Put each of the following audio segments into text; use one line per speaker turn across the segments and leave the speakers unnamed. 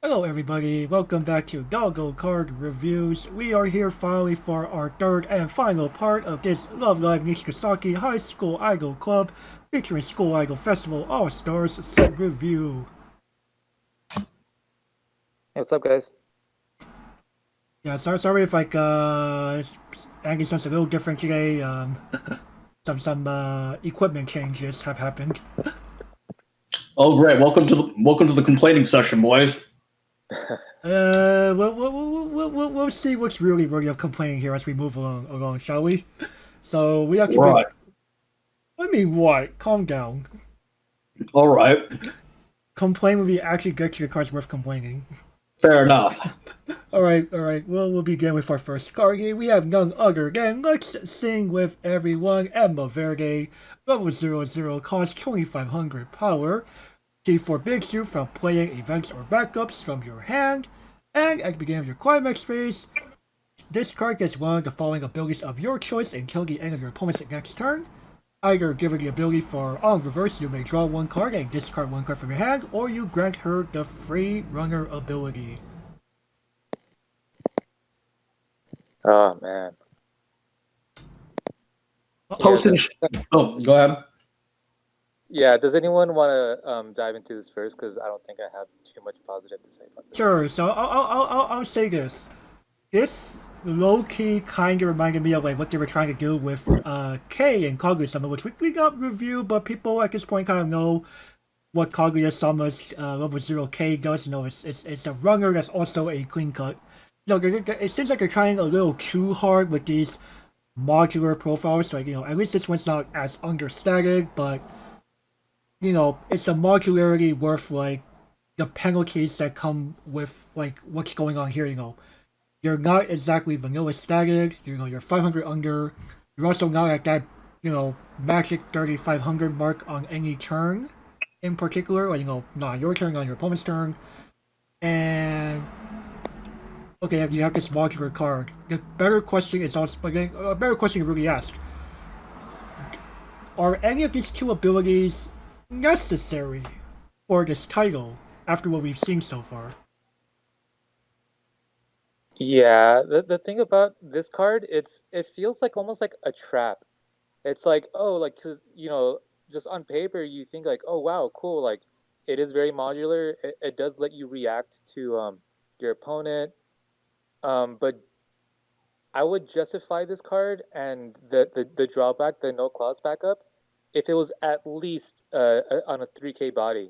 Hello everybody, welcome back to Doggo Card Reviews. We are here finally for our third and final part of this Love Live Nijigasaki High School Idol Club featuring School Idol Festival All-Stars set review.
Hey, what's up, guys?
Yeah, sorry if Angie sounds a little different today. Some equipment changes have happened.
Oh, great! Welcome to the complaining session, boys.
We'll see what's really of complaining here as we move along, shall we? So we have to
Right.
I mean, what? Calm down.
All right.
Complain when we actually get to the cards worth complaining.
Fair enough.
Alright. We'll begin with our first card here. We have none other than Let's Sing With Everyone, Emma Verde. Level 00, cost 2500 power. Key forbids you from playing events or backups from your hand. And at the beginning of your climax phase, this card gets one of the following abilities of your choice until the end of your opponent's next turn. Either given the ability for on reverse, you may draw one card and discard one card from your hand, or you grant her the free runner ability.
Oh man.
Posting. Oh, go ahead.
Yeah. Does anyone want to dive into this first? Because I don't think I have too much positive to say about this.
Sure. So I'll say this. This low-key kind of reminded me of like what they were trying to do with K and Kaguya-sama, which we got reviewed, but people at this point kind of know what Kaguya-sama's level 0 K does. You know, it's a runner that's also a clean cut. You know, it seems like they're trying a little too hard with these modular profiles. Like, you know, at least this one's not as understated, but you know, it's the modularity worth like the penalties that come with like what's going on here. You know, you're not exactly vanilla staggered. You know, you're 500 under. You're also not at that, you know, magic 3500 mark on any turn in particular. Like, you know, not on your turn, on your opponent's turn. And okay, you have this modular card. The better question is also again a better question to really ask: are any of these two abilities necessary for this title after what we've seen so far?
Yeah. The thing about this card, it feels like almost like a trap. It's like, oh, like just on paper you think like, oh wow, cool, like it is very modular. It does let you react to your opponent. But I would justify this card and the drawback, the no clause backup, if it was at least on a 3K body.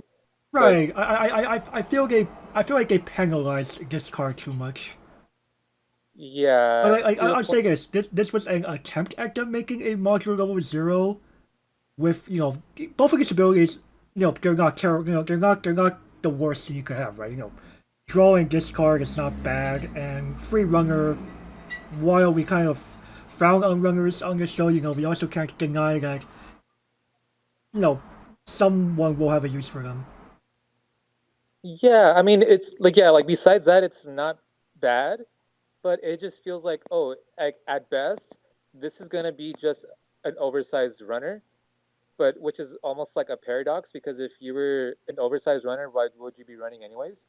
Right. I feel like they penalized this card too much.
Yeah.
But I'll say this was an attempt at them making a modular level 0 with, you know, both of these abilities. You know, they're not terrible. You know, they're not the worst thing you could have, right? You know, draw and discard is not bad, and free runner. While we kind of frown on runners on the show, you know, we also can't deny that, you know, someone will have a use for them.
Yeah, I mean, it's like, yeah, like besides that, it's not bad, but it just feels like, oh, at best, this is gonna be just an oversized runner, but which is almost like a paradox because if you were an oversized runner, why would you be running anyways?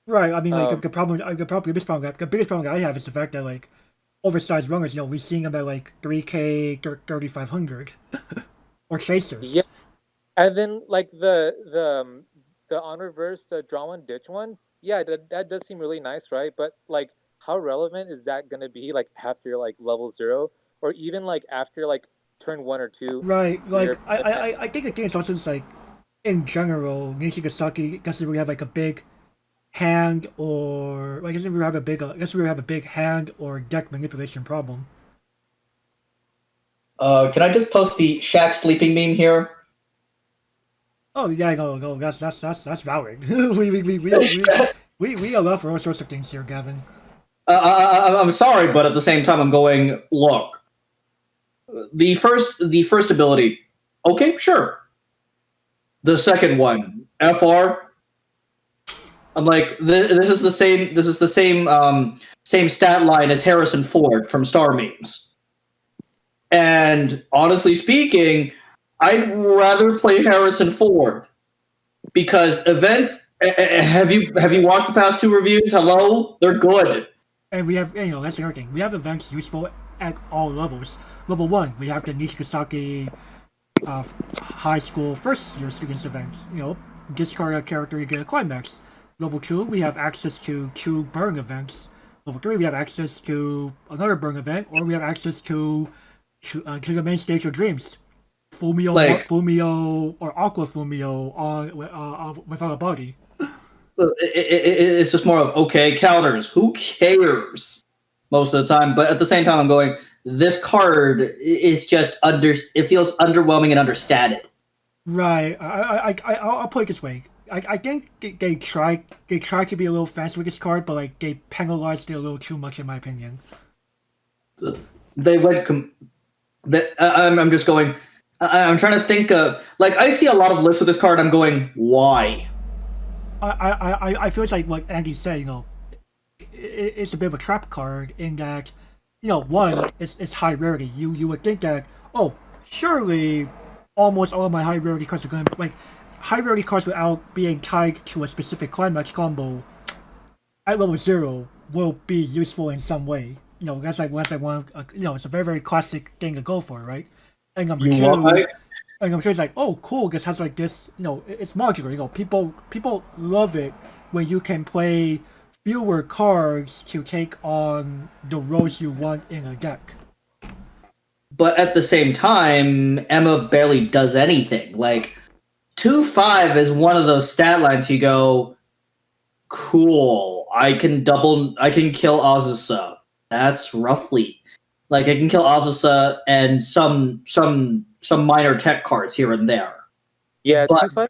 Right. I mean, like the biggest problem that I have is the fact that like oversized runners, you know, we're seeing them at like 3K, 3500, or chasers.
Yeah, and then like the on reverse, the draw one ditch one, yeah, that does seem really nice, right? But like, how relevant is that gonna be like after like level 0, or even like after like turn 1 or 2?
Right.
You're
Like I think the thing is also just like in general, Nijigasaki doesn't really have like a big hand or like doesn't really have a big hand or deck manipulation problem.
Can I just post the Shaq sleeping meme here?
Oh yeah, no, that's valid. We allow for all sorts of things here, Gavin.
I'm sorry, but at the same time, I'm going. Look, the first ability. Okay, sure. The second one, FR. I'm like, this is the same. This is the same stat line as Harrison Ford from Star Memes. And honestly speaking, I'd rather play Harrison Ford because events Have you watched the past 2 reviews? Hello, they're good.
And we have, that's the other thing. We have events useful at all levels. Level 1, we have the Nijigasaki High School first year students events. Discard a character, you get a climax. Level 2, we have access to 2 burn events. Level 3, we have access to another burn event, or we have access to the main stage of dreams. Fumio or Aqua Fumio without a body.
It's just more of, okay, counters. Who cares? Most of the time, but at the same time, I'm going, this card is just it feels underwhelming and understated.
Right. I'll put it this way. I think they tried to be a little fancy with this card, but like they penalized it a little too much in my opinion.
They went. I'm just going. I'm trying to think. Like I see a lot of lists with this card. I'm going, why?
I feel like what Andy said. It's a bit of a trap card in that, one, it's high rarity. You would think that, surely almost all of my high rarity cards are going to, like, high rarity cards without being tied to a specific climax combo at level 0 will be useful in some way. That's like one, it's a very, very classic thing to go for, right? And number 2, and I'm sure it's like, oh, cool, this has like this, it's modular. People love it when you can play fewer cards to take on the roles you want in a deck.
But at the same time, Emma barely does anything. Like 2/5 is one of those stat lines you go, cool. I can kill Azusa. That's roughly like I can kill Azusa and some minor tech cards here and there.
Yeah, 2/5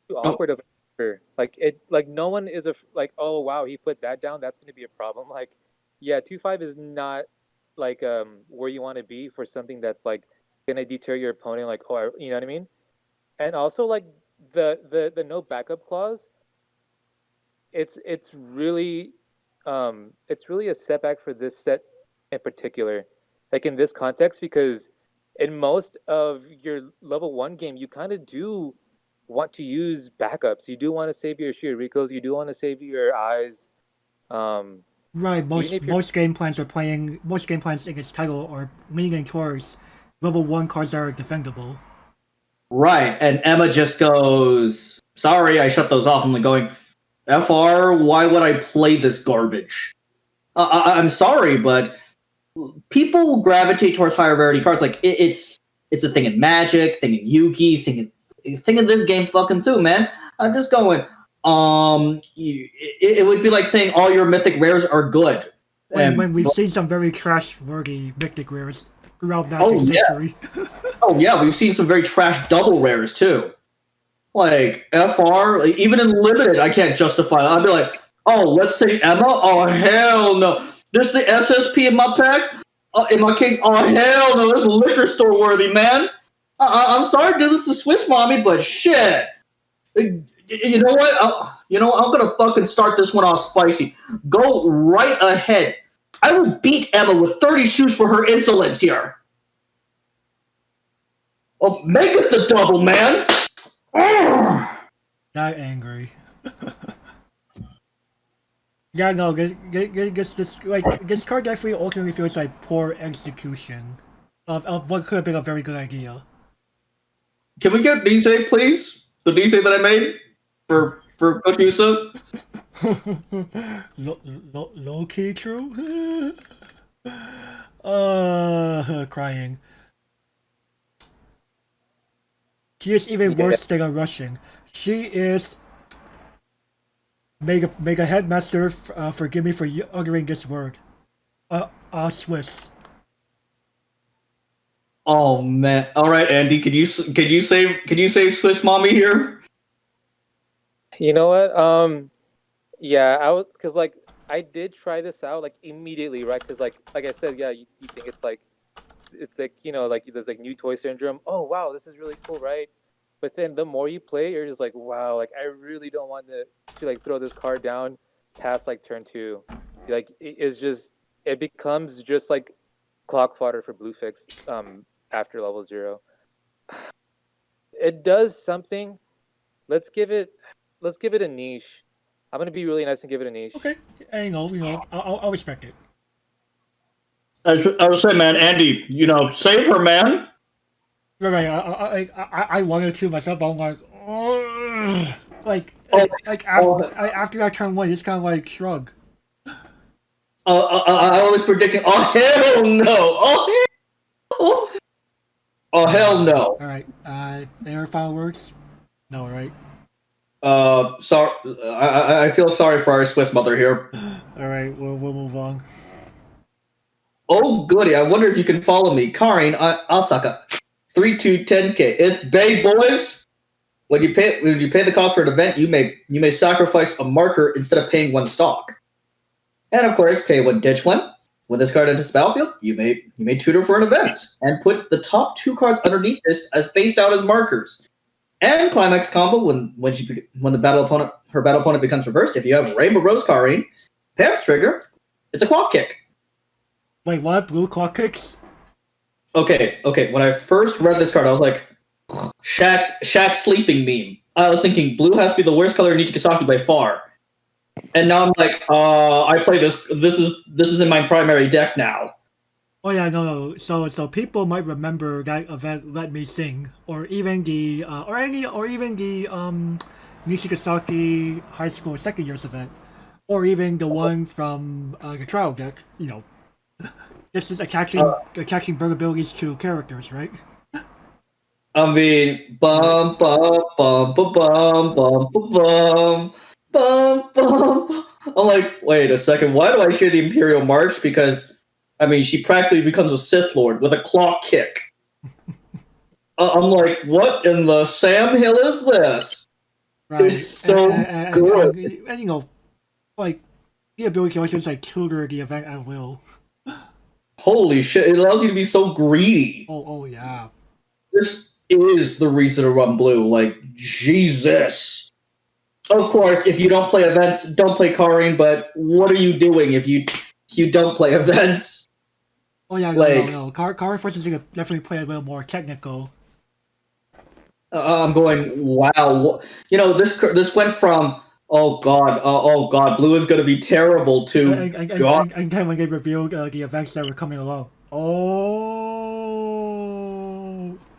too awkward of a like it. Like no one is like, oh wow, he put that down. That's going to be a problem. Like, yeah, 2/5 is not like where you want to be for something that's like going to deter your opponent. Like, you know what I mean? And also like the no backup clause. It's really a setback for this set in particular. Like in this context, because in most of your level 1 game, you kind of do want to use backups. You do want to save your Shiorikos. You do want to save your eyes.
Right. Most game plans in its title are leaning towards level 1 cards that are defendable.
Right, and Emma just goes, sorry, I shut those off. I'm like going, FR, why would I play this garbage? I'm sorry, but people gravitate towards higher rarity cards. Like it's a thing in Magic, thing in Yugi, thing in this game fucking too, man. I'm just going. It would be like saying all your mythic rares are good.
When we've seen some very trash-worthy mythic rares throughout Magic's history.
Oh yeah, we've seen some very trash double rares too. Like FR, like, even in limited, I can't justify it. I'd be like, oh, let's say Emma. Oh hell no! There's the SSP in my pack. In my case, oh hell no! This is liquor store worthy, man. I'm sorry to do this to Swiss Mommy, but shit. You know what? I'm gonna fucking start this one off spicy. Go right ahead. I will beat Emma with 30 shoes for her insolence here. Oh, make it the double, man.
That angry. Yeah, no, this card definitely ultimately feels like poor execution of what could have been a very good idea.
Can we get DJ, please? The DJ that I made for Coach Yusa?
Low key true? Crying. She is even worse than a Russian. She is... Mega Headmaster, forgive me for uttering this word. Swiss. Oh
man! All right, Andy, could you save Swiss Mommy here?
You know what? Yeah, because like I did try this out like immediately, right? Because like I said, yeah, you think it's like like there's like new toy syndrome. Oh wow, this is really cool, right? But then the more you play, you're just like, wow, like I really don't want to like throw this card down past like turn 2. Like it becomes just like clock fodder for blue fix after level 0. It does something. Let's give it let's give it a niche. I'm gonna be really nice and give it a niche.
Okay, and, I'll respect it.
I was saying, man, Andy, save her, man.
Right. I wanted to myself, but I'm like, "Ugh." After I turn one, it's kind of like shrug.
I was predicting. Oh hell no! Oh hell no!
All right. Any final words? No, right?
Sorry. I feel sorry for our Swiss mother here.
All right. We'll move on.
Oh goody! I wonder if you can follow me, Karin Asaka, 3210K. It's Bay boys. When you pay the cost for an event, you may sacrifice a marker instead of paying one stock. And of course, pay one, ditch one. When this card enters the battlefield, you may tutor for an event and put the top 2 cards underneath this as face out as markers. And climax combo when the battle opponent becomes reversed. If you have Rainbow Rose Karin, Pants Trigger, it's a clock kick.
Wait, what? Blue clock kicks?
Okay. When I first read this card, I was like, Shaq's sleeping meme. I was thinking blue has to be the worst color in Nijigasaki by far. And now I'm like, I play this. This is in my primary deck now.
Oh yeah, no. So people might remember that event, Let Me Sing, or even the Nijigasaki High School second year's event, or even the one from the trial deck. This is attaching burn abilities to characters, right?
I mean, bum bum bum bum bum bum bum bum bum. I'm like, wait a second. Why do I hear the Imperial March? Because she practically becomes a Sith Lord with a clock kick. I'm like, what in the Sam Hill is this?
Right.
It's so good.
And like the ability to always like tutor the event at will.
Holy shit! It allows you to be so greedy.
Oh yeah.
This is the reason to run blue. Like, Jesus. Of course, if you don't play events, don't play Karin, but what are you doing if you don't play events?
Oh yeah, no. Karin forces you to definitely play a little more technical.
I'm going, wow. This went from, oh god, blue is going to be terrible to,
and then when they revealed the events that were coming along. Oh.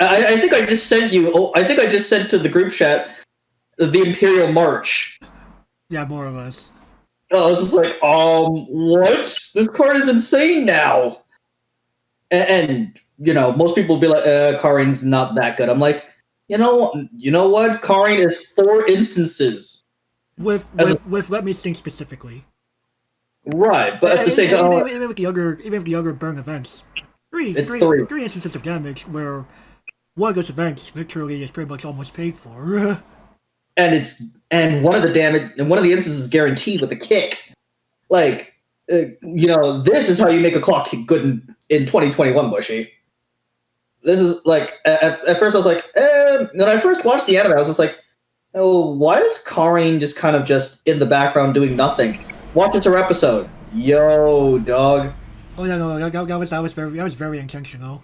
I think I just sent you. I think I just sent to the group chat the Imperial March.
Yeah, more or less.
I was just like, what? This card is insane now. And most people will be like, Karin's not that good. I'm like, you know what? Karin is 4 instances.
With Let Me Sing specifically.
Right, but at the same time,
even with the other burn events, three instances of damage where one of those events literally is pretty much almost paid for.
and one of the instances is guaranteed with a kick. Like, this is how you make a clock kick good in 2021, Bushy. This is like at first I was like, when I first watched the anime, I was just like, oh, why is Karin just kind of just in the background doing nothing? Watch her episode. Yo, dog.
Oh yeah, no, that was very intentional.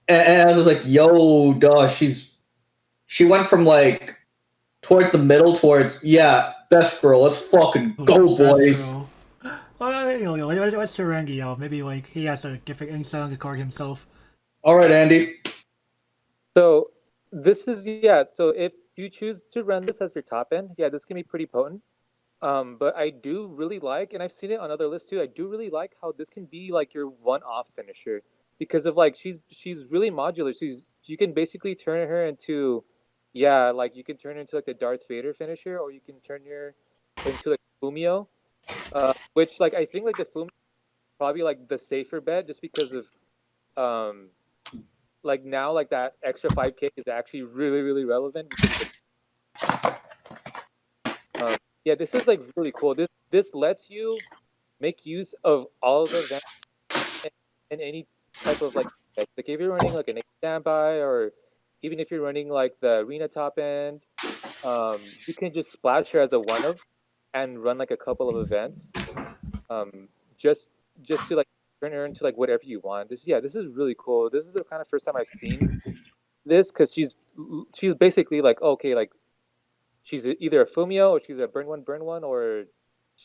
And I was like, yo, dog, she went from like towards the middle towards, yeah, best girl, let's fucking go, boys.
Well, let's hear Andy out. Maybe like he has a different insight on the card himself.
Alright, Andy.
So this is so if you choose to run this as your top end, this can be pretty potent. But I do really like, and I've seen it on other lists too, I do really like how this can be like your one-off finisher. Because of like she's really modular. You can basically turn her into like you can turn her into like a Darth Vader finisher, or you can turn her into like Fumio. Which like I think like the Fumio probably like the safer bet just because of like now like that extra 5k is actually really, really relevant. This is like really cool. This lets you make use of all of the events in any type of like if you're running like an standby, or even if you're running like the arena top end, you can just splash her as a one of and run like a couple of events, just to like turn her into like whatever you want. This is really cool. This is the kind of first time I've seen this, because she's basically like, okay, like she's either a Fumio or she's a burn one, or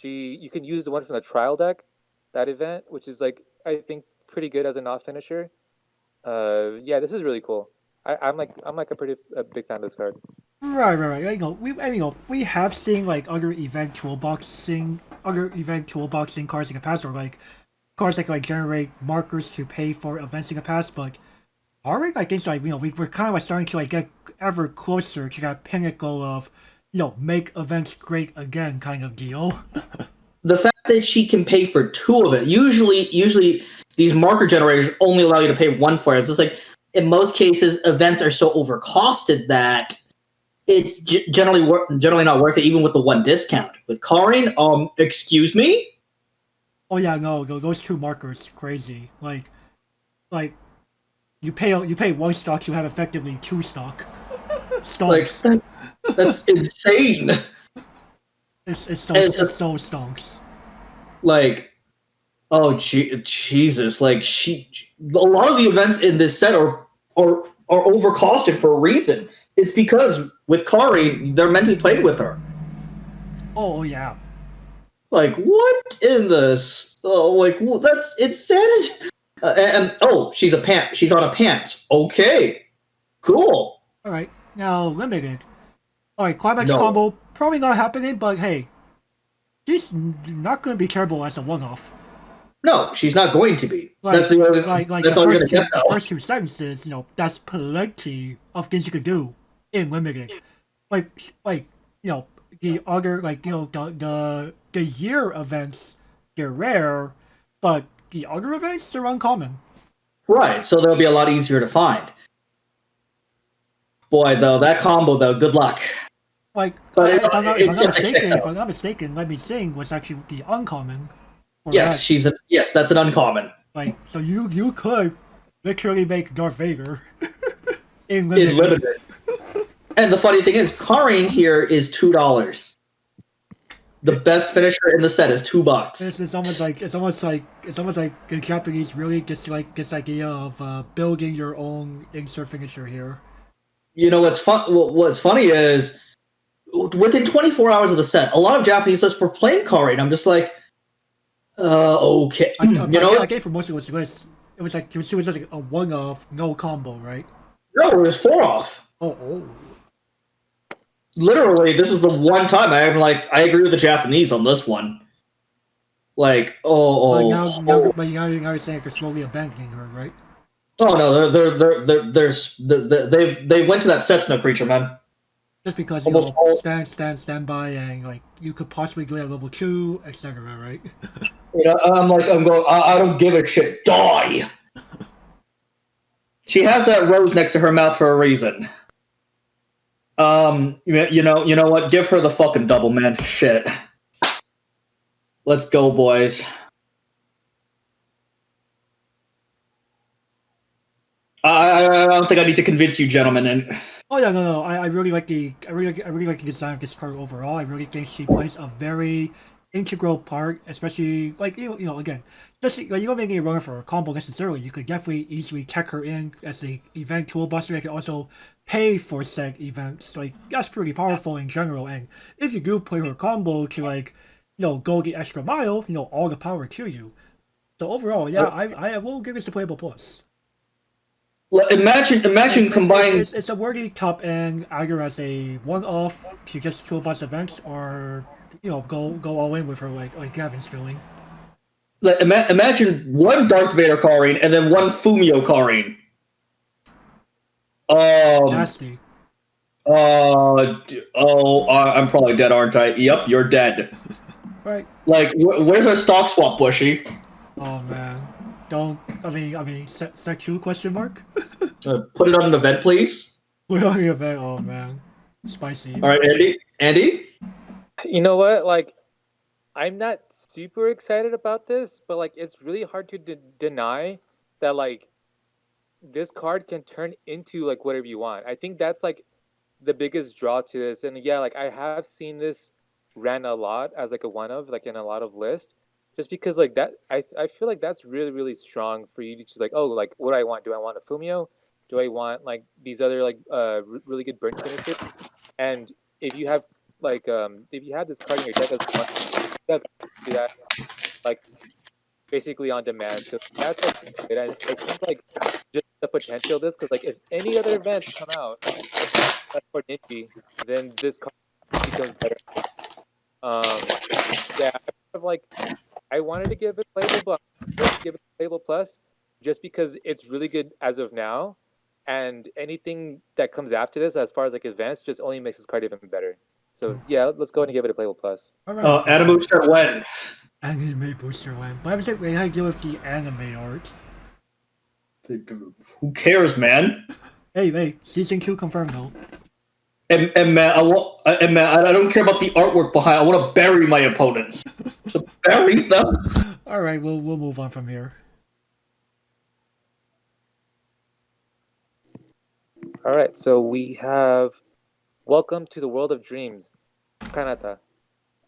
you can use the one from the trial deck, that event, which is like I think pretty good as a not finisher. Yeah, this is really cool. I'm like a big fan of this card.
Right. We have seen like other event toolboxing cards in the past, or like cards that can like generate markers to pay for events in the past. But Auric, I think, like we're kind of like starting to like get ever closer to that pinnacle of make events great again kind of deal.
The fact that she can pay for two of it, usually these marker generators only allow you to pay one for it. It's just like in most cases, events are so overcosted that it's generally not worth it, even with the one discount. With Karin, excuse me.
Oh yeah, no, those two markers crazy. Like you pay one stock to have effectively two stock. Stonks.
Like that's insane.
It's so stonks.
Like, oh Jesus! Like a lot of the events in this set are overcosted for a reason. It's because with Kari, they're meant to be played with her.
Oh yeah.
Like what in this? Oh, like well, that's insanity. And she's on a pants. Okay, cool.
All right, now limited. All right, climax
No.
combo probably not happening, but hey, she's not going to be terrible as a one-off.
No, she's not going to be.
Like,
That's the only.
like
that's
the
all you're
first
gonna
two,
get.
the first two sentences, that's plenty of things you could do in limited. Like the other the year events, they're rare, but the other events, they're uncommon.
Right, so they'll be a lot easier to find. Boy, though, that combo, though, good luck.
Like,
But
if I'm
it's
not mistaken, Let Me Sing was actually the uncommon.
Yes, that's an uncommon.
Like, so you could literally make Darth Vader in
In
limited.
limited. And the funny thing is, Karin here is $2. The best finisher in the set is $2.
It's almost like the Japanese really gets like this idea of building your own insert finisher here.
You know what's fun? What's funny is within 24 hours of the set, a lot of Japanese lists were playing Karin. I'm just like, okay.
I gave for most of this list. It was like she was just like a one-off, no combo, right?
No, it was 4-off.
Oh.
Literally, this is the one time I agree with the Japanese on this one. Like,
But now you're saying they're slowly abandoning her, right?
Oh no, they went to that Setsuna creature, man.
Just because stand by and like you could possibly do it at level 2, etc. Right?
I'm going. I don't give a shit. Die. She has that rose next to her mouth for a reason. You know what? Give her the fucking double, man. Shit. Let's go, boys. I don't think I need to convince you, gentlemen. And
oh yeah, no. I really like the design of this card overall. I really think she plays a very integral part, especially like again, just like, you don't make any run for a combo necessarily. You could definitely easily tech her in as a event toolbuster. You can also pay for said events. Like that's pretty powerful in general. And if you do play her combo to go the extra mile, all the power to you. So overall, yeah, I will give this a playable plus.
Imagine combining.
It's a worthy top end either as a one-off to just toolbox events, or go all in with her like Gavin's doing.
Imagine one Darth Vader Karin and then one Fumio Karin.
Nasty.
I'm probably dead, aren't I? Yep, you're dead.
Right.
Like, where's our stock swap, Bushy?
Oh man, don't. I mean, set 2 question mark.
Put it on an event, please.
Put on the event. Oh man, spicy.
All right, Andy.
You know what? Like, I'm not super excited about this, but like, it's really hard to deny that like this card can turn into like whatever you want. I think that's like the biggest draw to this. And yeah, like I have seen this ran a lot as like a one of like in a lot of lists, just because like that I feel like that's really strong for you to just like, oh, like what do I want? Do I want a Fumio? Do I want like these other like really good burn finishers? And if you have if you have this card in your deck as one, you have to do that like basically on demand. So that's like good. I think like just the potential of this because like if any other events come out for Ninja, then this card becomes better. Yeah, I wanted to give it playable, but I'm going to give it playable plus just because it's really good as of now, and anything that comes after this, as far as like advanced, just only makes this card even better. So yeah, let's go ahead and give it a playable plus.
Alright,
Anime start when?
Anime booster one. But I was like, we had to deal with the anime art.
Who cares, man?
Hey, season 2 confirmed though.
And man, I don't care about the artwork behind. I want to bury my opponents. To bury them.
Alright, we'll move on from here.
All right, so we have Welcome to the World of Dreams, Kanata.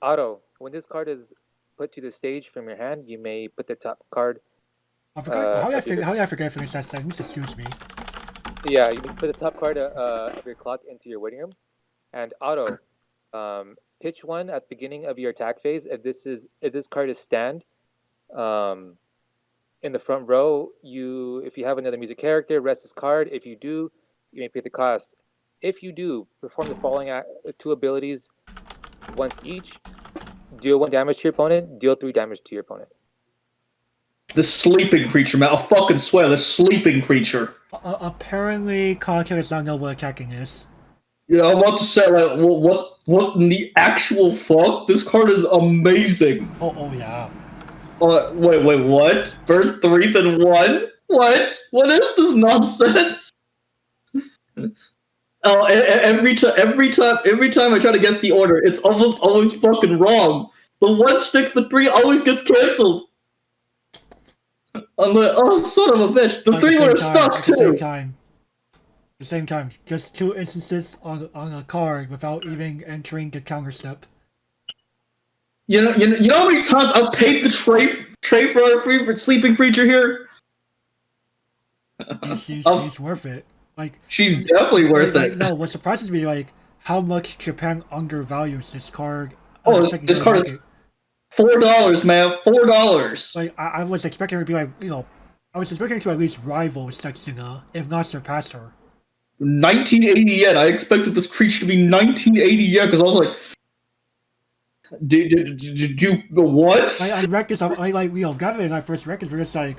Auto, when this card is put to the stage from your hand, you may put the top card.
I forgot, how did I forget to finish that sentence? Excuse me.
Yeah, you can put the top card of your clock into your waiting room. And Auto, pitch one at the beginning of your attack phase. If this card is stand, in the front row, if you have another music character, rest this card. If you do, you may pay the cost. If you do, perform the following two abilities once each. Deal 1 damage to your opponent, deal 3 damage to your opponent.
The sleeping creature, man. I'll fucking swear, the sleeping creature.
Apparently, Kanata does not know what attacking is.
Yeah, I'm about to say, like, what in the actual fuck? This card is amazing.
Oh yeah.
Wait, what? Burn 3 then 1? What? What is this nonsense? Oh, every time I try to guess the order, it's almost always fucking wrong. The 1 sticks, the 3 always gets cancelled. I'm like, oh, son of a bitch. The 3 would have stuck too.
The same time, just 2 instances on a card without even entering the counter step.
You know how many times I've paid the tray for our favorite sleeping creature here?
She's worth it. Like,
she's definitely worth it.
No, what surprises me, like, how much Japan undervalues this card.
Oh, this card is $4, man. $4.
Like, I was expecting her to be like, I was expecting to at least rival Sexina, if not surpass her.
1980 yen. I expected this creature to be 1980 yen because I was like, did you what?
I read this. Gavin and I first read this. We're just like,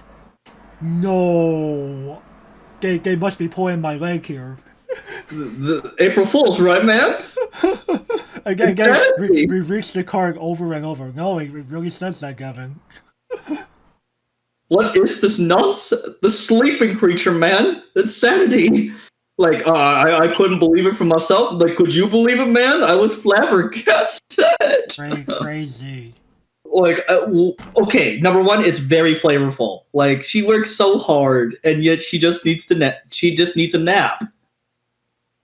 no, they must be pulling my leg here.
The April Fools, right, man?
again, we reached the card over and over. No, it really says that, Gavin.
What is this nonsense? The sleeping creature, man. Insanity. Like, I couldn't believe it for myself. Like, could you believe it, man? I was flabbergasted.
Crazy.
Like, okay, number 1, it's very flavorful. Like, she works so hard, and yet she just needs a nap.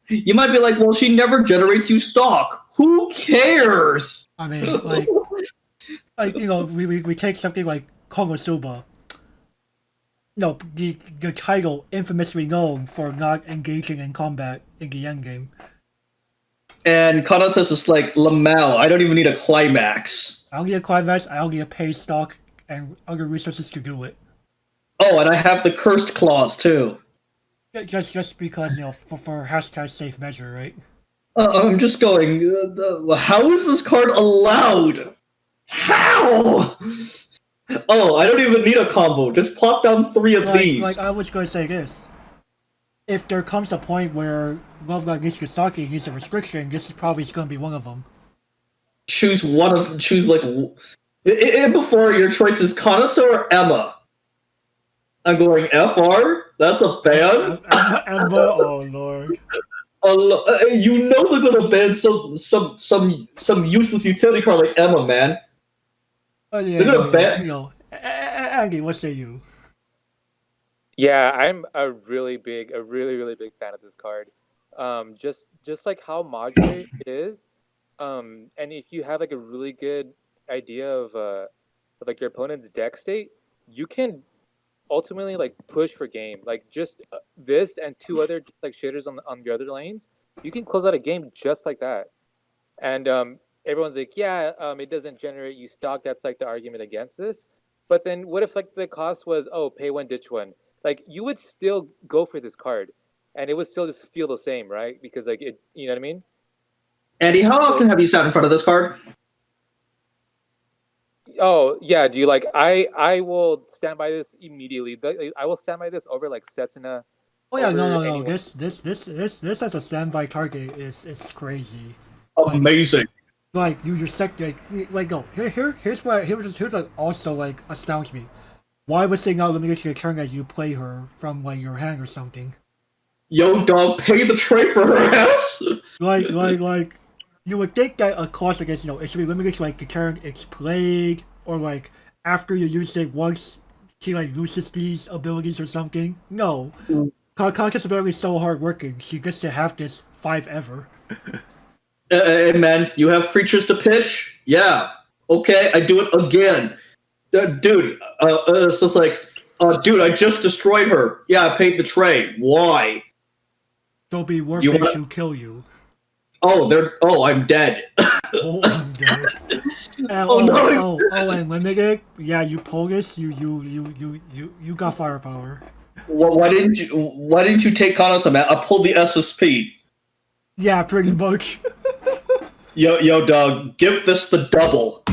You might be like, well, she never generates you stock. Who cares?
I mean, we take something like Konosuba. No, the title infamously known for not engaging in combat in the endgame.
And Kanata's just like, Lamau, I don't even need a climax.
I don't need a climax, I don't need a pay stock and other resources to do it.
Oh, and I have the cursed clause too.
Just because, for hashtag safe measure, right?
I'm just going, how is this card allowed? How? Oh, I don't even need a combo. Just plop down 3 of these.
Like, I was going to say this. If there comes a point where Love Like Nijigasaki needs a restriction, this is probably going to be one of them.
Choose before your choice is Kanata or Emma. I'm going FR? That's a ban?
Emma, oh lord.
You know they're gonna ban some useless utility card like Emma, man.
Oh yeah, Andy, what say you?
Yeah, I'm a really big fan of this card. Just like how modular it is, and if you have like a really good idea of like your opponent's deck state, you can ultimately like push for game. Like just this and 2 other like shitters on the other lanes, you can close out a game just like that. And everyone's like, yeah, it doesn't generate you stock. That's like the argument against this. But then what if like the cost was, oh, pay one, ditch one? Like you would still go for this card, and it would still just feel the same, right? Because like it, you know what I mean?
Andy, how often have you sat in front of this card?
Oh yeah, do you like? I will stand by this immediately. I will stand by this over like Setsuna.
Oh yeah, no,
Over
no, no.
anyone.
This as a standby target is crazy.
Amazing.
Like you sec like no. Here's what also like astounds me. Why was it not limited to the turn as you play her from like your hand or something?
Yo, dog, pay the trade for her ass.
Like you would think that a cost against it should be limited to like the turn it's played or like after you use it once she like loses these abilities or something. No. Conquest ability is so hard working. She gets to have this 5 ever.
Hey man, you have creatures to pitch? Yeah. Okay, I do it again. Dude, it's just like, dude, I just destroyed her. Yeah, I paid the trade. Why?
It'll be worth
You
it
wanna-
to kill you.
Oh, I'm dead.
Oh, I'm dead. And,
Oh, no.
and limited. Yeah, you Pogus. You got firepower.
Why didn't you take Kanata, man? I pulled the SSP.
Yeah, pretty much.
Yo, dog, give this the double.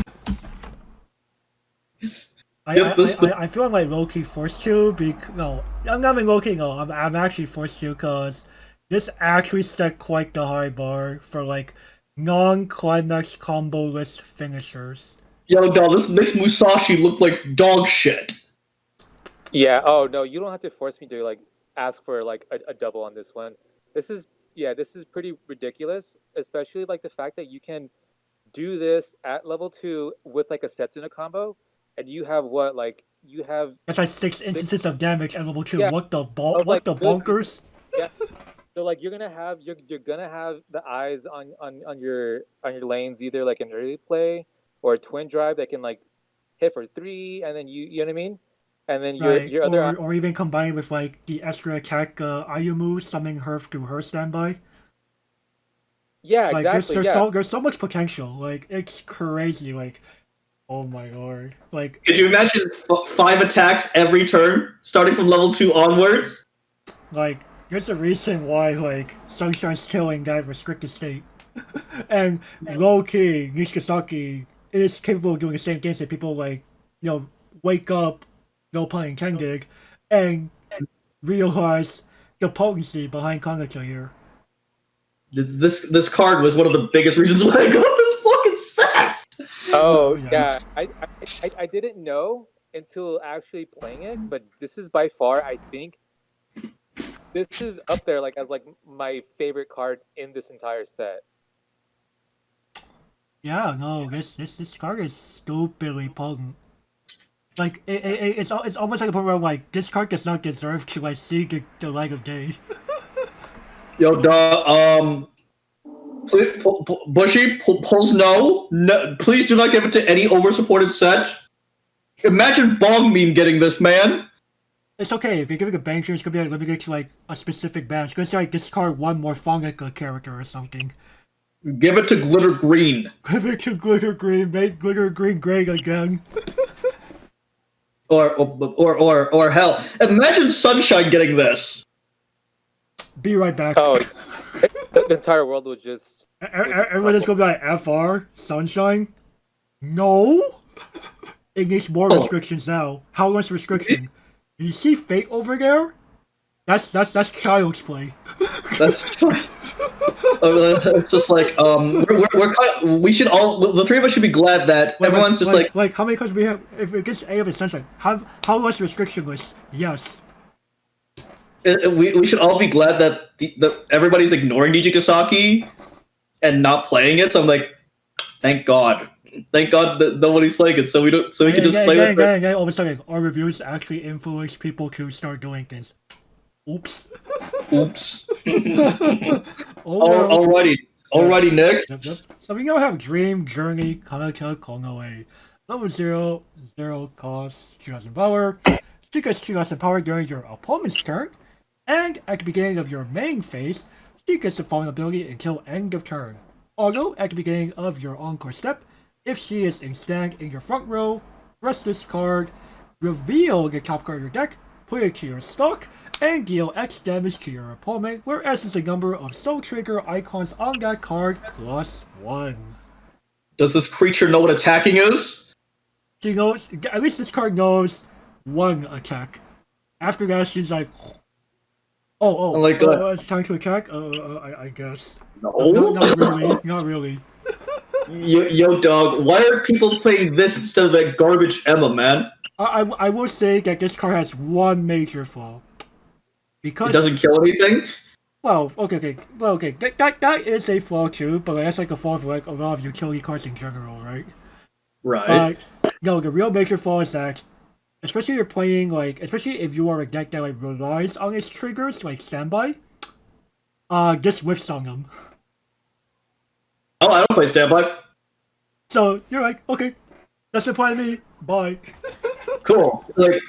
I feel like low-key forced to no, I'm not even low-key, no, I'm actually forced to because this actually set quite the high bar for like non-climax combo-less finishers.
Yo, dog, this makes Musashi look like dog shit.
Yeah. Oh no, you don't have to force me to like ask for like a double on this one. This is pretty ridiculous, especially like the fact that you can do this at level 2 with like a Setsuna combo, and you have what like you have.
That's like 6 instances of damage at level 2.
Yeah.
What the
Of,
what the
good-
bonkers?
Yeah. So like you're gonna have the eyes on your lanes, either like an early play or a twin drive that can like hit for 3, and then you know what I mean, and then
Right,
your other
or even combined with like the extra attack Ayumu summoning her through her standby.
yeah,
Like
exactly, yeah.
there's so much potential. Like it's crazy. Like oh my lord. Like
Could you imagine 5 attacks every turn, starting from level 2 onwards?
there's a reason why like Sunshine's killing that restricted state, and low key Nijigasaki is capable of doing the same things that people like wake up, no pun intended, and realize the potency behind Kanata here.
This card was one of the biggest reasons why I got this fucking set.
Oh
Yeah.
yeah, I didn't know until actually playing it, but this is by far, I think, this is up there like as like my favorite card in this entire set.
Yeah, no, this card is stupidly potent. Like it's almost like a point where like this card does not deserve to like see the light of day.
Yo, Bushy, pulls no. Please do not give it to any over-supported set. Imagine Bong Meme getting this, man.
It's okay if you're giving a bank, it's gonna be like limited to like a specific band. It's gonna say like discard one more Fongaka character or something.
Give it to Glitter Green.
Give it to Glitter Green, make Glitter Green great again.
Or hell, imagine Sunshine getting this.
Be right back.
Oh, the entire world would just.
Everyone is gonna be like FR Sunshine. No, it needs more restrictions now. How much restriction? You see Fate over there? That's child's play.
That's it's just like we should all, the 3 of us should be glad that everyone's just like
how many cards do we have? If it gets A of Sunshine, how much restriction list? Yes.
we should all be glad that everybody's ignoring Nijigasaki and not playing it. So I'm like, thank God that nobody's playing it, so we can just play with it.
All of a sudden, our reviews actually influence people to start doing things. Oops.
Alrighty, next.
Yep. So we now have Dream Journey Kanata Konoe. Level 0, 0 cost, 2,000 power. She gets 2,000 power during your opponent's turn. And at the beginning of your main phase, she gets the following ability until end of turn. Although at the beginning of your encore step, if she is in stand in your front row, press this card, reveal the top card of your deck, put it to your stock, and deal X damage to your opponent, whereas it's a number of soul trigger icons on that card plus 1.
Does this creature know what attacking is?
She knows, at least this card knows 1 attack. After that, she's like, it's time to attack? I guess.
No.
Not really, not really.
Yo, dog, why are people playing this instead of that garbage Emma, man?
I will say that this card has 1 major flaw. Because
it doesn't kill anything?
Well, okay. That is a flaw too, but that's like a flaw for like a lot of utility cards in general, right?
Right.
No, the real major flaw is that, especially if you are a deck that like relies on its triggers, like standby, just whiffs on them.
Oh, I don't play standby.
So you're like, okay, that's the point of me. Bye.
Cool. Like,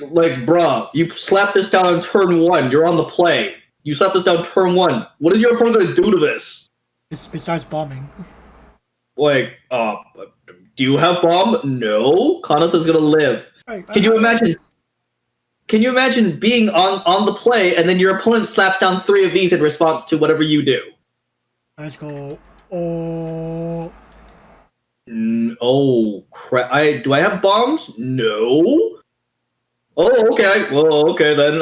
bruh, you slap this down on turn 1. You're on the play. You slap this down turn 1. What is your opponent going to do to this?
Besides bombing.
Like, do you have bomb? No. Kanata's going to live.
Right,
Can you imagine? Can you imagine being on the play and then your opponent slaps down 3 of these in response to whatever you do?
Let's go. Oh.
Oh crap! Do I have bombs? No. Oh, okay. Well, okay then.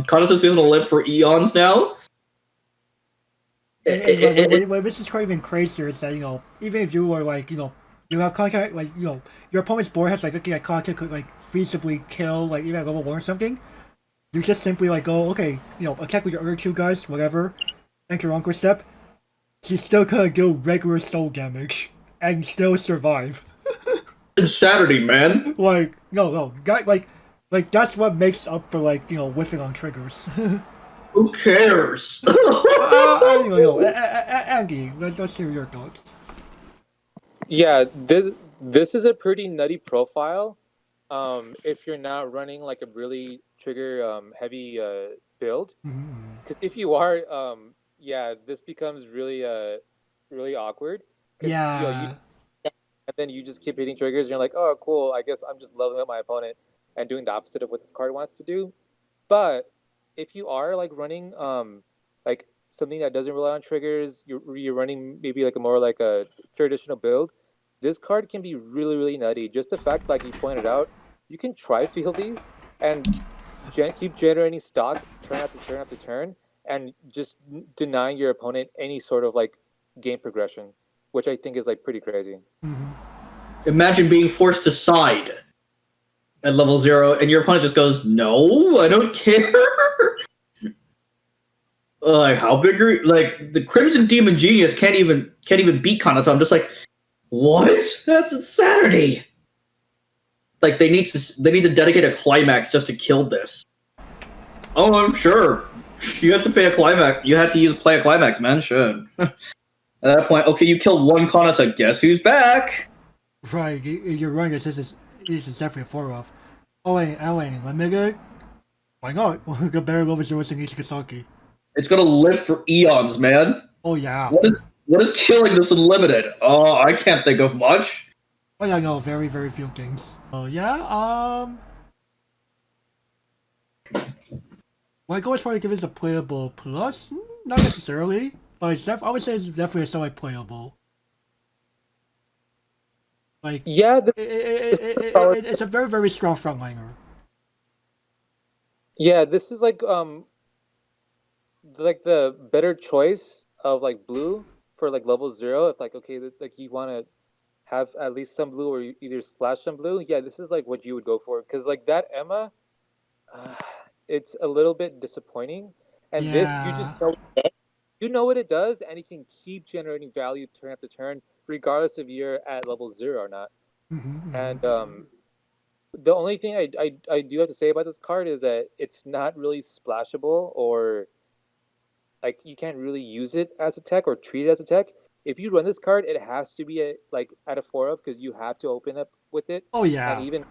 Kanata's gonna live for eons now.
What this is quite even crazier is that even if you are like you have contact your opponent's board has like looking at contact could like feasibly kill like even at level 1 or something. You just simply like go attack with your other 2 guys whatever, enter your encore step. She's still gonna do regular soul damage and still survive.
Insanity, man.
No, that's what makes up for whiffing on triggers.
Who cares?
Andy, let's hear your thoughts.
Yeah, this is a pretty nutty profile. If you're not running like a really trigger heavy build, because if you are, this becomes really really awkward.
Yeah.
And then you just keep hitting triggers, and you're like, oh, cool. I guess I'm just leveling up my opponent and doing the opposite of what this card wants to do. But if you are like running like something that doesn't rely on triggers, you're running maybe like a traditional build. This card can be really, really nutty. Just the fact, like you pointed out, you can try field these and keep generating stock turn after turn after turn, and just denying your opponent any sort of like game progression, which I think is like pretty crazy.
Imagine being forced to side at level 0, and your opponent just goes, "No, I don't care." Like, how big are like the Crimson Demon Genius can't even beat Kanata. I'm just like, what? That's insanity. Like they need to dedicate a climax just to kill this. Oh, I'm sure. You have to pay a climax. You have to play a climax, man. Should. At that point, okay, you killed 1 Kanata. Guess who's back?
Right, you're right. This is definitely a 4-off. Oh wait, Lemega? Why not? The better level 0 than Nijigasaki.
It's gonna live for eons, man.
Oh yeah.
What is killing this unlimited? Oh, I can't think of much.
Oh yeah, no, very, very few things. Oh yeah, well, I go as far as give this a playable plus? Not necessarily, but I would say it's definitely a semi-playable. Like,
Yeah,
it's a very, very strong frontliner.
yeah. This is like the better choice of like blue for like level 0. If like okay, like you want to have at least some blue or you either splash some blue. Yeah, this is like what you would go for because like that Emma, it's a little bit disappointing. And this you just know what it does, and it can keep generating value turn after turn, regardless if you're at level 0 or not. And the only thing I do have to say about this card is that it's not really splashable, or like you can't really use it as a tech or treat it as a tech. If you run this card, it has to be at a 4 of, because you have to open up with it.
Oh yeah.
And even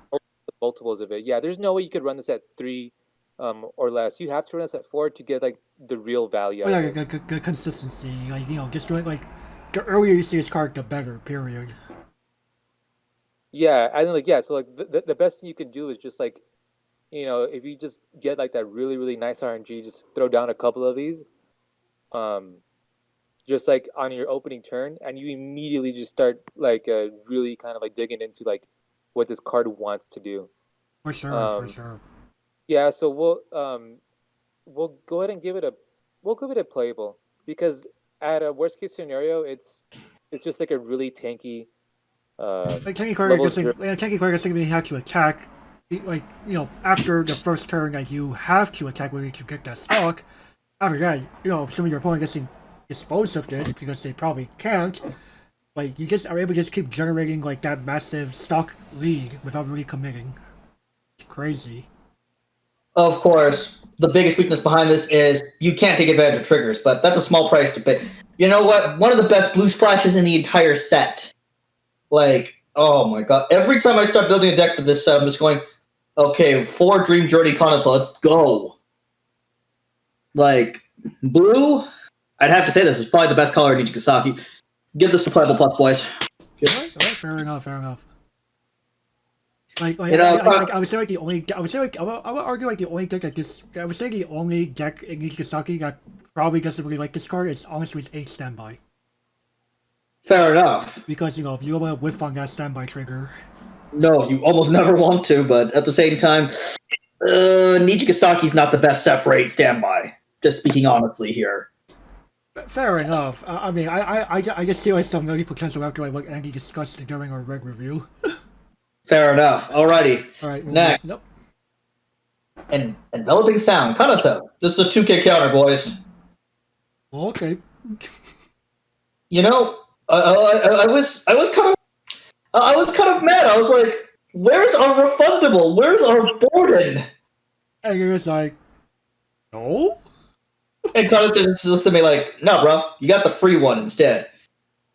multiples of it. Yeah, there's no way you could run this at 3 or less. You have to run this at 4 to get like the real value.
Oh yeah, good consistency. Like just doing like the earlier you see this card, the better. Period.
Yeah, I think like yeah. So like the best thing you can do is just like if you just get like that really nice RNG, just throw down a couple of these, um, just like on your opening turn, and you immediately just start like really kind of like digging into like what this card wants to do.
For sure, for
Um,
sure.
yeah, so we'll go ahead and give it a playable because at a worst case scenario, it's just like a really tanky
Like tanky card,
level
just
zero.
like tanky card, just like you have to attack. Like after the first turn, like you have to attack when you get that stock. After that, some of your opponent gets disposed of this because they probably can't. Like you just are able to just keep generating like that massive stock lead without really committing. It's crazy.
Of course, the biggest weakness behind this is you can't take advantage of triggers, but that's a small price to pay. You know what? One of the best blue splashes in the entire set. Like, oh my god. Every time I start building a deck for this set, I'm just going, okay, 4 Dream Journey Connoisseur, let's go. Like, blue, I'd have to say this is probably the best color in Nijigasaki. Give this to Playable Plus, boys.
Alright, fair enough, fair enough. Like I would say like the only I would say like I would argue like the only deck that this I would say the only deck in Nijigasaki that probably doesn't really like this card is honestly its 8 standby.
Fair enough.
Because you don't want to whiff on that standby trigger.
No, you almost never want to, but at the same time, Nijikasaki's not the best set for 8 standby. Just speaking honestly here.
Fair enough. I mean, I just see like some really potential after like what Andy discussed during our reg review.
Fair enough. Alrighty.
Alright,
next.
Nope.
And enveloping sound. Kanata. This is a 2K counter, boys.
Okay.
You know, I was kind of mad. I was like, "Where's our refundable? Where's our Borden?"
And you're just like, no.
And Kanata just looks at me like, "No, bro, you got the free one instead."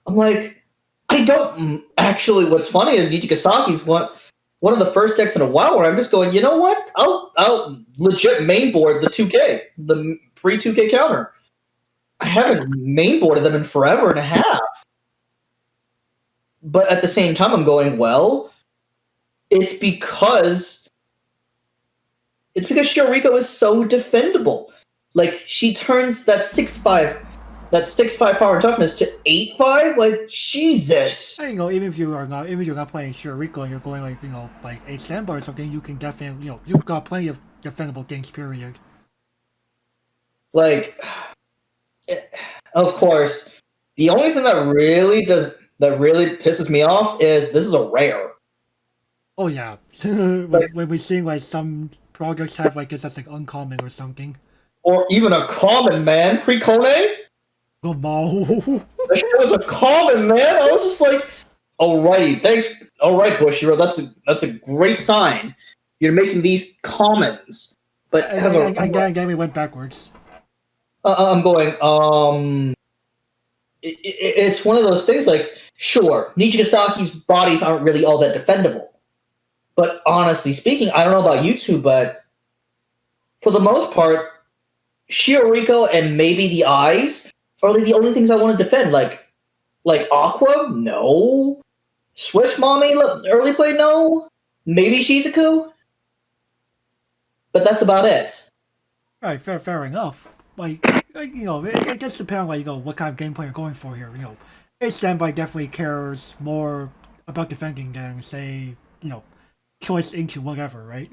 I'm like, I don't actually. What's funny is Nijikasaki's one of the first decks in a while where I'm just going, you know what? I'll legit mainboard the 2K, the free 2K counter. I haven't mainboarded them in forever and a half. But at the same time, I'm going, well, it's because Shioriko is so defendable. Like, she turns that 6/5 power and toughness to 8/5. Like, Jesus.
And, even if you're not playing Shioriko and you're going like 8 standby or something, you can definitely you've got plenty of defendable things. Period.
Like, of course, the only thing that really pisses me off is this is a rare.
Oh yeah, when we're seeing like some projects have like this as like uncommon or something,
or even a common, man. Pre-Kone?
oh no.
That shit was a common, man. I was just like, alrighty, thanks. Alright, Bushiro, that's a great sign. You're making these commons. But
again, we went backwards.
I'm going, it's one of those things like, sure, Nijigasaki's bodies aren't really all that defendable. But honestly speaking, I don't know about you two, but for the most part, Shioriko and maybe the eyes are like the only things I want to defend. Like Aqua, no. Swish Mommy, early play, no. Maybe Shizuku. But that's about it.
Right, fair enough. Like it just depends on what kind of gameplay you're going for here. A standby definitely cares more about defending than say choice into whatever, right?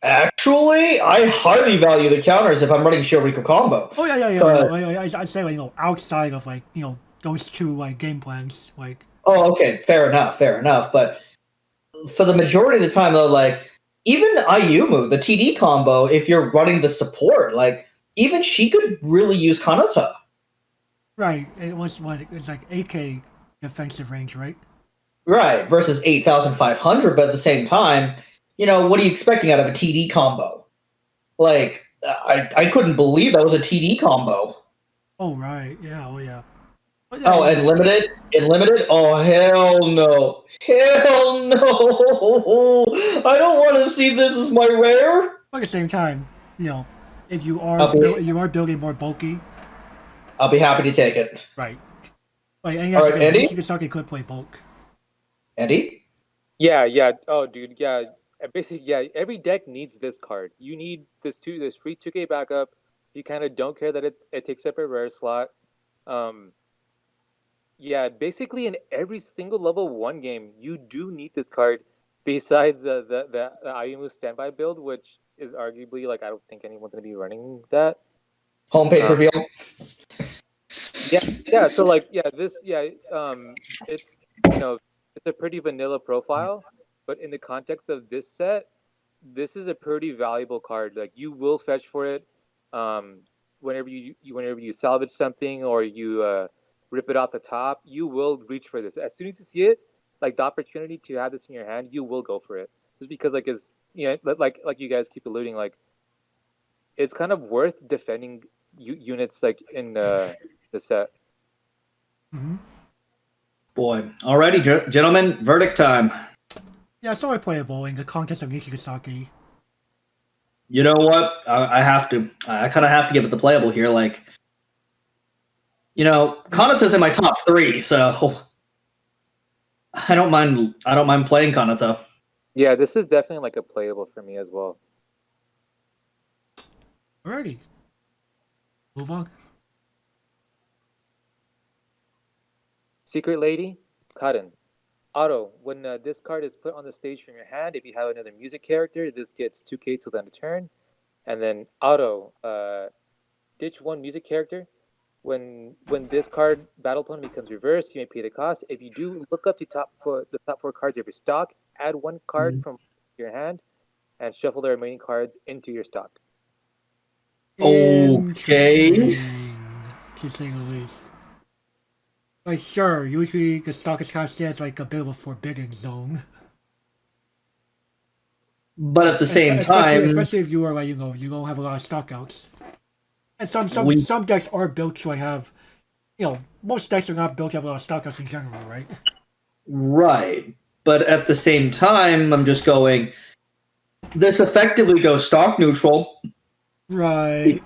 Actually, I highly value the counters if I'm running Shioriko combo.
Oh yeah. I'd say outside of those two game plans, like.
Oh, okay, fair enough. But for the majority of the time, though, like even Ayumu, the TD combo, if you're running the support, like even she could really use Kanata.
Right. It's like 8K defensive range, right?
Right, versus 8,500, but at the same time, what are you expecting out of a TD combo? Like, I couldn't believe that was a TD combo.
Oh, right. Yeah, oh, yeah.
Oh, and limited? Oh, hell no. Hell no! I don't want to see this as my rare.
But at the same time, if you are building more bulky,
I'll be happy to take it.
Right. Like, and
All
yes,
right,
again,
Andy.
Nijigasaki could play bulk.
Andy.
Yeah. Oh, dude, yeah. Basically, yeah. Every deck needs this card. You need this free 2K backup. You kind of don't care that it takes up a rare slot. Um, yeah. Basically, in every single level 1 game, you do need this card. Besides the Ayumu standby build, which is arguably like I don't think anyone's gonna be running that.
Homepage
Um,
reveal.
yeah. So like, it's it's a pretty vanilla profile, but in the context of this set, this is a pretty valuable card. Like you will fetch for it, um, whenever you salvage something or you rip it off the top, you will reach for this. As soon as you see it, like the opportunity to have this in your hand, you will go for it. Just because like it's like you guys keep alluding, like it's kind of worth defending units like in the set.
Mm-hmm.
Boy. Alrighty, gentlemen. Verdict time.
Yeah, it's already playable in the context of Nijigasaki.
You know what? I have to. I kind of have to give it the playable here. Like, Kanata's in my top 3, so I don't mind. I don't mind playing Kanata.
Yeah, this is definitely like a playable for me as well.
Alrighty. Move on.
Secret Lady, Cotton. Auto, when this card is put on the stage from your hand, if you have another music character, this gets 2k till the end of turn. And then auto, ditch 1 music character. When this card battle opponent becomes reversed, you may pay the cost. If you do, look up the top 4 cards of your stock, add 1 card from your hand, and shuffle the remaining cards into your stock.
Okay.
Interesting. To say the least. Like, sure, usually the stock is kind of seen as like a bit of a forbidden zone.
But at the same time,
especially if you are like, you don't have a lot of stockouts. And some decks are built to like have, most decks are not built to have a lot of stockouts in general, right?
right. But at the same time, I'm just going. This effectively goes stock neutral,
Right.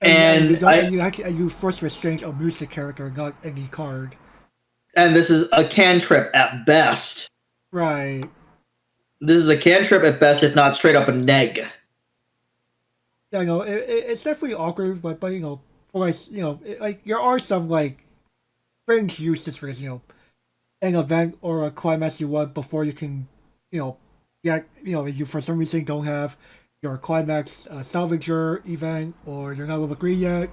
and
you first restrain a music character, not any card.
And this is a cantrip at best.
Right.
This is a cantrip at best, if not straight up a neg.
Yeah, it's definitely awkward, but for like there are some like fringe uses for this, an event or a climax you want before you can, if you for some reason don't have your climax salvager event or you're not level 3 yet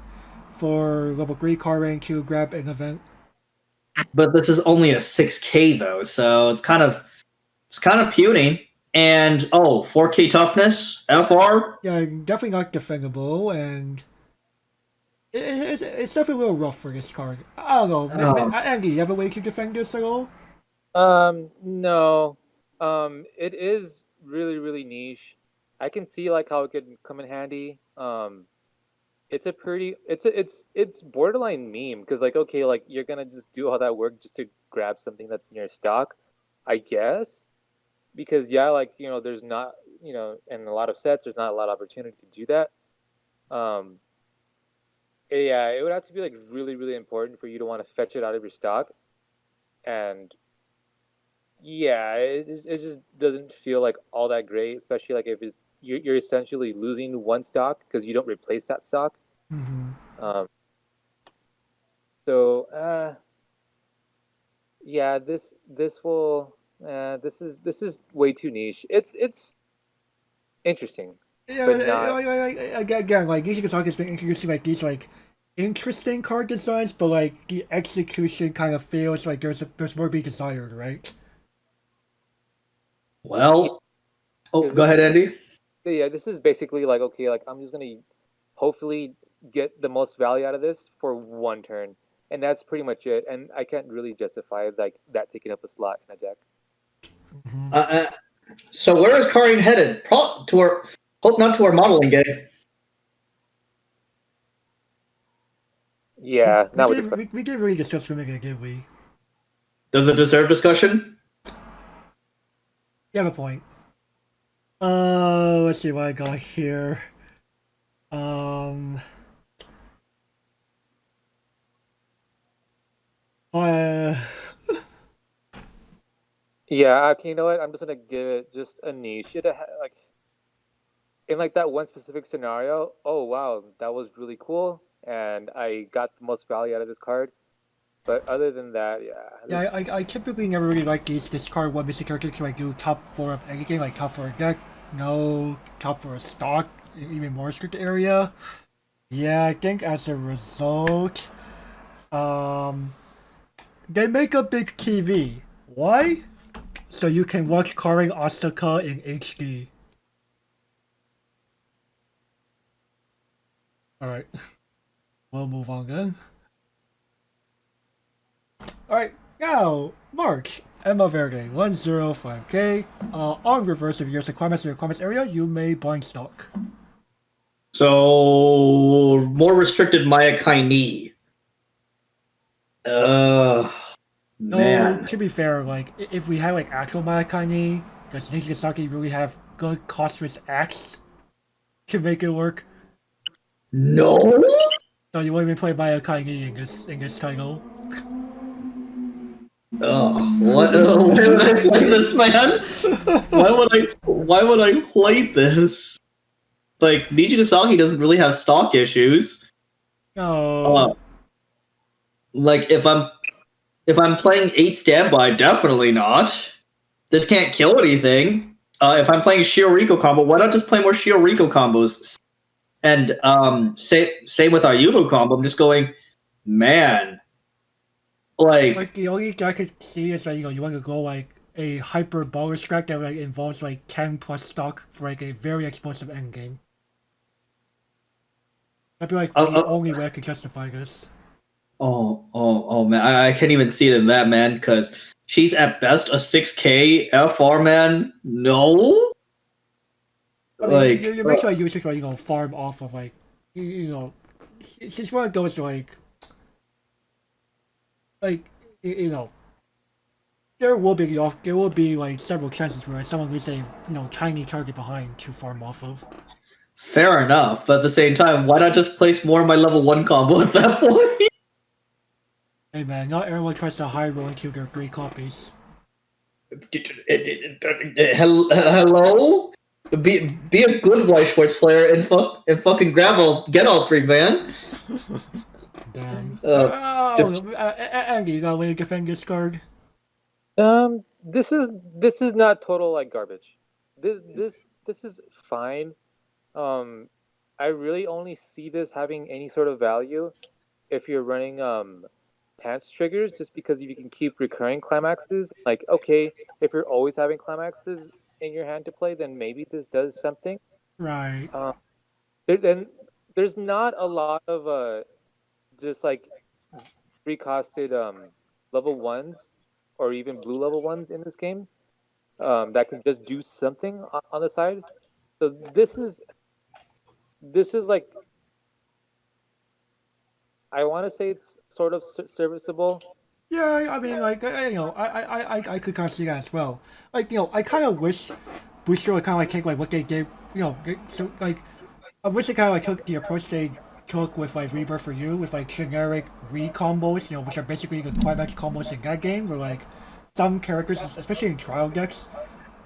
for level 3 card rank to grab an event.
But this is only a 6k though, so it's kind of puny. And 4k toughness, FR.
Yeah, definitely not defendable, and it's definitely a little rough for this card. I don't know. Andy, you have a way to defend this at all?
No. It is really, really niche. I can see like how it could come in handy. It's a pretty, it's borderline meme because like okay, like you're gonna just do all that work just to grab something that's in your stock, I guess. Because yeah, like there's not in a lot of sets, there's not a lot of opportunity to do that. Um, yeah, it would have to be like really, really important for you to want to fetch it out of your stock, and yeah, it just doesn't feel like all that great, especially like if you're essentially losing 1 stock because you don't replace that stock.
Mm-hmm.
Um, so yeah, this is way too niche. It's interesting,
Yeah,
but not.
again, like Nijigasaki has been introducing like these like interesting card designs, but like the execution kind of feels like there's more to be desired, right?
Well, go ahead, Andy.
Yeah, this is basically like okay, like I'm just gonna hopefully get the most value out of this for 1 turn, and that's pretty much it. And I can't really justify like that taking up a slot in a deck.
Mm-hmm.
So where is Karin headed? Hope not to our modeling game.
Yeah, not with this.
We did really discuss Rumika, did we?
Does it deserve discussion?
You have a point. Let's see what I got here. Oh, Uh,
Yeah, okay, you know what? I'm just gonna give it just a niche. Like in like that one specific scenario. Oh wow, that was really cool, and I got the most value out of this card. But other than that, yeah,
yeah,
this
I typically never really like these discard one basic character to like do top four of anything, like top four a deck, no top four a stock, even more strict area. Yeah, I think as a result, um, they make a big TV. Why? So you can watch Karin Asuka in HD. Alright, we'll move on then. Alright, now, March. Emma Verde, 105k. On reverse, if you're requirements in your requirements area, you may blind stock.
So more restricted Maya Kaini.
No,
Man.
to be fair, like, if we had, like, actual Malakani, does Nijigasaki really have good costless X to make it work?
No?
So you won't even play Malakani in this title.
What? Why would I play this, man? Why would I play this? Like, Nijigasaki doesn't really have stock issues.
No.
Like, if I'm playing 8 standby, definitely not. This can't kill anything. If I'm playing Shioriko combo, why not just play more Shioriko combos? And same with our Yudo combo. I'm just going, man.
Like, the only thing I could see is that, you want to go, like, a hyper baller strat that, like, involves, like, 10 plus stock for, like, a very explosive endgame. That'd be, like, the only way I could justify this.
Oh man, I can't even see it in that, man, because she's at best a 6k FR, man. No?
I mean, you make sure you use it, like, farm off of, like, she's one of those, like, there will be like several chances where someone will say, tiny target behind to farm off of.
Fair enough, but at the same time, why not just place more of my level 1 combo at that point?
Hey man, not everyone tries to high roll into their 3 copies.
Hello? Be a good Weiss Schwarz player and fucking get all 3, man.
Damn.
Just-
Andy, you got a way to defend this card?
this is not total like garbage. This is fine. I really only see this having any sort of value if you're running pants triggers, just because if you can keep recurring climaxes, like okay, if you're always having climaxes in your hand to play, then maybe this does something.
Right.
Then there's not a lot of just like recosted level ones or even blue level ones in this game that can just do something on the side. So this is like, I want to say it's sort of serviceable.
Yeah, I mean, like, I could kind of see that as well. Like, I kind of wish Booster would kind of like take like what they did, so like, I wish they kind of like took the approach they took with like Rebirth for You, with like generic re-combos, which are basically the climax combos in that game, where like some characters, especially in trial decks,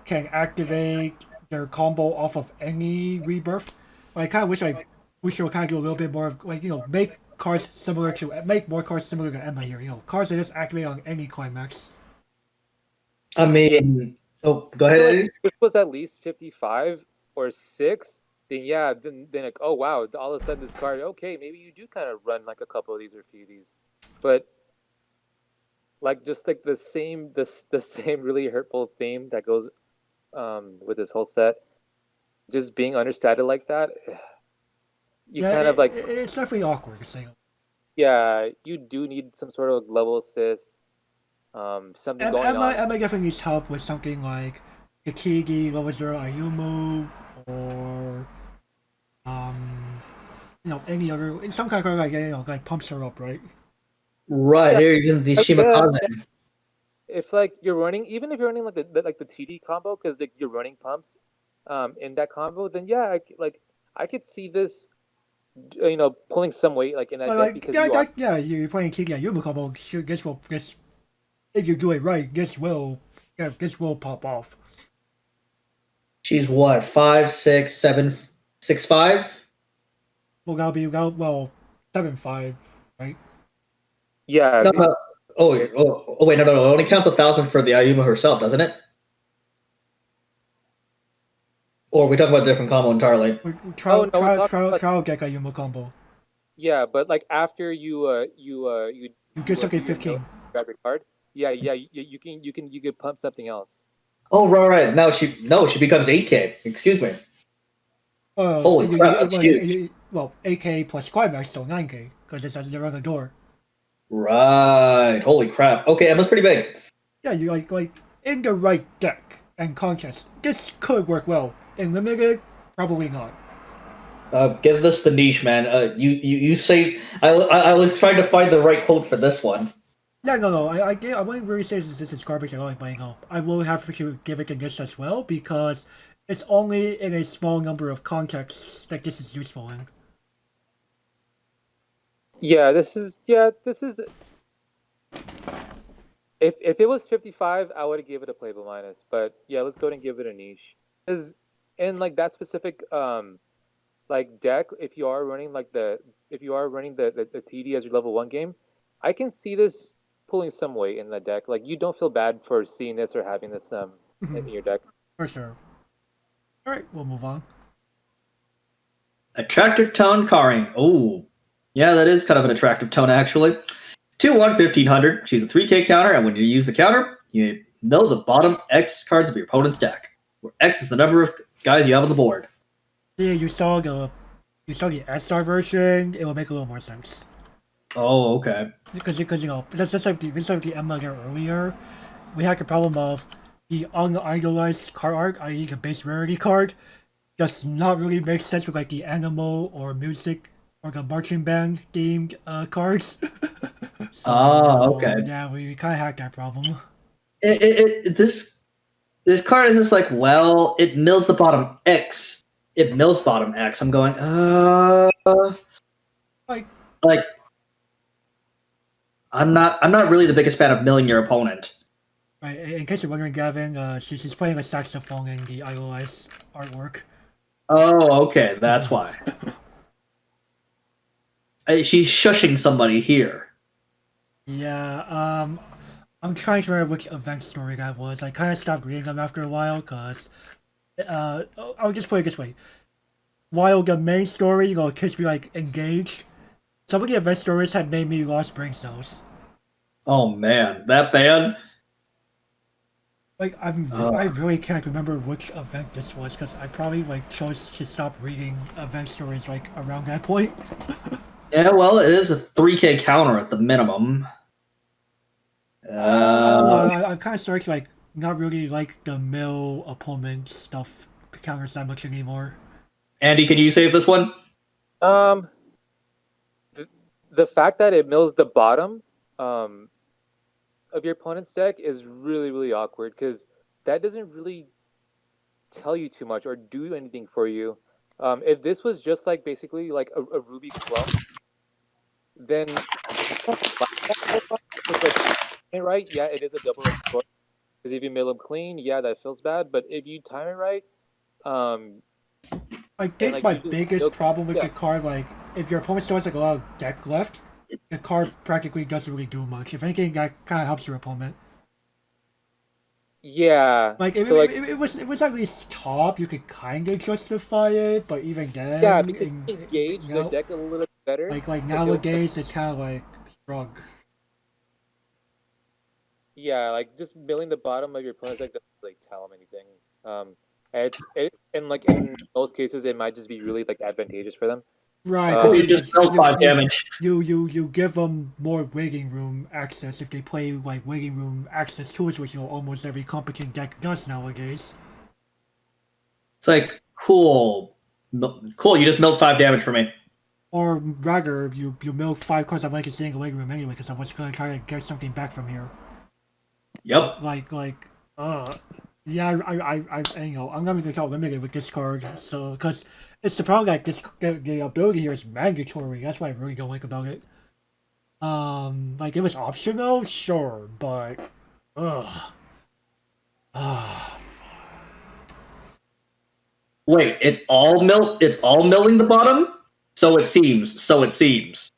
can activate their combo off of any Rebirth. Like, I kind of wish like Booster would kind of do a little bit more of like, make more cards similar to Emma here. Cards that just activate on any climax.
I mean, go ahead.
If this was at least 55 or 6, then yeah, then like, oh wow, all of a sudden this card, okay, maybe you do kind of run like a couple of these or a few of these, but like just like the same really hurtful theme that goes with this whole set, just being understated like that,
it's definitely awkward to say.
Yeah, you do need some sort of level assist, something going on.
Emma definitely needs help with something like Kakigi, level 0 Ayumu, or any other some kind of like pumps her up, right?
Right, here you can the Shimakaze.
If like you're running, even if you're running like the TD combo, because like you're running pumps, in that combo, then yeah, I could see this pulling some weight like in that deck
Like
because you are.
yeah, you're playing King yeah, Yuma combo. Sure, guess if you do it right, guess will pop off.
She's what? 5'6", 7, 6'5"?
Well, that'll be 7-5, right?
Yeah,
No. Oh, wait, no. It only counts 1,000 for the Ayuma herself, doesn't it? Or are we talking about a different combo entirely?
Trial
no, we're talking about
Gecko Yuma combo.
yeah, but like after you
get something
do your
15.
grab your card. Yeah, you can pump something else.
Oh, right. Now she becomes 8K. Excuse me. Holy crap, that's huge.
Well, 8K plus climax, so 9K, because it's they're on the door.
Right. Holy crap. Okay, Emma's pretty big.
Yeah, you like in the right deck and contest, this could work well. In limited, probably not.
Give this the niche, man. You say I was trying to find the right code for this one.
Yeah, no. I wouldn't really say this is garbage at all. But I will have to give it a niche as well because it's only in a small number of contexts that this is useful in.
Yeah, this is. If it was 55, I would have given it a playable minus. But yeah, let's go ahead and give it a niche. Because in like that specific like deck, if you are running the TD as your level 1 game, I can see this pulling some weight in the deck. Like you don't feel bad for seeing this or having this in your deck.
For sure. All right, we'll move on.
Attractive tone carring. Oh, yeah, that is kind of an attractive tone actually. 2/1 1500. She's a 3K counter, and when you use the counter, you know the bottom X cards of your opponent's deck, where X is the number of guys you have on the board.
Yeah, you saw the SR version. It will make a little more sense.
Oh, okay.
Because just like the Emma there earlier, we had the problem of the unidealized card art, i.e. the base rarity card, does not really make sense with like the animal or music or the marching band themed cards. So,
okay.
Yeah, we kind of had that problem.
This card is just like, well, it mills the bottom X. It mills bottom X. I'm going, like I'm not really the biggest fan of milling your opponent.
Right, in case you're wondering, Gavin, she's playing a saxophone in the idolized artwork.
Oh, okay, that's why. She's shushing somebody here.
Yeah, I'm trying to remember which event story that was. I kind of stopped reading them after a while, because, I'll just put it this way. While the main story, kids be, like, engaged, some of the event stories had made me lost brain cells.
Oh, man, that bad?
Like, I really can't remember which event this was, because I probably, like, chose to stop reading event stories, like, around that point.
Yeah, well, it is a 3K counter at the minimum.
I'm kind of starting to like not really like the mill opponent stuff counters that much anymore.
Andy, can you save this one?
The fact that it mills the bottom of your opponent's deck is really, really awkward because that doesn't really tell you too much or do anything for you. If this was just like basically like a Ruby clump, then right, yeah, it is a double score. Because if you mill them clean, yeah, that feels bad. But if you time it right,
I think my biggest problem with the card, like, if your opponent still has like a lot of deck left, the card practically doesn't really do much. If anything, that kind of helps your opponent.
Yeah.
Like, if it was at least top, you could kind of justify it, but even then,
yeah, because engage the deck a little bit better.
Like nowadays, it's kind of like shrug.
Yeah, like just milling the bottom of your opponent's deck doesn't really tell them anything. And like in most cases, it might just be really like advantageous for them.
Right.
You just dealt 5 damage.
You give them more waiting room access if they play like waiting room access tools, which almost every competent deck does nowadays.
It's like cool. You just milled 5 damage for me.
Or rather, you milk 5 cards I like to stay in the waiting room anyway, because I was gonna try to get something back from here.
Yep.
Like Yeah, I'm not gonna talk limited with this card, so because it's the problem that the ability here is mandatory. That's what I really don't like about it. Like it was optional, sure, but ugh. Ah,
Wait, it's all milling the bottom? So it seems. So it seems.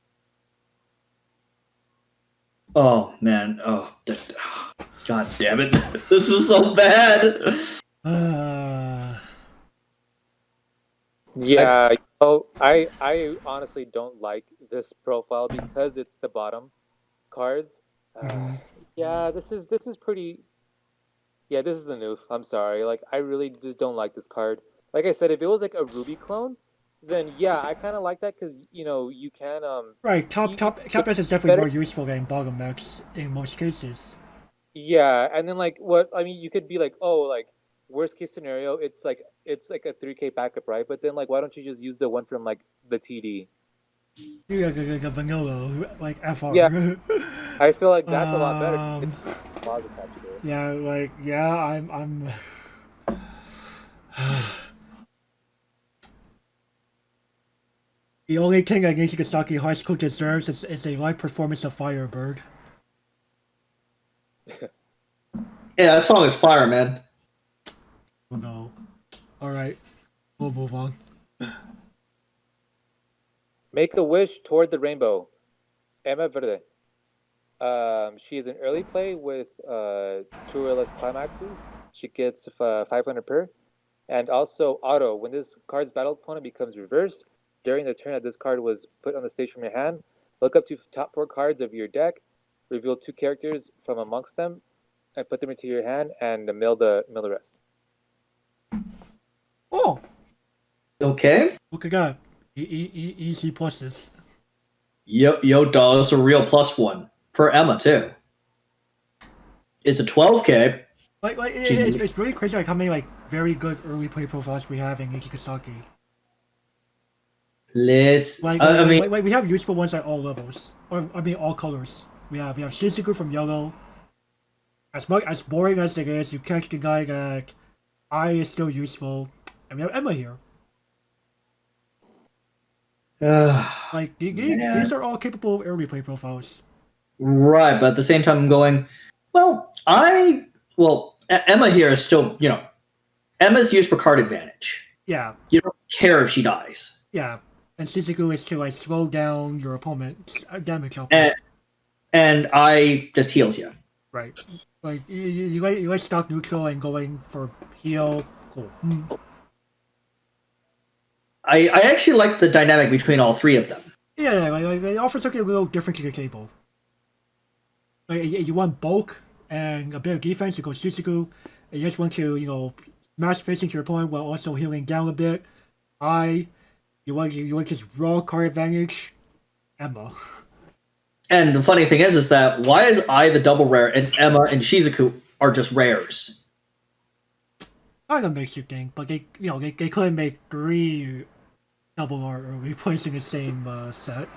Oh man. God damn it. This is so bad.
uh,
Yeah, I honestly don't like this profile because it's the bottom cards. Uh,
mhm.
yeah, this is pretty. Yeah, this is a noof. I'm sorry. Like, I really just don't like this card. Like I said, if it was like a Ruby clone, then yeah, I kind of like that because you can
Right,
you
top S is definitely
better.
more useful than bottom X in most cases.
Yeah, and then like what I mean, you could be like, oh, like worst case scenario, it's like a 3K backup, right? But then like, why don't you just use the one from like the TD?
Yeah, like a vanilla, like
Yeah,
FR.
I feel like that's a lot better.
um,
It's clause attached to it.
yeah, like yeah, I'm. The only thing that Nijigasaki High School deserves is a live performance of Firebird.
Yeah, that song is fire, man.
Oh no. Alright, we'll move on.
Make a wish toward the rainbow. Emma Verde. She is an early play with two or less climaxes. She gets 500 per. And also auto. When this card's battle opponent becomes reversed, during the turn that this card was put on the stage from your hand, look up to top four cards of your deck, reveal two characters from amongst them, and put them into your hand and mill the rest.
Oh,
Okay.
look at that. Easy pluses.
Yo, dog, that's a real +1 for Emma too. It's a 12K.
Like
She's
it's really crazy like how many like very good early play profiles we have in Nijigasaki.
let's.
Like,
I mean,
we have useful ones at all levels, or I mean all colors. We have Shizuku from yellow. As much as boring as it is, you can't deny that I is still useful. And we have Emma here. Like these
man.
are all capable of early play profiles.
Right, but at the same time, I'm going. Emma here is still, Emma's used for card advantage.
Yeah,
You don't care if she dies.
yeah. And Shizuku is to like slow down your opponent's damage output.
And I just heals you.
Right. Like you like stock neutral and going for heal. Cool.
I actually like the dynamic between all three of them.
Yeah, like it offers something a little different to the table. Like you want bulk and a bit of defense, you go Shizuku. And you just want to smash face into your opponent while also healing down a bit. You want just raw card advantage. Emma.
And the funny thing is that why is I the double rare and Emma and Shizuku are just rares?
Kind of makes you think, but they couldn't make 3 double R replacing the same set.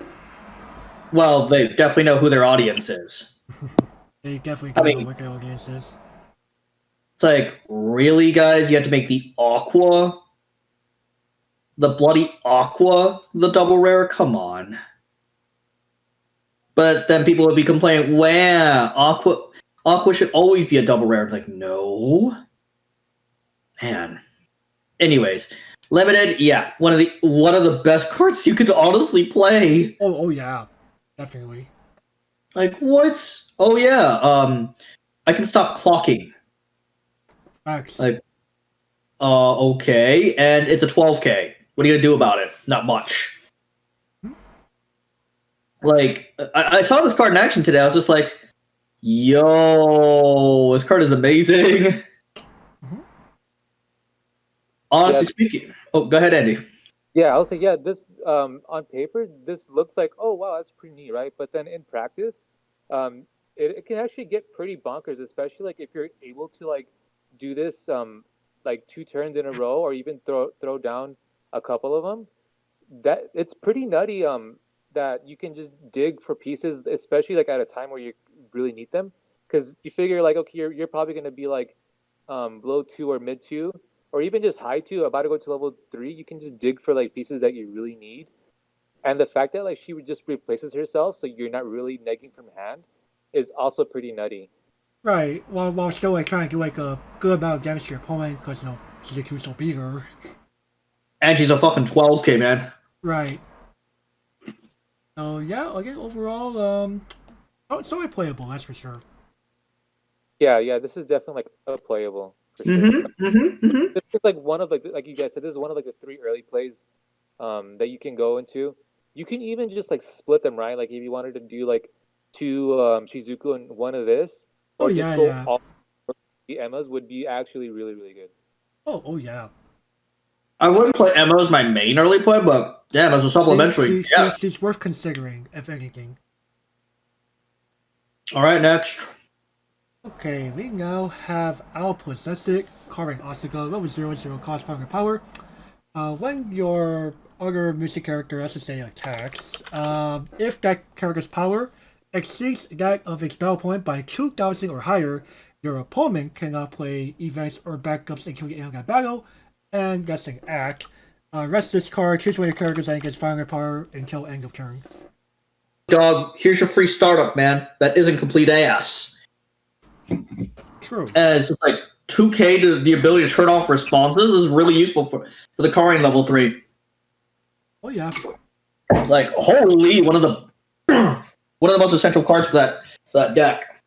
Well, they definitely know who their audience is.
They definitely
I
don't know
mean,
what their audience is.
it's like, really, guys? You have to make the bloody Aqua, the double rare? Come on. But then people would be complaining, wow, Aqua should always be a double rare. I'm like, no. Man. Anyways, limited, yeah, one of the best cards you could honestly play.
Oh yeah, definitely.
Like what? Oh yeah, I can stop clocking.
Facts.
Like, okay, and it's a 12K. What are you gonna do about it? Not much. Like, I saw this card in action today. I was just like, yo, this card is amazing. Honestly speaking. Oh, go ahead, Andy.
Yeah, I'll say yeah. This on paper, this looks like, oh wow, that's pretty neat, right? But then in practice, it can actually get pretty bonkers, especially like if you're able to like do this like 2 turns in a row, or even throw down a couple of them. That it's pretty nutty. That you can just dig for pieces, especially like at a time where you really need them, because you figure like, okay, you're probably gonna be like low 2 or mid 2, or even just high 2, about to go to level 3, you can just dig for like pieces that you really need. And the fact that like she just replaces herself, so you're not really negging from hand, is also pretty nutty.
Right. While still like trying to do like a good amount of damage to your opponent because she's a crucial beater.
And she's a fucking 12k, man.
Right. So yeah, again overall, it's so playable, that's for sure.
Yeah, this is definitely like a playable for sure. This is like one of like you guys said, this is one of like the 3 early plays that you can go into. You can even just like split them, right? Like if you wanted to do like 2 Shizuku and 1 of this,
Oh
or just
yeah,
go
yeah.
all the Emmas would be actually really, really good.
Oh yeah.
I wouldn't play Emma as my main early play, but damn, as a supplementary, yeah.
She's worth considering, if anything.
All right, next.
Okay, we now have Al Possessic, Carving Asuka, level 0, cost 500 power. When your other music character, as to say, attacks, if that character's power exceeds that of its battle point by 2,000 or higher, your opponent cannot play events or backups until the end of that battle, and that's an act. Rest this card, choose one of your characters and gets 500 power until end of turn.
Dog, here's your free startup, man. That isn't complete ass.
True.
And it's just like 2k to the ability to turn off responses is really useful for the Karian level 3.
Oh yeah.
Like, holy, one of the most essential cards for that deck.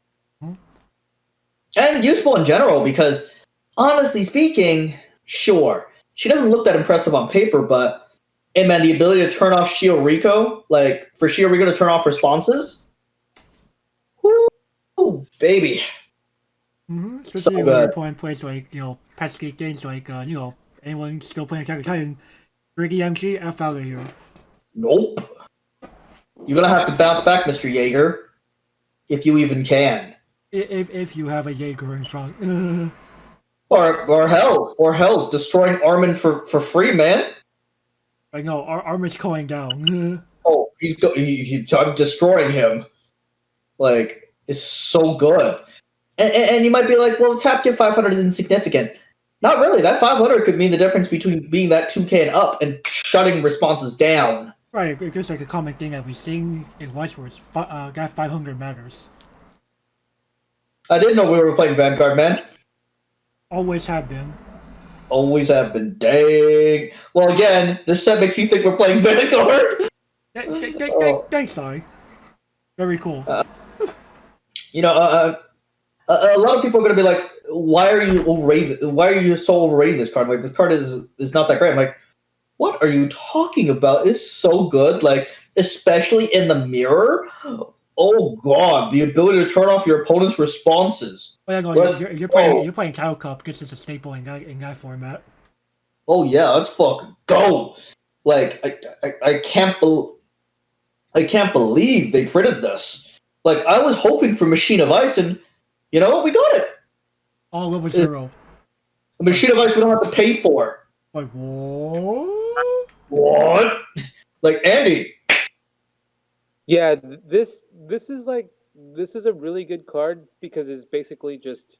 And useful in general because, honestly speaking, sure, she doesn't look that impressive on paper, but hey man, the ability to turn off Shioriko, like for Shioriko to turn off responses, whoo, baby.
Especially when your opponent plays like, pesky games like, anyone still playing Attack on Titan, Ricky MG, F out of here.
Nope. You're gonna have to bounce back, Mr. Jaeger, if you even can.
If you have a Jaeger in front.
or hell, destroying Armin for free, man.
I know, Armin's going down.
Oh, I'm destroying him. Like, it's so good. And you might be like, well, tap gift 500 is insignificant. Not really. That 500 could mean the difference between being that 2k and up and shutting responses down.
Right, it's just like a common thing that we've seen in Weiss Schwarz. That 500 matters.
I didn't know we were playing Vanguard, man.
Always have been.
Always have been. Dang. Well, again, this set makes me think we're playing Vanguard.
Thanks, sorry. Very cool.
A lot of people are going to be like, why are you so overrating this card? Like, this card is not that great. I'm like, what are you talking about? It's so good. Like, especially in the mirror. Oh god, the ability to turn off your opponent's responses.
Oh yeah, no, you're playing Title Cup because it's a staple in that format.
Oh yeah, let's fucking go. Like, I can't believe they printed this. Like, I was hoping for Machine of Ice, and you know what? We got it.
Oh, level 0.
A Machine of Ice we don't have to pay for.
Like, what?
What? Like, Andy.
Yeah, this is a really good card because it's basically just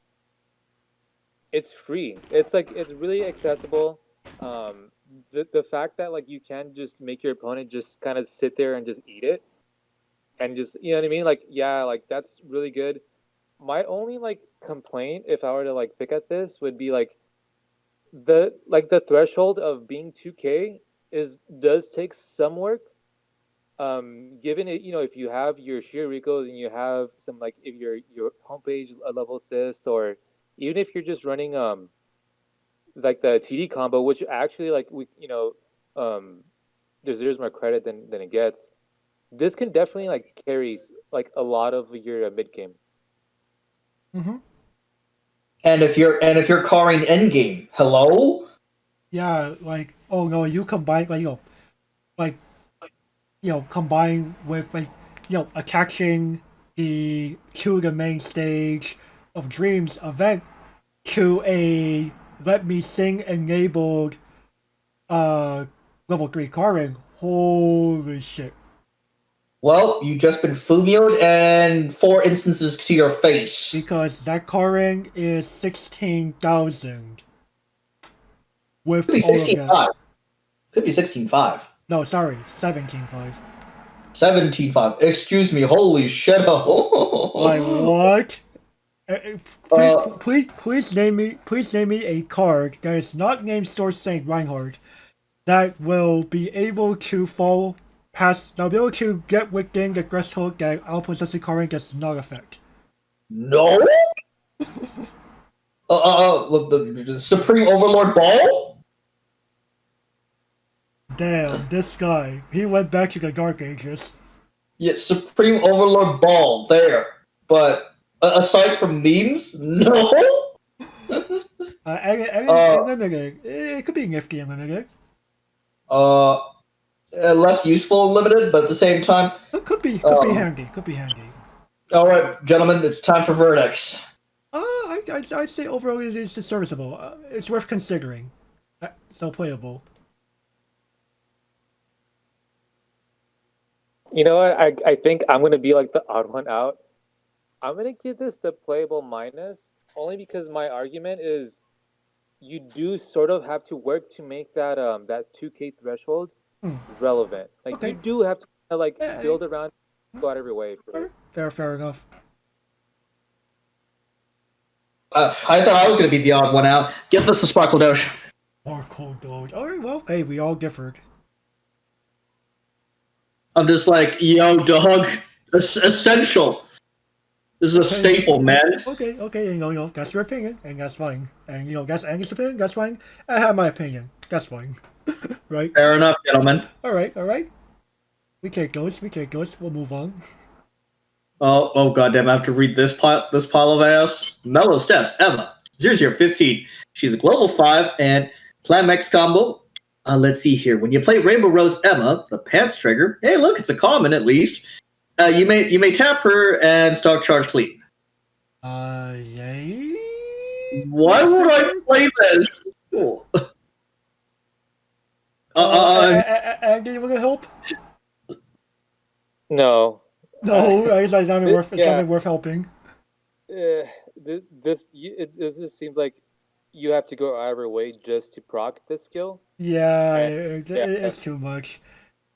it's free. It's like it's really accessible. The fact that like you can just make your opponent just kind of sit there and just eat it, and just you know what I mean. Like yeah, like that's really good. My only like complaint, if I were to like pick at this, would be like the threshold of being 2K does take some work. Given it, if you have your Shiorikos and you have some like if your homepage a level assist, or even if you're just running like the TD combo, which actually like we there's more credit than it gets. This can definitely like carry like a lot of your mid game.
Mm-hmm.
And if you're carring endgame, hello?
Yeah, like oh no, you combine combine with attaching the main stage of Dreams event to a Let Me Sing enabled level 3 carving. Holy shit.
Well, you just been fumioed and 4 instances to your face.
Because that car rank is 16,000. With
Could be
all of
16.5.
that.
Could be 16.5.
No, sorry, 17.5.
17.5. Excuse me. Holy shit.
Like what? Please name me a card that is not named Source Saint Reinhardt that will be able to fall past, that'll be able to get within the threshold that All Possessing card rank does not affect.
No? The Supreme Overlord Ball?
Damn, this guy. He went back to the Dark Ages.
Yeah, Supreme Overlord Ball, there. But aside from memes, no?
Limited. It could be nifty and limited.
Less useful and limited, but at the same time.
It could be handy. Could be handy.
Alright, gentlemen, it's time for verdicts.
I'd say overall it is serviceable. It's worth considering. So playable.
You know what? I think I'm gonna be like the odd one out. I'm gonna give this the playable minus only because my argument is you do sort of have to work to make that that 2K threshold relevant. Like
Okay.
you do have to like build around, go out of your way for it.
Fair enough.
I thought I was going to be the odd one out. Give this to Sparkle Doge.
More cold dog. Alright, well, hey, we all differed.
I'm just like, yo, dog. Essential. This is a staple, man.
Okay, and that's your opinion, and that's fine. And that's Angus' opinion, that's fine. I have my opinion, that's fine. Right?
Fair enough, gentlemen.
Alright. We take those, we'll move on.
Oh, goddamn! I have to read this pile of ass. Mellow Steps, Emma, 015. She's a global 5 and Climax combo. Let's see here. When you play Rainbow Rose Emma, the pants trigger. Hey, look, it's a common at least. You may tap her and start charge clean.
Yay?
Why would I play this? Cool.
Andy, you want to help?
No.
No, it's not worth helping.
This just seems like you have to go out of your way just to proc this skill.
Yeah,
And-
it's too much.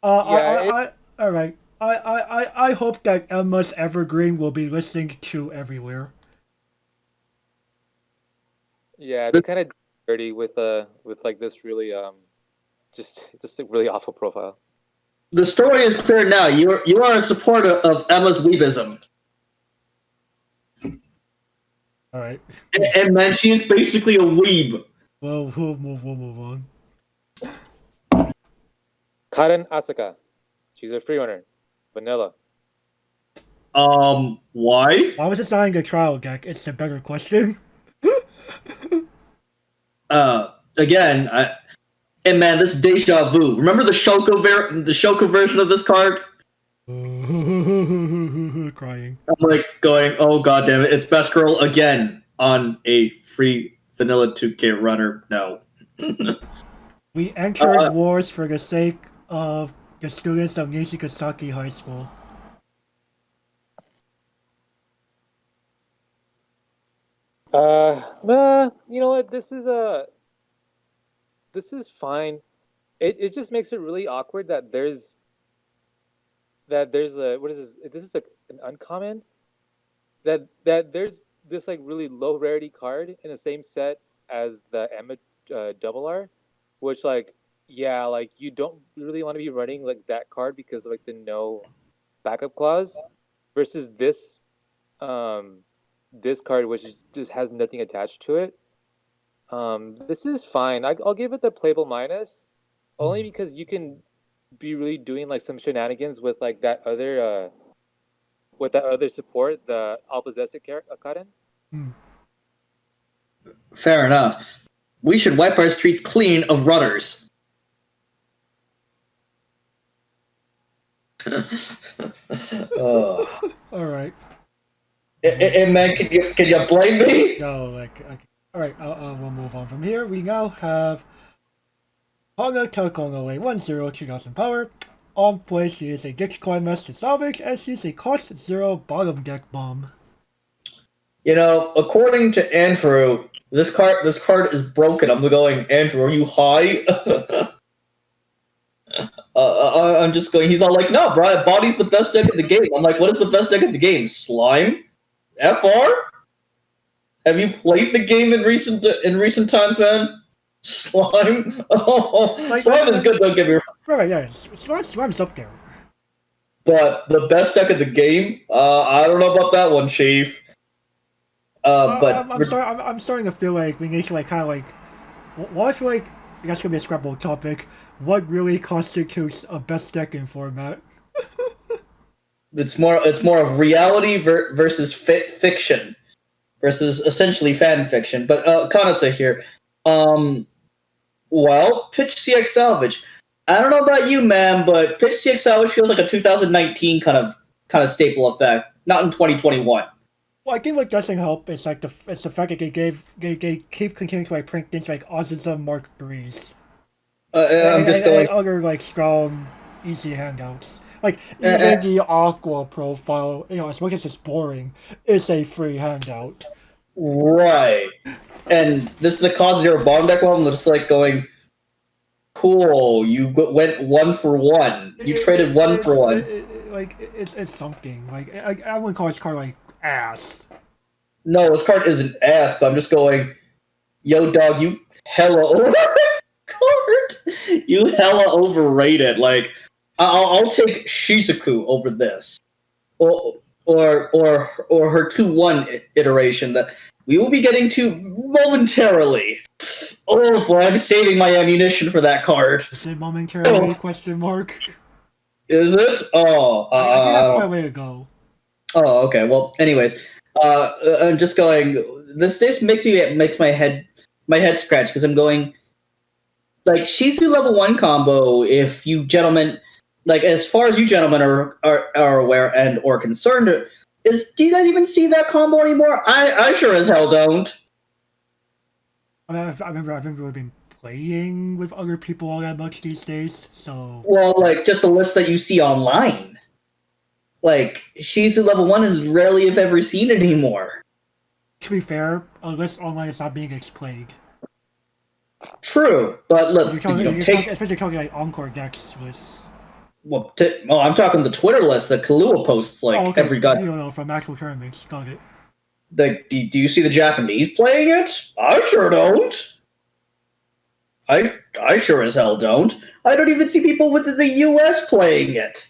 Yeah,
Alright. I hope that Emma's Evergreen will be listening to everywhere.
Yeah, they're kind of dirty with like this really just a really awful profile.
The story is clear now. You are a supporter of Emma's weebism.
Alright.
And man, she is basically a weeb.
Well, we'll move on.
Karen Asaka, she's a free runner, vanilla.
Why?
Why was it signing a trial deck? It's the better question.
Again, and man, this deja vu. Remember the Shoko version of this card?
Crying.
I'm like going, oh god damn it, it's best girl again on a free vanilla 2K runner. No.
We entered wars for the sake of the students of Nijigasaki High School.
You know what? This is fine. It just makes it really awkward that there's a what is this? This is like an uncommon. That there's this like really low rarity card in the same set as the Emma double R, which like yeah, like you don't really want to be running like that card because of like the no backup clause versus this this card which just has nothing attached to it. This is fine. I'll give it the playable minus only because you can be really doing like some shenanigans with like that other support, the All Possessive Karen.
Fair enough. We should wipe our streets clean of rudders.
Alright.
And man, can you blame me?
No, alright, we'll move on from here. We now have Honga Telkong away 1-0, 2000 power. On play, she is a Dix coin mess to salvage, and she's a cost 0 bottom deck bomb.
You know, according to Andrew, this card is broken. I'm going, Andrew, are you high? I'm just going. He's all like, no, bro, body's the best deck in the game. I'm like, what is the best deck in the game? Slime, FR. Have you played the game in recent times, man? Slime. Oh, Slime is good. Don't get me wrong.
Right, yeah, Slime's up there.
But the best deck of the game, I don't know about that one, Chief. But
I'm starting to feel like we need to like kind of like. Well, I feel like that's gonna be a scrapbook topic. What really constitutes a best deck in format?
It's more of reality versus fiction versus essentially fan fiction. But Kanata here. Well, Pitch CX Salvage. I don't know about you, man, but Pitch CX Salvage feels like a 2019 kind of staple effect, not in 2021.
Well, I think what doesn't help is like the fact that they keep continuing to like print things like Autism Mark III's.
I'm just going
other like strong, easy handouts. Like even the Aqua profile, as much as it's boring, is a free handout.
Right. And this is a cost 0 bottom deck one. I'm just like going, cool. You went 1 for 1. You traded 1 for 1.
It's something. Like I wouldn't call this card like ass.
No, this card isn't ass. But I'm just going, yo, dog, you hella overrated card. You hella overrated. Like I'll take Shizuku over this, or her 2-1 iteration that we will be getting to momentarily. Oh boy, I'm saving my ammunition for that card.
Is it momentarily? Question mark.
Is it? Oh,
I think that's my way to go.
Oh, okay. Well, anyways, I'm just going. This makes my head scratch because I'm going. Like Shizu level 1 combo. If you gentlemen, like as far as you gentlemen are aware and or concerned, do you guys even see that combo anymore? I sure as hell don't.
I mean, I haven't really been playing with other people all that much these days, so.
Well, like just the list that you see online. Like Shizu level 1 is rarely if ever seen anymore.
To be fair, a list online is not being explained.
True, but look,
especially talking like Encore decks lists.
Well, I'm talking the Twitter list that Kahlua posts every guy.
From actual tournaments. Got it.
Like, do you see the Japanese playing it? I sure don't. I sure as hell don't. I don't even see people within the U.S. playing it.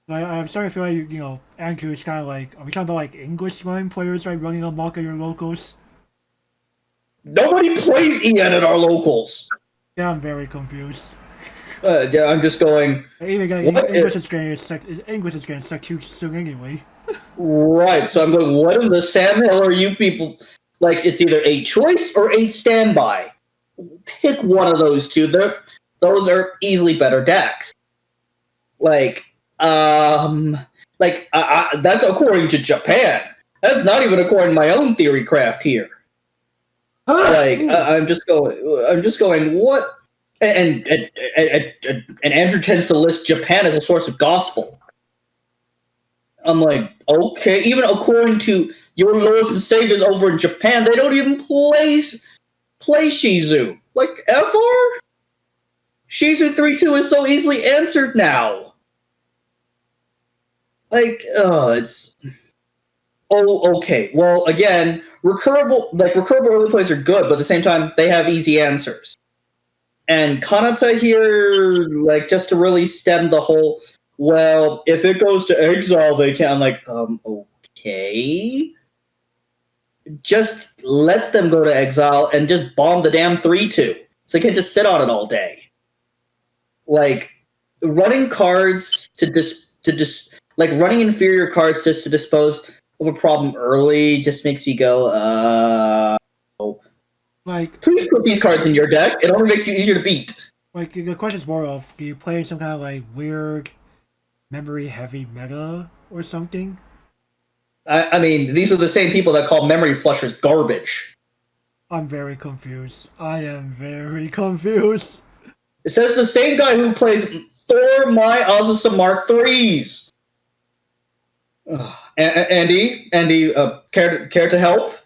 I'm starting to feel like, Andrew is kind of like, are we talking about like English line players like running amok at your locals?
Nobody plays EN at our locals.
Yeah, I'm very confused.
Yeah, I'm just going.
English is getting stuck too soon anyway.
Right, so I'm going. What in the Sam Hill are you people? Like, it's either 8 choice or 8 standby. Pick one of those two. Those are easily better decks. That's according to Japan. That's not even according to my own theory craft here. I'm just going. What? And Andrew tends to list Japan as a source of gospel. I'm like, okay, even according to your lords and saviors over in Japan, they don't even play Shizu. Like, FR? Shizu 3-2 is so easily answered now. Like, it's... Oh, okay. Well, again, recurrable early plays are good, but at the same time, they have easy answers. And Kanata here, like, just to really stem the whole, well, if it goes to exile, they can. I'm like, okay. Just let them go to exile and just bomb the damn 3-2. So they can't just sit on it all day. Like, running cards running inferior cards just to dispose of a problem early just makes me go,
Like,
please put these cards in your deck. It only makes you easier to beat.
Like, the question is more of, do you play some kind of like weird memory-heavy meta or something?
I mean, these are the same people that call memory flushers garbage.
I'm very confused. I am very confused.
It says the same guy who plays for my Azusa Mark IIIs. Andy, care to help?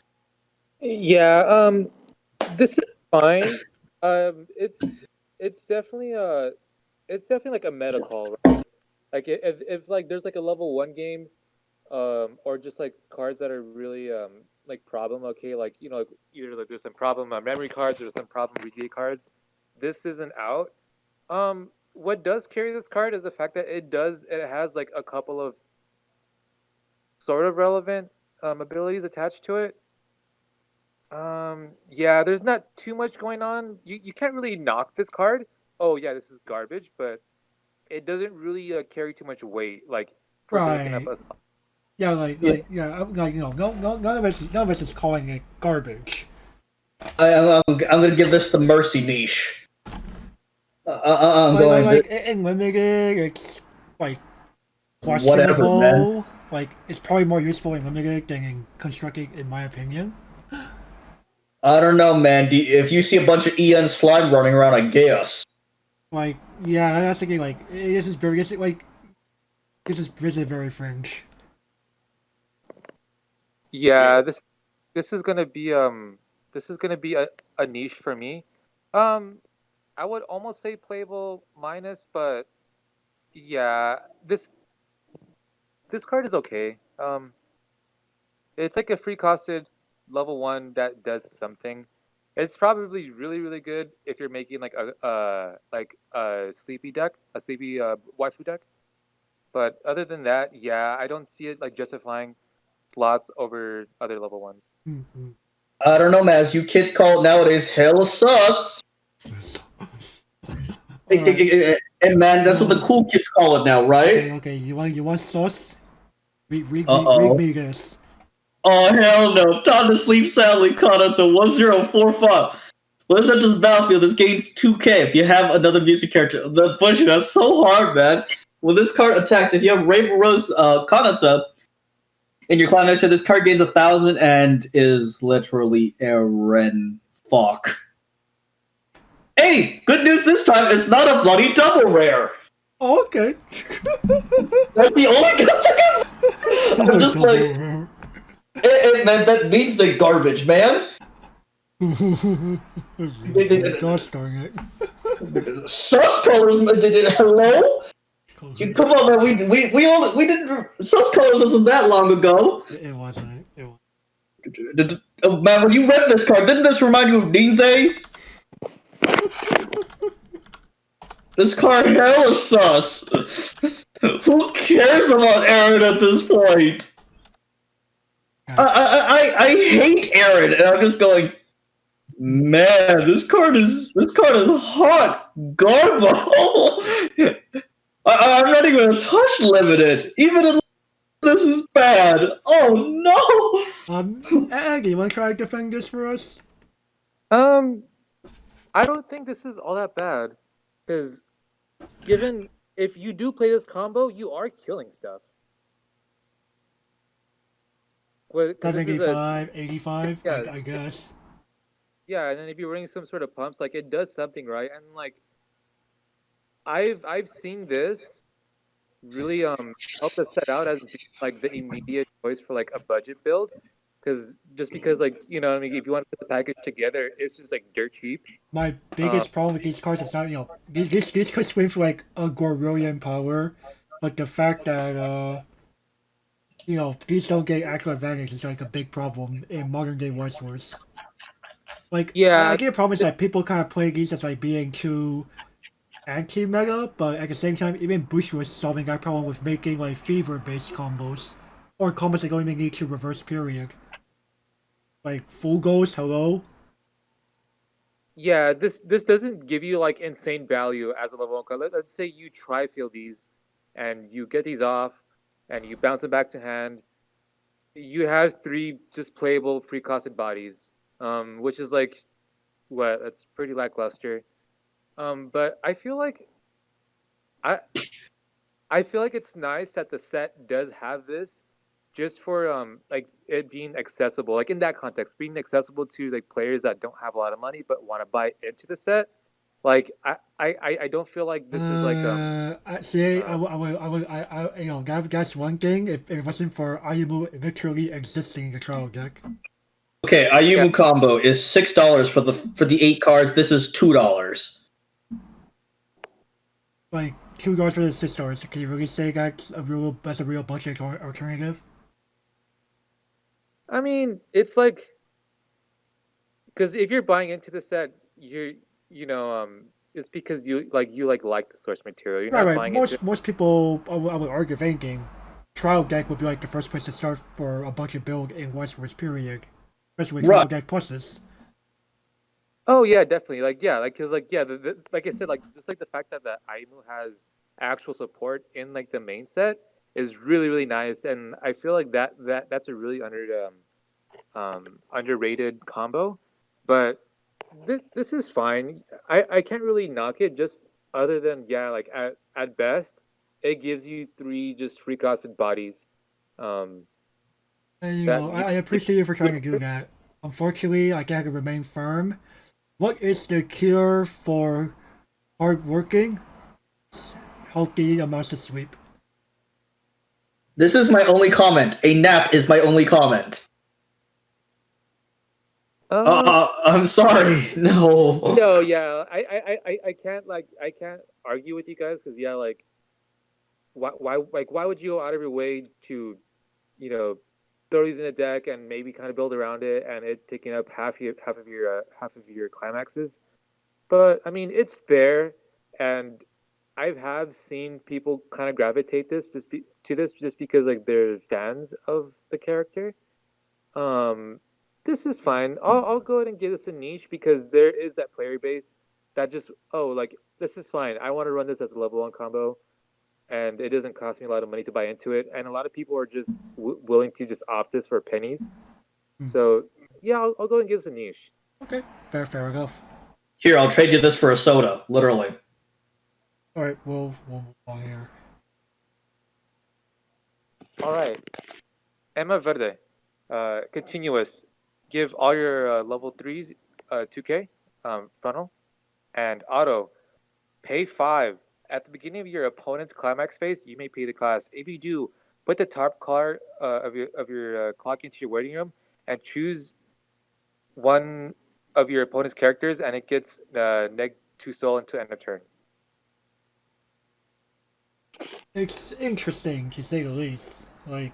Yeah, this is fine. It's definitely like a meta call, right? Like if like there's like a level 1 game, or just like cards that are really like problem, okay, like like either like there's some problem memory cards or some problem RGA cards. This isn't out. What does carry this card is the fact that it has like a couple of sort of relevant abilities attached to it. Yeah, there's not too much going on. You can't really knock this card. Oh yeah, this is garbage, but it doesn't really carry too much weight, like for taking up
Right.
a slot.
Yeah, none of us is calling it garbage.
I'm gonna give this the mercy niche. I'm going
Like in limited, it's like
whatever, man.
questionable. Like it's probably more useful in limited than in constructed, in my opinion.
I don't know, man. If you see a bunch of EN slime running around, I guess.
Like yeah, that's thinking like this is very this is very fringe.
Yeah, this is gonna be a niche for me. Um, I would almost say playable minus, but yeah, this card is okay. It's like a free costed level 1 that does something. It's probably really really good if you're making like a sleepy deck, a sleepy waifu deck. But other than that, yeah, I don't see it like justifying slots over other level 1s.
Mm-hmm.
I don't know, man. As you kids call it nowadays, hella sus.
Alright.
And man, that's what the cool kids call it now, right?
Okay. You want sauce? Read
Uh-oh.
me this.
Oh, hell no. Time to sleep soundly, Kanata 1045. Let's at this battlefield. This game's 2K. If you have another music character, the bush, that's so hard, man. When this card attacks, if you have Rainbow Rose Kanata in your climax, this card gains 1,000 and is literally Eren. Fuck. Hey, good news this time. It's not a bloody double rare.
Oh, okay.
That's the only good thing. I'm just like, man, that means the garbage, man.
Gosh darn it.
Sus colors, hello? Come on, man. We didn't. Sus colors wasn't that long ago.
It wasn't.
Man, when you read this card, didn't this remind you of Ninze? This card hella sus. Who cares about Eren at this point? I hate Eren, and I'm just going, man, this card is hot garbage. I'm not even gonna touch limited, even if this is bad. Oh
no! Aggie, you wanna try to defend this for us?
I don't think this is all that bad, because given if you do play this combo, you are killing stuff.
75, 85,
yeah,
I guess.
Yeah, and then if you're running some sort of pumps, like it does something, right? And like I've seen this really help us set out as like the immediate choice for like a budget build, because like I mean, if you want to put the package together, it's just like dirt cheap.
My biggest problem with these cards is not these could swing for like a Gorillion power, but the fact that these don't get actual advantage is like a big problem in modern day Weiss Schwarz. Like
yeah,
I get a problem is that people kind of play these as like being too anti-meta, but at the same time, even Bush was solving that problem with making like fever-based combos, or combos that don't even need to reverse period. Like full goals, hello.
Yeah, this doesn't give you like insane value as a level 1 card. Let's say you tri-field these, and you get these off, and you bounce it back to hand. You have 3 just playable free-costed bodies, which is like, what? That's pretty lackluster. But I feel like it's nice that the set does have this, just for like it being accessible, like in that context, being accessible to like players that don't have a lot of money but want to buy into the set. Like I don't feel like this is like
See,
uh
that's one thing. If it wasn't for Ayumu literally existing in the trial deck,
Okay,
yeah.
Ayumu combo is $6 for the 8 cards. This is $2.
like $2 for the $6. Can you really say that's a real budget alternative?
I mean, it's like because if you're buying into the set, you know it's because you like the source material. You're
Right,
not
right.
buying into.
Most people, I would argue, thinking trial deck would be like the first place to start for a budget build in Weiss Schwarz period, especially with
Right.
trial deck pluses.
Oh yeah, definitely. Like yeah, like because like yeah, like I said, like just like the fact that the Aimu has actual support in like the main set is really nice, and I feel like that's a really underrated combo. But this is fine. I can't really knock it. Just other than yeah, like at best, it gives you three just freak acid bodies. Um,
And
that you
I appreciate you for trying to do that. Unfortunately, I can't remain firm. What is the cure for hardworking, healthy amounts of sleep?
This is my only comment. A nap is my only comment. I'm sorry. No.
No, yeah, I can't I can't argue with you guys because yeah, like why would you go out of your way to you know throw these in a deck and maybe kind of build around it and it taking up half of your climaxes? But I mean, it's there, and I have seen people kind of gravitate to this just because like they're fans of the character. Um, this is fine. I'll go ahead and give this a niche because there is that player base that just like this is fine. I want to run this as a level 1 combo, and it doesn't cost me a lot of money to buy into it. And a lot of people are just willing to just opt this for pennies. So yeah, I'll go and give this a niche.
Okay, fair enough.
Here, I'll trade you this for a soda, literally.
All right, we'll move on here.
All right, Emma Verde, continuous. Give all your level 3 2K funnel and auto. Pay 5. At the beginning of your opponent's climax phase, you may pay the class. If you do, put the top card of your clock into your waiting room and choose one of your opponent's characters, and it gets -2 soul until end of turn.
It's interesting to say the least. Like,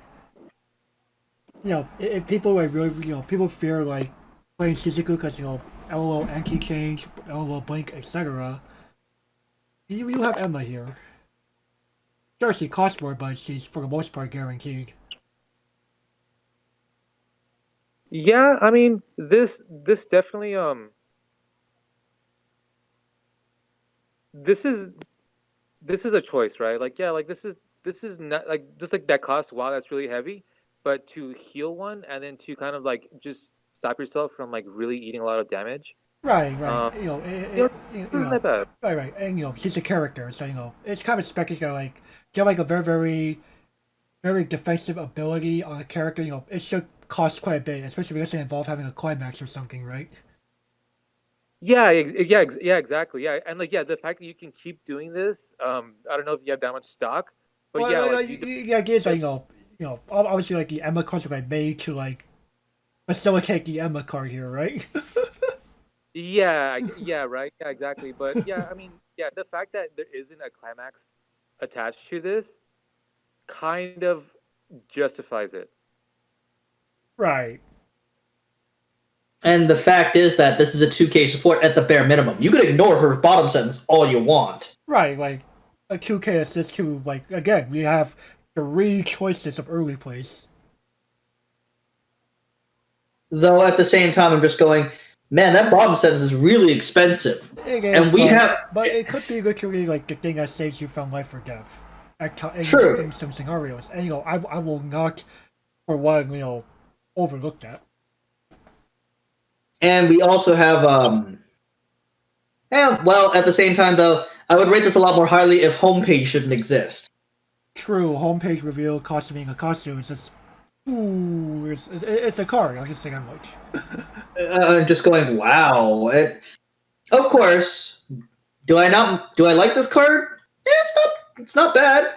if people like really, people fear like playing Shizuku because LOL anti-change, LOL blink, etc. You have Emma here. Sure, she costs more, but she's for the most part guaranteed.
Yeah, I mean this definitely this is a choice, right? Like yeah, like this is not like just like that cost. Wow, that's really heavy, but to heal one and then to kind of like just stop yourself from like really eating a lot of damage.
Right.
Isn't that bad?
Right. And she's a character, so it's kind of expected that like get like a very defensive ability on a character. It should cost quite a bit, especially if it doesn't involve having a climax or something, right?
Yeah, yeah, exactly. Yeah, and like yeah, the fact that you can keep doing this, I don't know if you have that much stock, but yeah, like
yeah, it is like obviously like the Emma cards are like made to like facilitate the Emma card here, right?
yeah, right, yeah, exactly. But yeah, I mean, yeah, the fact that there isn't a climax attached to this kind of justifies it.
Right.
And the fact is that this is a 2K support at the bare minimum. You could ignore her bottom sentence all you want.
Right, like a 2K assist to like again, we have 3 choices of early place.
Though at the same time, I'm just going, man, that bottom sentence is really expensive.
It is,
And we have,
but it could be literally like the thing that saves you from life or death.
True.
In some scenarios, and I will not, for one, overlook that.
and we also have, well, at the same time, though, I would rate this a lot more highly if homepage shouldn't exist.
True, homepage reveal costuming a costume is just, ooh, it's a card. I'll just say that much.
I'm just going, wow. Of course, Do I like this card? It's not bad.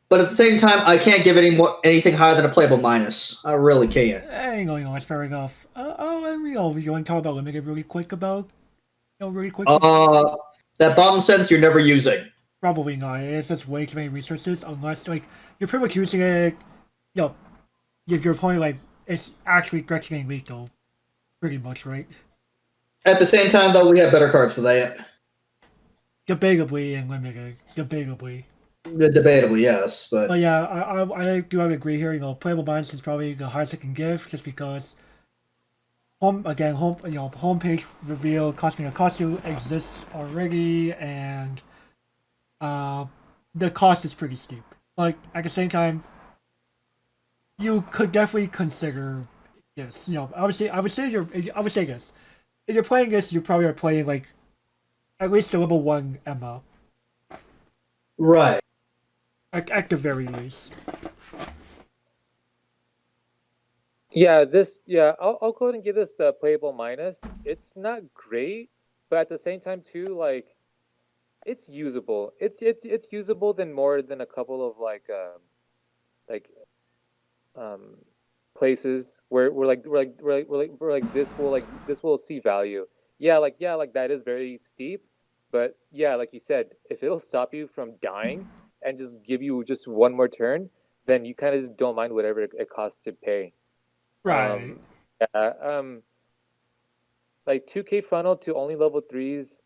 But at the same time, I can't give anything higher than a playable minus. I really can't.
That's fair enough. You want to talk about limited really quick about, really quick?
That bottom sense you're never using.
Probably not. It's just way too many resources unless, like, you're pretty much using it, if your opponent, like, it's actually getting lethal. Pretty much, right?
At the same time, though, we have better cards for that.
Debatably and limited. Debatably,
yes, but
yeah, I do have to agree here. Playable minds is probably the highest I can give, just because homepage reveal costing a costume exists already, and the cost is pretty steep. Like at the same time, you could definitely consider this. Obviously, I would say this. If you're playing this, you probably are playing like at least a level 1 Emma.
Right.
At the very least.
Yeah, I'll go ahead and give this the playable minus. It's not great, but at the same time too, like it's usable. It's usable than more than a couple of places where this will see value. Yeah, that is very steep, but yeah, like you said, if it'll stop you from dying and just give you just one more turn, then you kind of just don't mind whatever it costs to pay.
Right.
Like 2K funnel to only level 3s.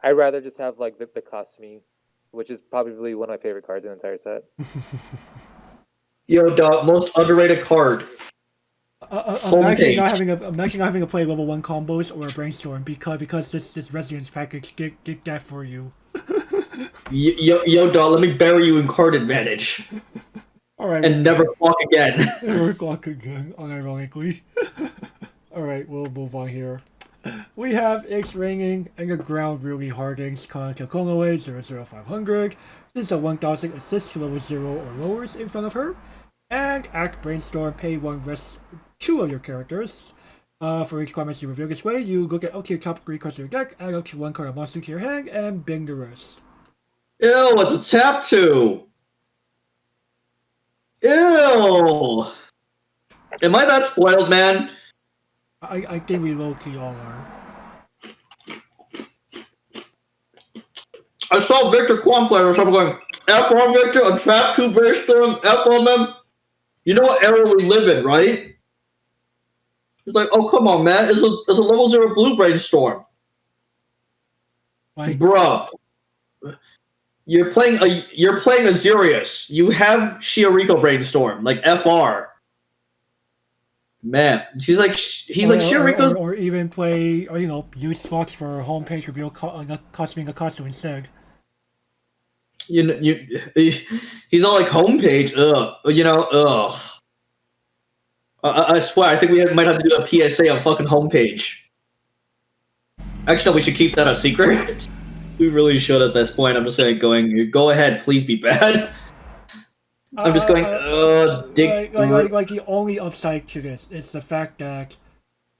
I'd rather just have like the Cosme, which is probably one of my favorite cards in the entire set.
Yo, dog, most underrated card.
I'm actually not having to play level 1 combos or a brainstorm because this residence package get that for you.
Yo, dog, let me bury you in card advantage.
Alright.
And never clock again.
Never clock again, unironically. Alright, we'll move on here. We have X ringing and the ground really hardens Kanata Konoe 00500. Since a 1000 assist to level 0 or lowers in front of her. And act brainstorm, pay 1 rest 2 of your characters. For each comments you reveal this way, you look at up to your top 3 cards of your deck, add up to 1 card of monster to your hand, and bing the rest.
Ew, it's a tap 2. Ew. Am I that spoiled, man?
I think we low-key all are.
I saw Victor Kwon play or something going, F1 Victor, a trap 2 brainstorm, F1 You know what era we live in, right? He's like, oh, come on, man. It's a level 0 blue brainstorm.
Like,
bro, you're playing Azurius. You have Shioriko brainstorm, like FR. Man, he's like Shioriko's,
or even play, or use Fox for homepage reveal costing a costume instead.
He's all like homepage. Ugh. I swear, I think we might have to do a PSA on fucking homepage. Actually, no, we should keep that a secret. We really should at this point. I'm just going, go ahead, please be bad. I'm just going, dig through.
Like the only upside to this is the fact that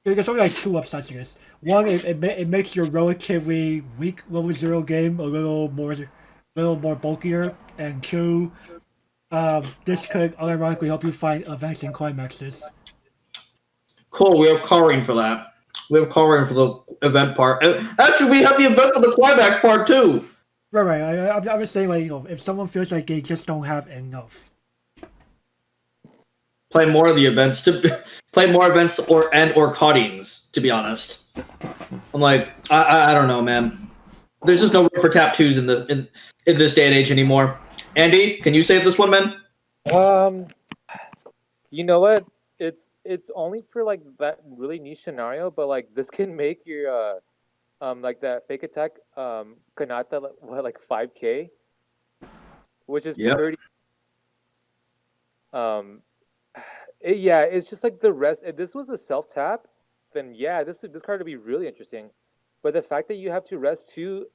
there's only like 2 upsides to this. One, it makes your relatively weak level 0 game a little more bulkier, and 2, this could unironically help you find events and climaxes.
Cool, we have carring for that. We have carring for the event part. Actually, we have the event for the climax part too.
Right. I'm just saying, like, if someone feels like they just don't have enough,
play more of the events or cuttings. To be honest, I'm like, I don't know, man. There's just no room for tap 2s in this day and age anymore. Andy, can you save this one, man?
You know what? It's only for like that really niche scenario, but like this can make your like that fake attack Kanata like 5K, which is pretty. It's just like the rest. If this was a self tap, then yeah, this card would be really interesting. But the fact that you have to rest 2,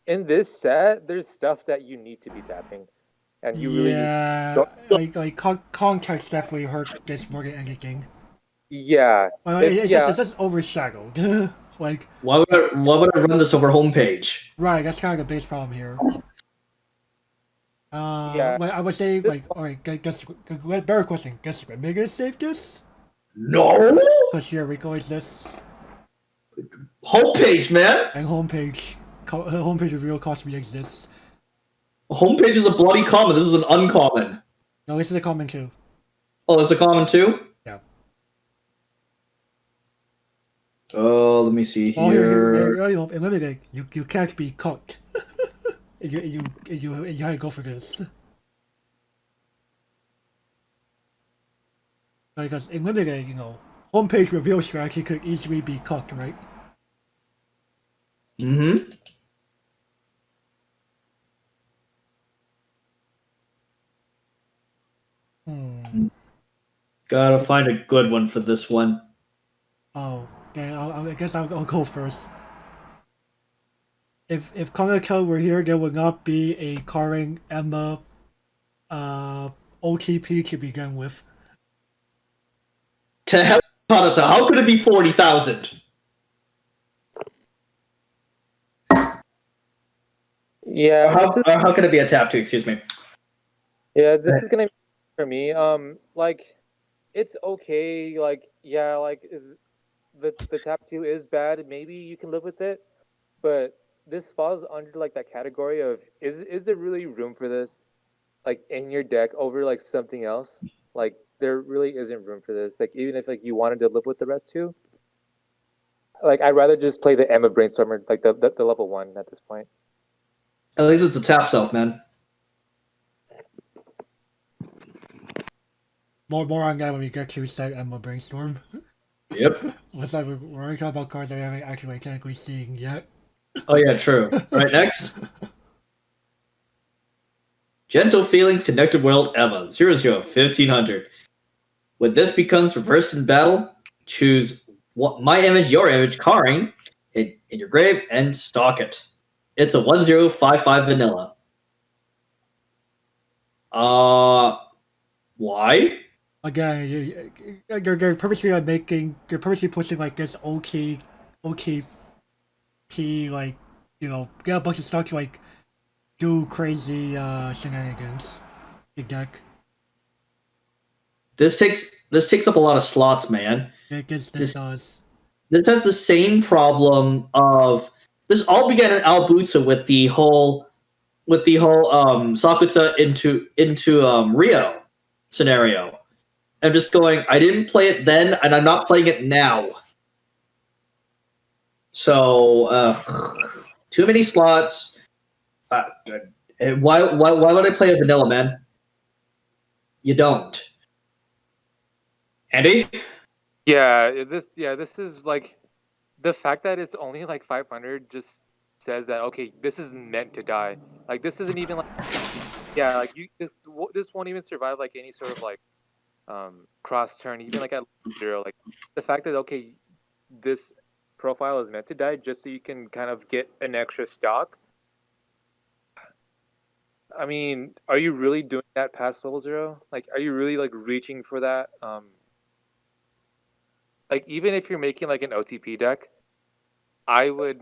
in this set, there's stuff that you need to be tapping, and you really
like context definitely hurts this more than anything.
Yeah,
It's just overshadowed. Like,
Why would I run this over homepage?
right, that's kind of the base problem here.
Yeah,
I would say,
this
like, alright, better question. Guess Remigga saved this?
No
Because here, Rico is this.
homepage, man.
And homepage reveal cost me exists.
Homepage is a bloody common. This is an uncommon.
No, this is a common too.
Oh, it's a common too.
Yeah.
Oh, let me see
Oh,
here.
in limited, you can't be cooked. you had to go for this. Because in limited, homepage reveal strategy could easily be cooked, right?
Mm-hmm. Gotta find a good one for this one.
Oh, okay. I guess I'll go first. If Konako were here, there would not be a Karin Emma OTP to begin with.
To hell, Kanata, how could it be 40,000?
yeah,
How could it be a tap two? Excuse me.
yeah, this is gonna be for me. Like, it's okay. Like, yeah, like the tap two is bad. Maybe you can live with it, but this falls under like that category of is there really room for this, like in your deck over like something else? Like, there really isn't room for this. Like, even if like you wanted to live with the rest two, like I'd rather just play the Emma Brainstormer, like the level one at this point.
At least it's a tap self, man.
More on that when we get to set Emma Brainstorm.
Yep.
We're already talking about cards that we haven't actually technically seen yet.
Oh yeah, true. Right, next. Gentle Feelings Connected World Emma 1500. When this becomes reversed in battle, choose my image, your image, Karin, in your grave and stalk it. It's a 1055 vanilla. Why?
Again, you're purposely you're purposely pushing like this OTP, like, get a bunch of stuff to like do crazy shenanigans. The deck.
This takes up a lot of slots, man.
This does.
This has the same problem of this all began in Albutsa with the whole Sakutsa into Rio scenario. I'm just going, I didn't play it then and I'm not playing it now. So too many slots. Why would I play a vanilla, man? You don't. Andy?
This is like the fact that it's only like 500 just says that okay, this is meant to die. Like this isn't even like like this won't even survive like any sort of like cross turn, even like at 0. Like the fact that okay, this profile is meant to die just so you can kind of get an extra stock. I mean, are you really doing that past level 0? Like, are you really like reaching for that? Like even if you're making like an OTP deck, I would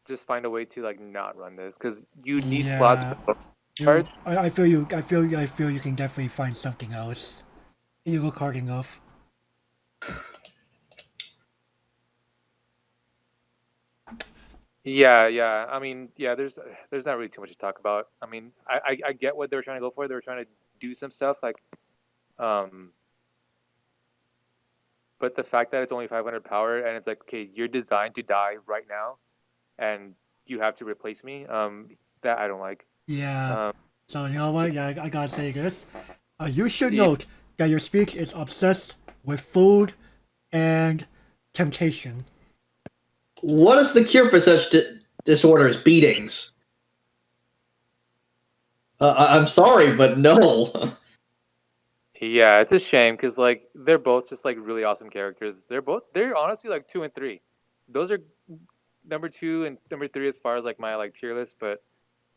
just find a way to like not run this because you need slots for cards.
I feel you can definitely find something else. You look hard enough.
Yeah. I mean, there's not really too much to talk about. I mean, I get what they were trying to go for. They were trying to do some stuff like, but the fact that it's only 500 power and it's like, okay, you're designed to die right now, and you have to replace me. That I don't like.
Yeah. So you know what? Yeah, I gotta say this. You should note that your speech is obsessed with food and temptation.
What is the cure for such disorders? Beatings. I'm sorry, but no.
Yeah, it's a shame because like they're both just like really awesome characters. They're honestly like 2 and 3. Those are number 2 and number 3 as far as like my like tier list. But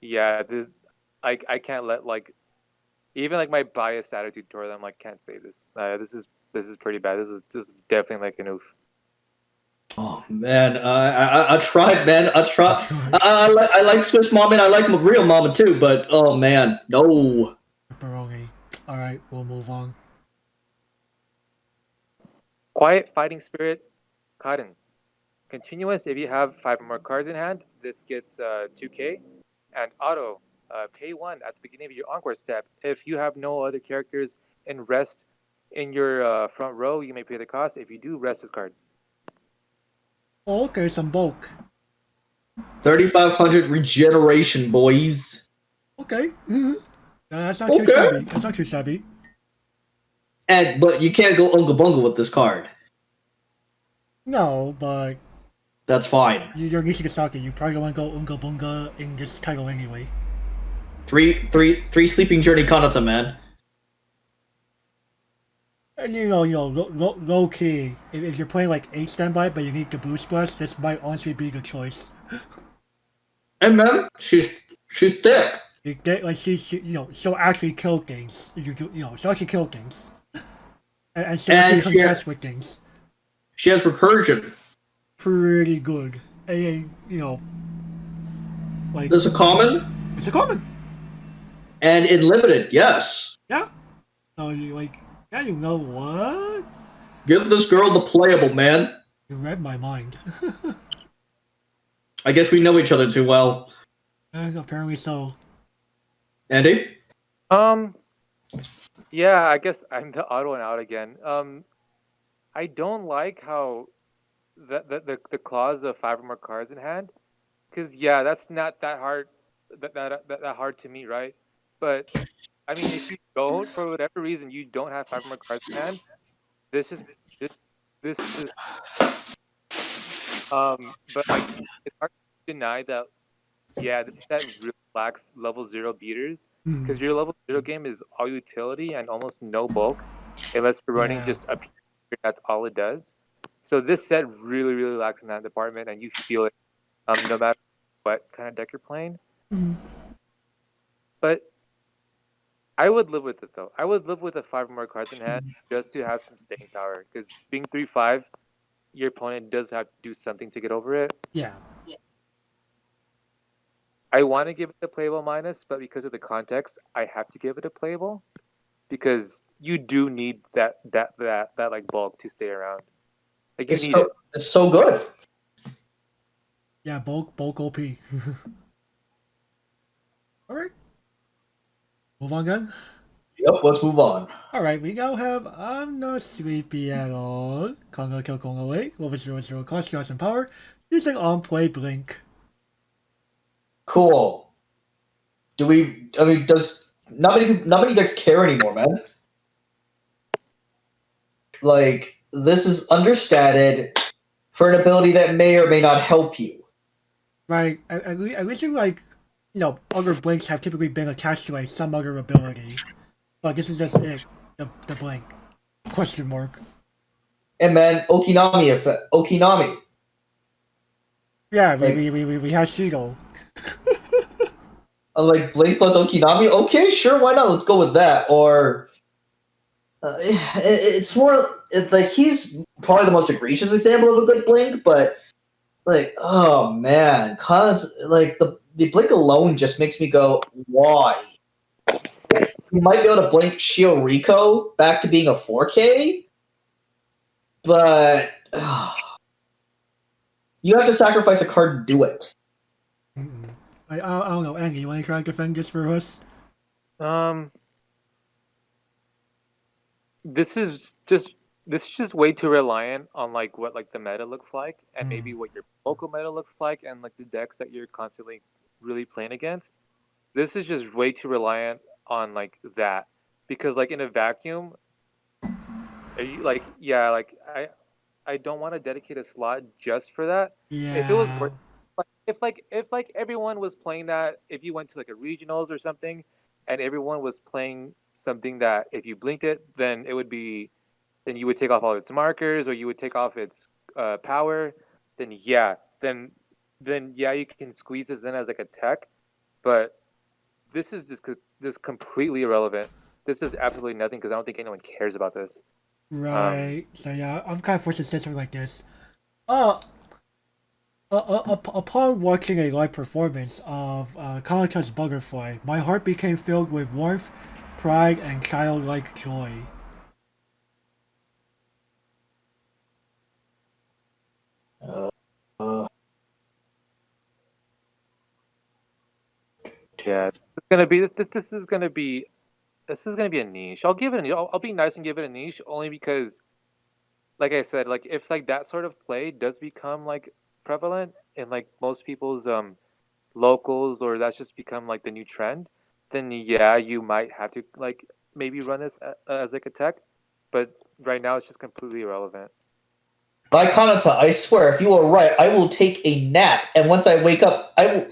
yeah, this I can't let like even like my biased attitude toward them like can't say this. This is pretty bad. This is definitely like an oof.
Oh man, I tried, man. I tried. I like Swiss Mom and I like real Mama too, but oh man, no.
Pepperoni. All right, we'll move on.
Quiet Fighting Spirit, Cotton. Continuous, if you have 5 or more cards in hand, this gets 2k. And auto, pay 1 at the beginning of your Encore step. If you have no other characters in rest in your front row, you may pay the cost. If you do, rest this card.
Oh, okay, some bulk.
3,500 regeneration, boys.
Okay. That's not too
Okay.
shabby. That's not too shabby.
But you can't go Unga Bunga with this card.
No, but
That's fine.
you're Nijigasaki. You probably want to go Unga Bunga in this title anyway.
Three sleeping journey Kanata, man.
And low key, if you're playing like 8 standby but you need the boost blast, this might honestly be the choice.
And man, she's thick.
You get like she'll actually kill things. She'll actually kill things. And she'll actually contest with things.
She has recursion.
Pretty good. And like
There's a common.
it's a common.
And in limited, yes.
Yeah. So you know what?
Give this girl the playable, man.
You read my mind.
I guess we know each other too well.
Apparently so.
Andy?
Yeah, I guess I'm the auto and out again. I don't like how the clause of 5 or more cards in hand, because yeah, that's not that hard that hard to me, right? But I mean, if you don't, for whatever reason, you don't have 5 or more cards in hand, this is but like it's hard to deny that. Yeah, that really lacks level 0 beaters, because your level 0 game is all utility and almost no bulk, unless you're running just a beater, that's all it does. So this set really, really lacks in that department, and you feel it no matter what kind of deck you're playing. But I would live with it, though. I would live with a 5 or more cards in hand just to have some staying power, because being 3-5, your opponent does have to do something to get over it.
Yeah.
I want to give it a playable minus, but because of the context, I have to give it a playable, because you do need that like bulk to stay around. Like you need it.
It's so good.
Yeah, bulk OP. Alright. Move on then.
Yep, let's move on.
Alright, we now have I'm Not Sleepy at All. Kongo Kill Kongo Away, level 0 cost, stress and power, using on play blink.
Cool. Does not many decks care anymore, man? Like, this is understated for an ability that may or may not help you.
Right, at least other blinks have typically been attached to some other ability. But this is just it, the blink. Question mark.
And man, Okinami effect. Okinami.
Yeah, we have Shido.
Like Blink plus Okinami. Okay, sure, why not? Let's go with that. Or it's like he's probably the most egregious example of a good Blink, but like, oh man, like the Blink alone just makes me go, why? You might be able to Blink Shio Rico back to being a 4K, but you have to sacrifice a card to do it.
I don't know, Andy, you want to try to defend this for us?
This is just way too reliant on like what like the meta looks like, and maybe what your local meta looks like, and like the decks that you're constantly really playing against. This is just way too reliant on like that, because like in a vacuum, are you like I don't want to dedicate a slot just for that.
Yeah.
If it was if everyone was playing that, if you went to like a regionals or something, and everyone was playing something that if you blinked it, then it would be, then you would take off all its markers, or you would take off its power. Then yeah, you can squeeze this in as like a tech, but this is just completely irrelevant. This is absolutely nothing, because I don't think anyone cares about this.
Right. So yeah, I'm kind of forced to say something like this. Uh, upon watching a live performance of Kanata's Butterfly, my heart became filled with warmth, pride, and childlike joy.
Uh,
Yeah, it's gonna be this. This is gonna be a niche. I'll give it. I'll be nice and give it a niche only because, like I said, like if like that sort of play does become like prevalent in like most people's locals, or that's just become like the new trend, then yeah, you might have to like maybe run this as like a tech, but right now it's just completely irrelevant.
By Kanata, I swear, if you are right, I will take a nap, and once I wake up, I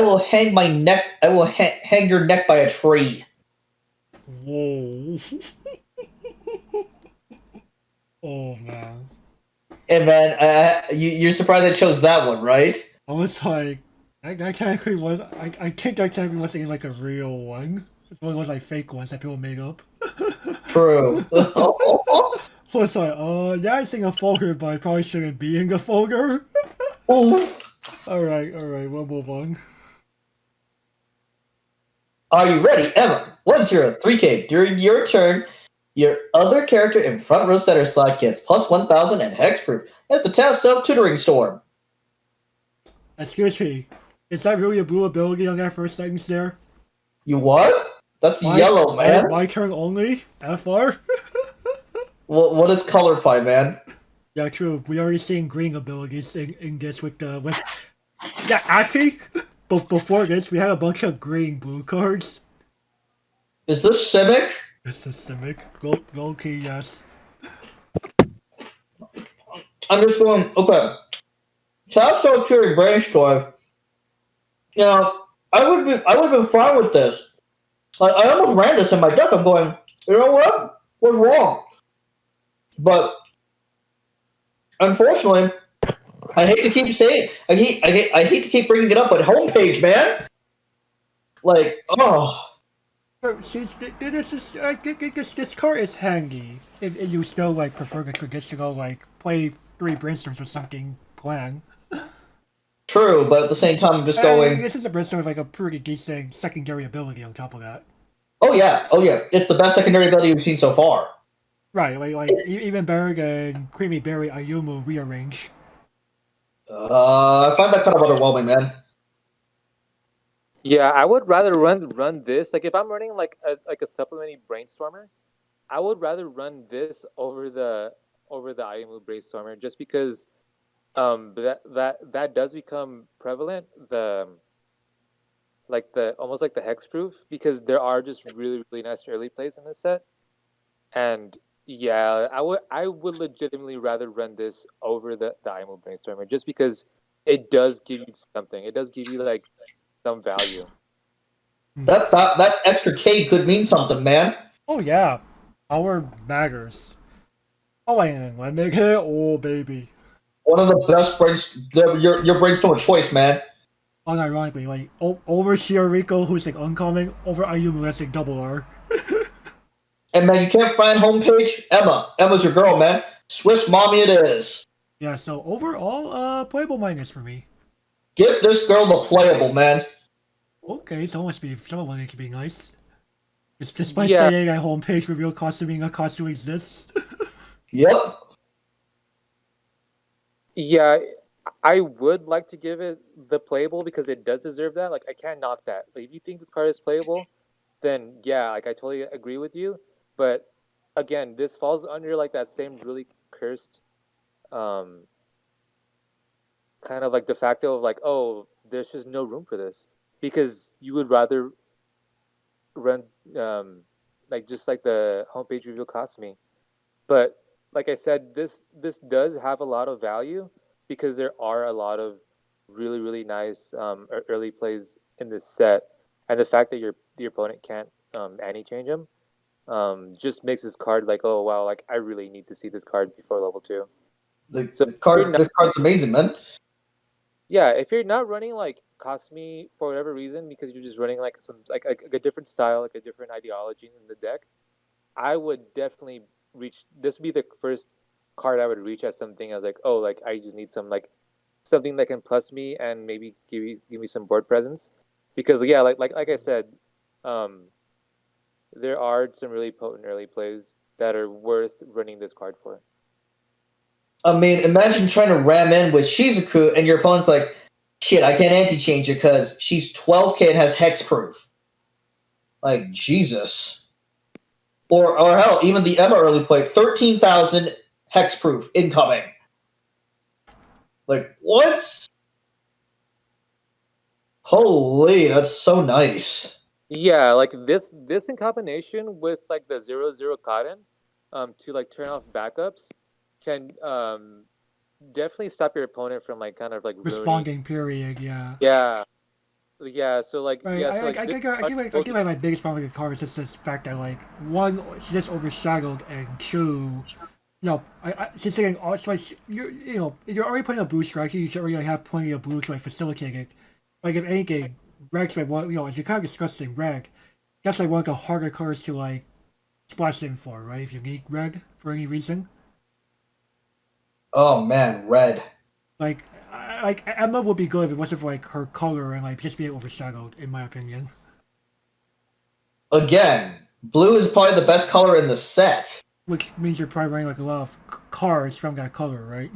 will hang my neck. I will hang your neck by a tree.
Whoa. Oh man.
And then you're surprised I chose that one, right?
I was like, that technically was. I think that technically wasn't even like a real one. It's one of those like fake ones that people made up.
True.
Plus, like, yeah, I sing a folder, but I probably shouldn't be in the folder.
Oof.
Alright, we'll move on.
Are you ready, Emma? 103K. During your turn, your other character in front row center slot gets plus 1,000 and hexproof. It's a tap self tutoring storm.
Excuse me, is that really a blue ability on that first sentence there?
You what? That's yellow, man.
My turn only? FR?
What is color pie, man?
Yeah, true. We already seen green abilities in this with the... Yeah, actually, before this, we had a bunch of green blue cards.
Is this Simic?
This is Simic. Low key, yes.
I'm just going, okay. Tap self tutoring brainstorm. You know, I would have been fine with this. Like, I almost ran this in my deck. I'm going, you know what? What's wrong? But unfortunately, I hate to keep saying, I hate to keep bringing it up, but homepage, man. Like, oh,
This card is handy if you still like prefer the traditional like play 3 brainstorms or something plan.
true. But at the same time, I'm just going,
This is a brainstorm with like a pretty decent secondary ability on top of that.
oh yeah, it's the best secondary ability we've seen so far.
Right, even better than Creamy Berry Ayumu rearrange.
I find that kind of underwhelming, man.
Yeah, I would rather run this. Like if I'm running like a supplementary brainstormer, I would rather run this over the IMU brainstormer just because that does become prevalent, the like the almost like the hexproof, because there are just really nice early plays in this set. And yeah, I would legitimately rather run this over the IMU brainstormer just because it does give you something. It does give you like some value.
That extra K could mean something, man.
Oh yeah, power matters. Oh and let me hit, oh baby.
One of the best your brainstorm choice, man.
Unironically, like over Shioriko, who's like uncommon, over Ayumu, that's like double R.
And man, you can't find homepage. Emma's your girl, man. Swiss mommy it is.
Yeah, so overall, playable minus for me.
Give this girl the playable, man.
Okay, someone needs to be nice. Despite
Yeah,
saying at homepage reveal costuming a costume exists.
Yep.
yeah, I would like to give it the playable because it does deserve that. Like I can't knock that. Like if you think this card is playable, then yeah, like I totally agree with you. But again, this falls under like that same really cursed um kind of like de facto of like, oh, there's just no room for this. Because you would rather run like just like the homepage reveal costuming. But like I said, this does have a lot of value because there are a lot of really nice early plays in this set, and the fact that your opponent can't anti change them just makes this card like, oh wow, like I really need to see this card before level 2. So
This card's amazing, man.
yeah, if you're not running like Cosme for whatever reason because you're just running like some like a different style, like a different ideology in the deck, I would definitely reach. This would be the first card I would reach as something. I was like, oh, like I just need some like something that can plus me and maybe give me some board presence, because yeah, like I said, um, there are some really potent early plays that are worth running this card for.
I mean, imagine trying to ram in with Shizuku and your opponent's like, shit, I can't anti-change it because she's 12k and has hexproof. Like, Jesus. Or hell, even the Emma early play, 13,000 hexproof incoming. Like, what? Holy, that's so nice.
Yeah, like this in combination with like the 0/0 cotton, to like turn off backups can definitely stop your opponent from like kind of like ruining.
Responding period, yeah.
Yeah, so like
Right,
yeah, so like
I
this
think I
card
think like my biggest problem with the card is just this fact that like one, she's just overshadowed, and two, she's saying also like you're already playing a blue strategy, you should already have plenty of blue to like facilitate it. Like if anything, Reg's like one, as you kind of discussed in Reg, that's like one of the harder cards to like splash in for, right? If you need Reg for any reason.
Oh man, red.
Like Emma would be good if it wasn't for like her color and like just being overshadowed, in my opinion.
Again, blue is probably the best color in the set.
Which means you're probably running like a lot of cards from that color, right?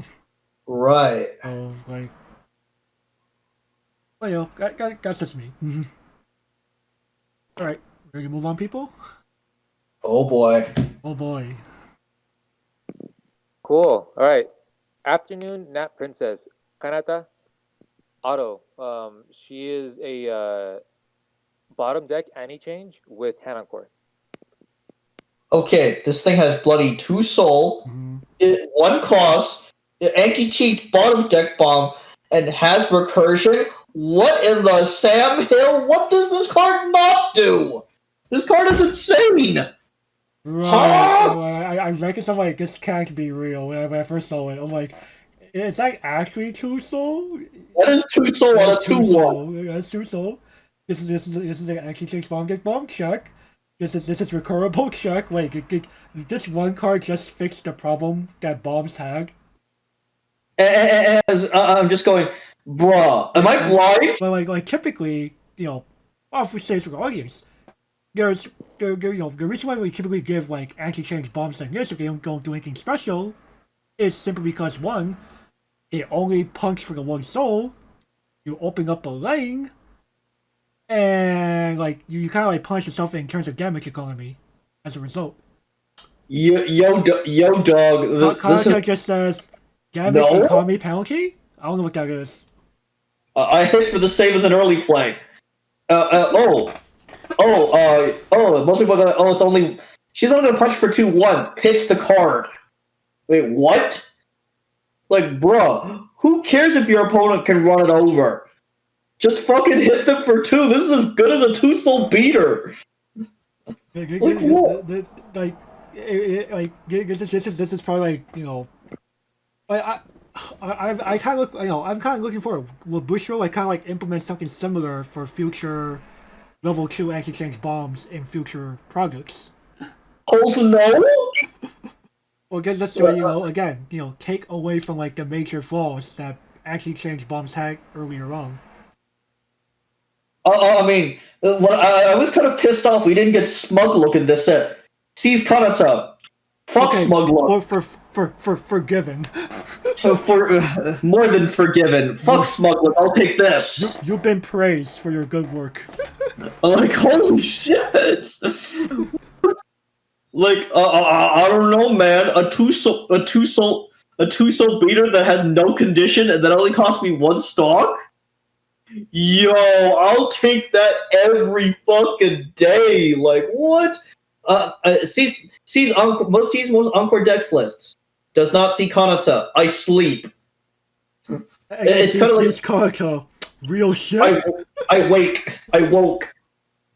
Right.
So like, well, that's just me. All right, ready to move on, people?
Oh boy.
Oh boy.
Cool. All right. Afternoon Nap Princess Kanata Auto. She is a bottom deck anti-change with hand on court.
Okay, this thing has bloody 2 soul,
Mhm.
1 cost, anti-cheat bottom deck bomb, and has recursion. What in the Sam Hill? What does this card not do? This card is insane!
Right.
Huh?
I reckon something like this can't be real. When I first saw it, I'm like, is that actually 2 soul?
That is 2 soul on a 2/1.
That's 2 soul. This is an anti-change bomb deck bomb check. This is recurable check. Wait, this one card just fixed the problem that bombs had.
As I'm just going, bruh, am I blind?
But like typically, if say for the audience, the reason why we typically give like anti-change bombs like this if they don't do anything special is simply because one, it only punch for the 1 soul. You open up a lane, and like you kind of like punch yourself in terms of damage economy as a result.
Yo, dog.
Kanata just says damage economy penalty. I don't know what that is.
I hit for the same as an early play. Most people go, it's only... She's only gonna punch for 2 once. Pitch the card. Wait, what? Like, bruh, who cares if your opponent can run it over? Just fucking hit them for 2. This is as good as a 2-soul beater.
This is probably like, I kind of look, I'm kind of looking for will Bushro like kind of like implement something similar for future level 2 anti-change bombs in future projects.
Also, no.
Or just so again, take away from like the major flaws that anti-change bombs had earlier on.
I mean, I was kind of pissed off we didn't get Smug Look in this set. Seize Kanata. Fuck Smug Look.
For forgiven.
For more than forgiven. Fuck Smug Look. I'll take this.
You've been praised for your good work.
I'm like, holy shit. Like, I don't know, man. A two soul beater that has no condition and that only costs me 1 stock? Yo, I'll take that every fucking day. Like, what? Most Encore Dex lists. Does not see Kanata. I sleep. It's kind of like
Kanata. Real shit.
I wake. I woke.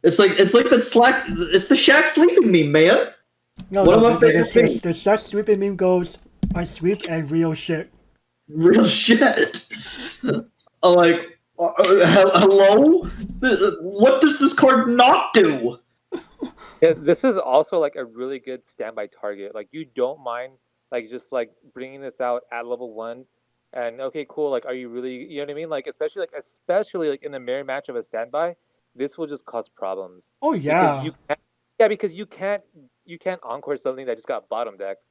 It's like the Slack. It's the Shaq sleeping meme, man.
No,
one of my favorite things.
The Shaq sleeping meme goes, I sleep and real shit.
Real shit. I'm like, hello? What does this card not do?
Yeah, this is also like a really good standby target. Like you don't mind like just like bringing this out at level 1, and okay, cool. Like, are you really? You know what I mean? Like, especially like in the mirror match of a standby, this will just cause problems
Oh
because
yeah,
you can't. Yeah, because you can't encore something that just got bottom decked.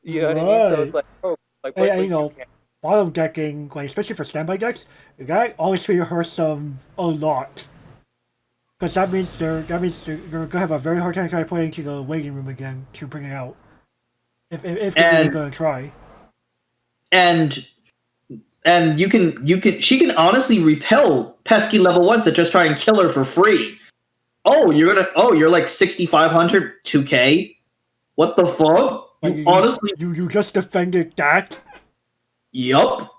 You know what I mean? So it's
right.
like, oh, like,
And,
but you can't.
bottom decking, like especially for standby decks, that always really hurts them a lot. Because that means they're gonna have a very hard time trying to play into the waiting room again to bring it out. If they're even
and
gonna try.
and and she can honestly repel pesky level ones that just try and kill her for free. You're like 6,500 2K. What the fuck?
Like
You honestly,
you just defended that.
yup.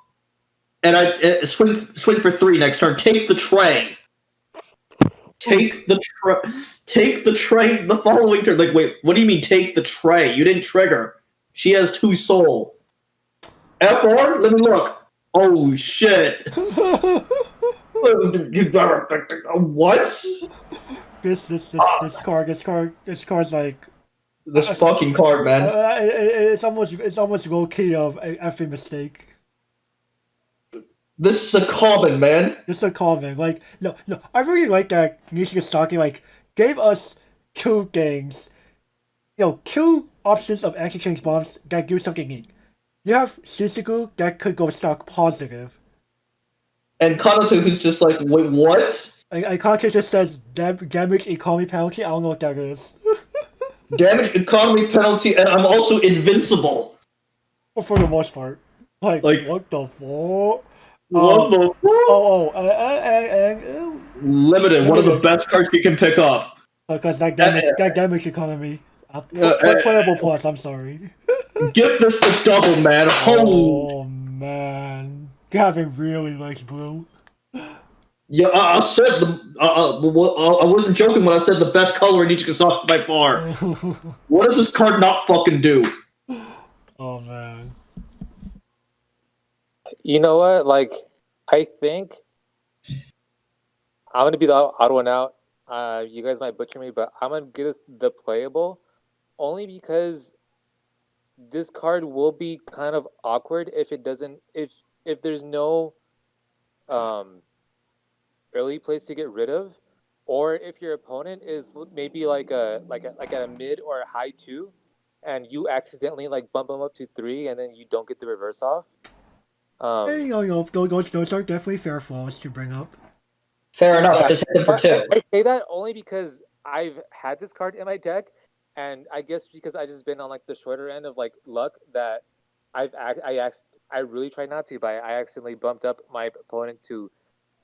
And I swing for 3 next turn. Take the tray. Take the tray the following turn. Like, wait, what do you mean take the tray? You didn't trigger. She has 2 soul. FR? Let me look. Oh shit. What?
This card's like
This fucking card, man.
it's almost low key of a effing mistake.
This is a common, man.
This is a comment. Like no, I really like that Nijigasaki like gave us 2 things. 2 options of exchange bombs that do something neat. You have Shizuku that could go stock positive.
And Kanoto, who's just like, wait, what?
I content just says damage economy penalty. I don't know what that is.
Damage economy penalty, and I'm also invincible.
But for the most part, like what the fuck?
What the fuck? Limited, one of the best cards you can pick up.
Because that damage economy. Playable plus, I'm sorry.
Give this the double, man.
Oh man, Gavin really likes blue.
Yeah, I said I wasn't joking when I said the best color in Nijigasaki by far. What does this card not fucking do?
Oh man.
You know what? Like, I think I'm gonna be the odd one out. You guys might butcher me, but I'm gonna give this the playable, only because this card will be kind of awkward if it doesn't if there's no early plays to get rid of, or if your opponent is maybe like a mid or a high 2, and you accidentally like bump them up to 3, and then you don't get the reverse off.
Hey, those are definitely fair flaws to bring up.
Fair enough.
Yeah,
I just hit them for 2.
I say that only because I've had this card in my deck, and I guess because I just been on like the shorter end of like luck that I really try not to, but I accidentally bumped up my opponent to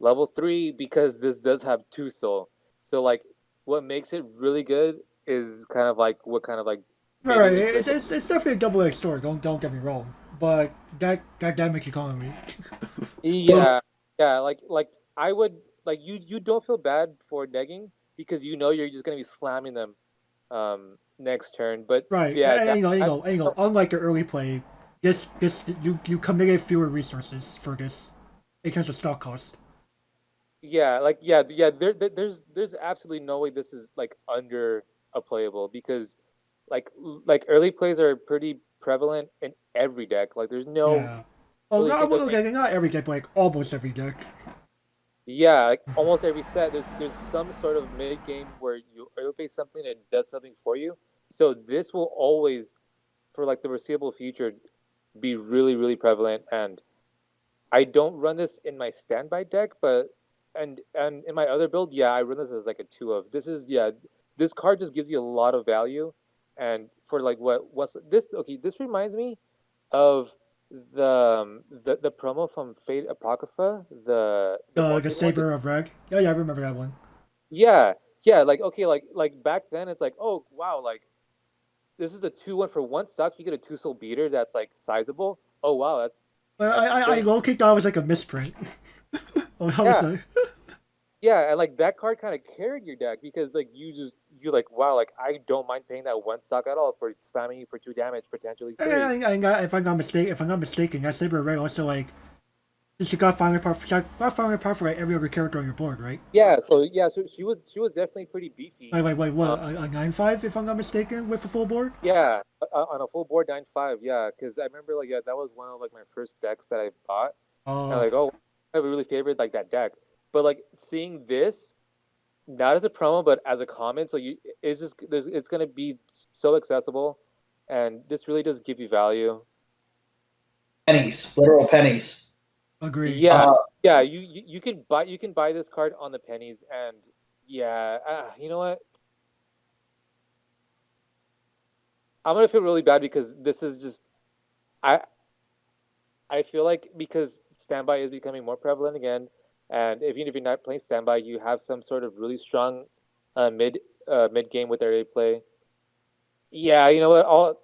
level 3 because this does have 2 soul. So like, what makes it really good is kind of like what kind of like.
Right, it's definitely a double-edged sword. Don't get me wrong, but that damage economy.
Yeah, yeah. Like I would like you don't feel bad for negging because you know you're just gonna be slamming them next turn. But
Right,
yeah,
unlike the early play, this you committed fewer resources for this in terms of stock cost.
yeah, there's absolutely no way this is like under a playable because like early plays are pretty prevalent in every deck. Like there's no
Yeah. Well,
really think of
not every deck, but like almost every deck.
yeah, like almost every set there's some sort of mid game where you early play something that does something for you. So this will always, for like the foreseeable future, be really really prevalent. And I don't run this in my standby deck, but and in my other build, yeah, I run this as like a 2 of. This is yeah, this card just gives you a lot of value, and for like what's this? Okay, this reminds me of the promo from Fate Apocrypha, the
The
market one.
Saber of Reg. Yeah, I remember that one.
Yeah, yeah, like okay, like back then it's like, oh wow, like this is a 2-1 for 1 stock. You get a 2 soul beater that's like sizable. Oh wow,
But
that's
I
insane.
low key thought it was like a misprint. Oh, how was
Yeah,
that?
yeah, and like that card kind of carried your deck because like you like wow, like I don't mind paying that 1 stock at all for slamming you for 2 damage, potentially 3.
If I'm not mistaken, that Saber of Reg also like She got firing power for like every other character on your board, right?
Yeah, so she was definitely pretty beefy.
Wait, what? A 9/5, if I'm not mistaken, with a full board?
Yeah, on a full board 9-5. Yeah, because I remember like that was one of like my first decks that I bought, and
Oh,
like I really favored like that deck. But like seeing this, not as a promo but as a comment, so it's gonna be so accessible, and this really does give you value.
Pennies, literal pennies.
agreed.
Yeah, yeah, you can buy this card on the pennies, and yeah, you know what? I'm gonna feel really bad because this is just I I feel like because standby is becoming more prevalent again, and even if you're not playing standby, you have some sort of really strong mid game with area play. Yeah, you know what?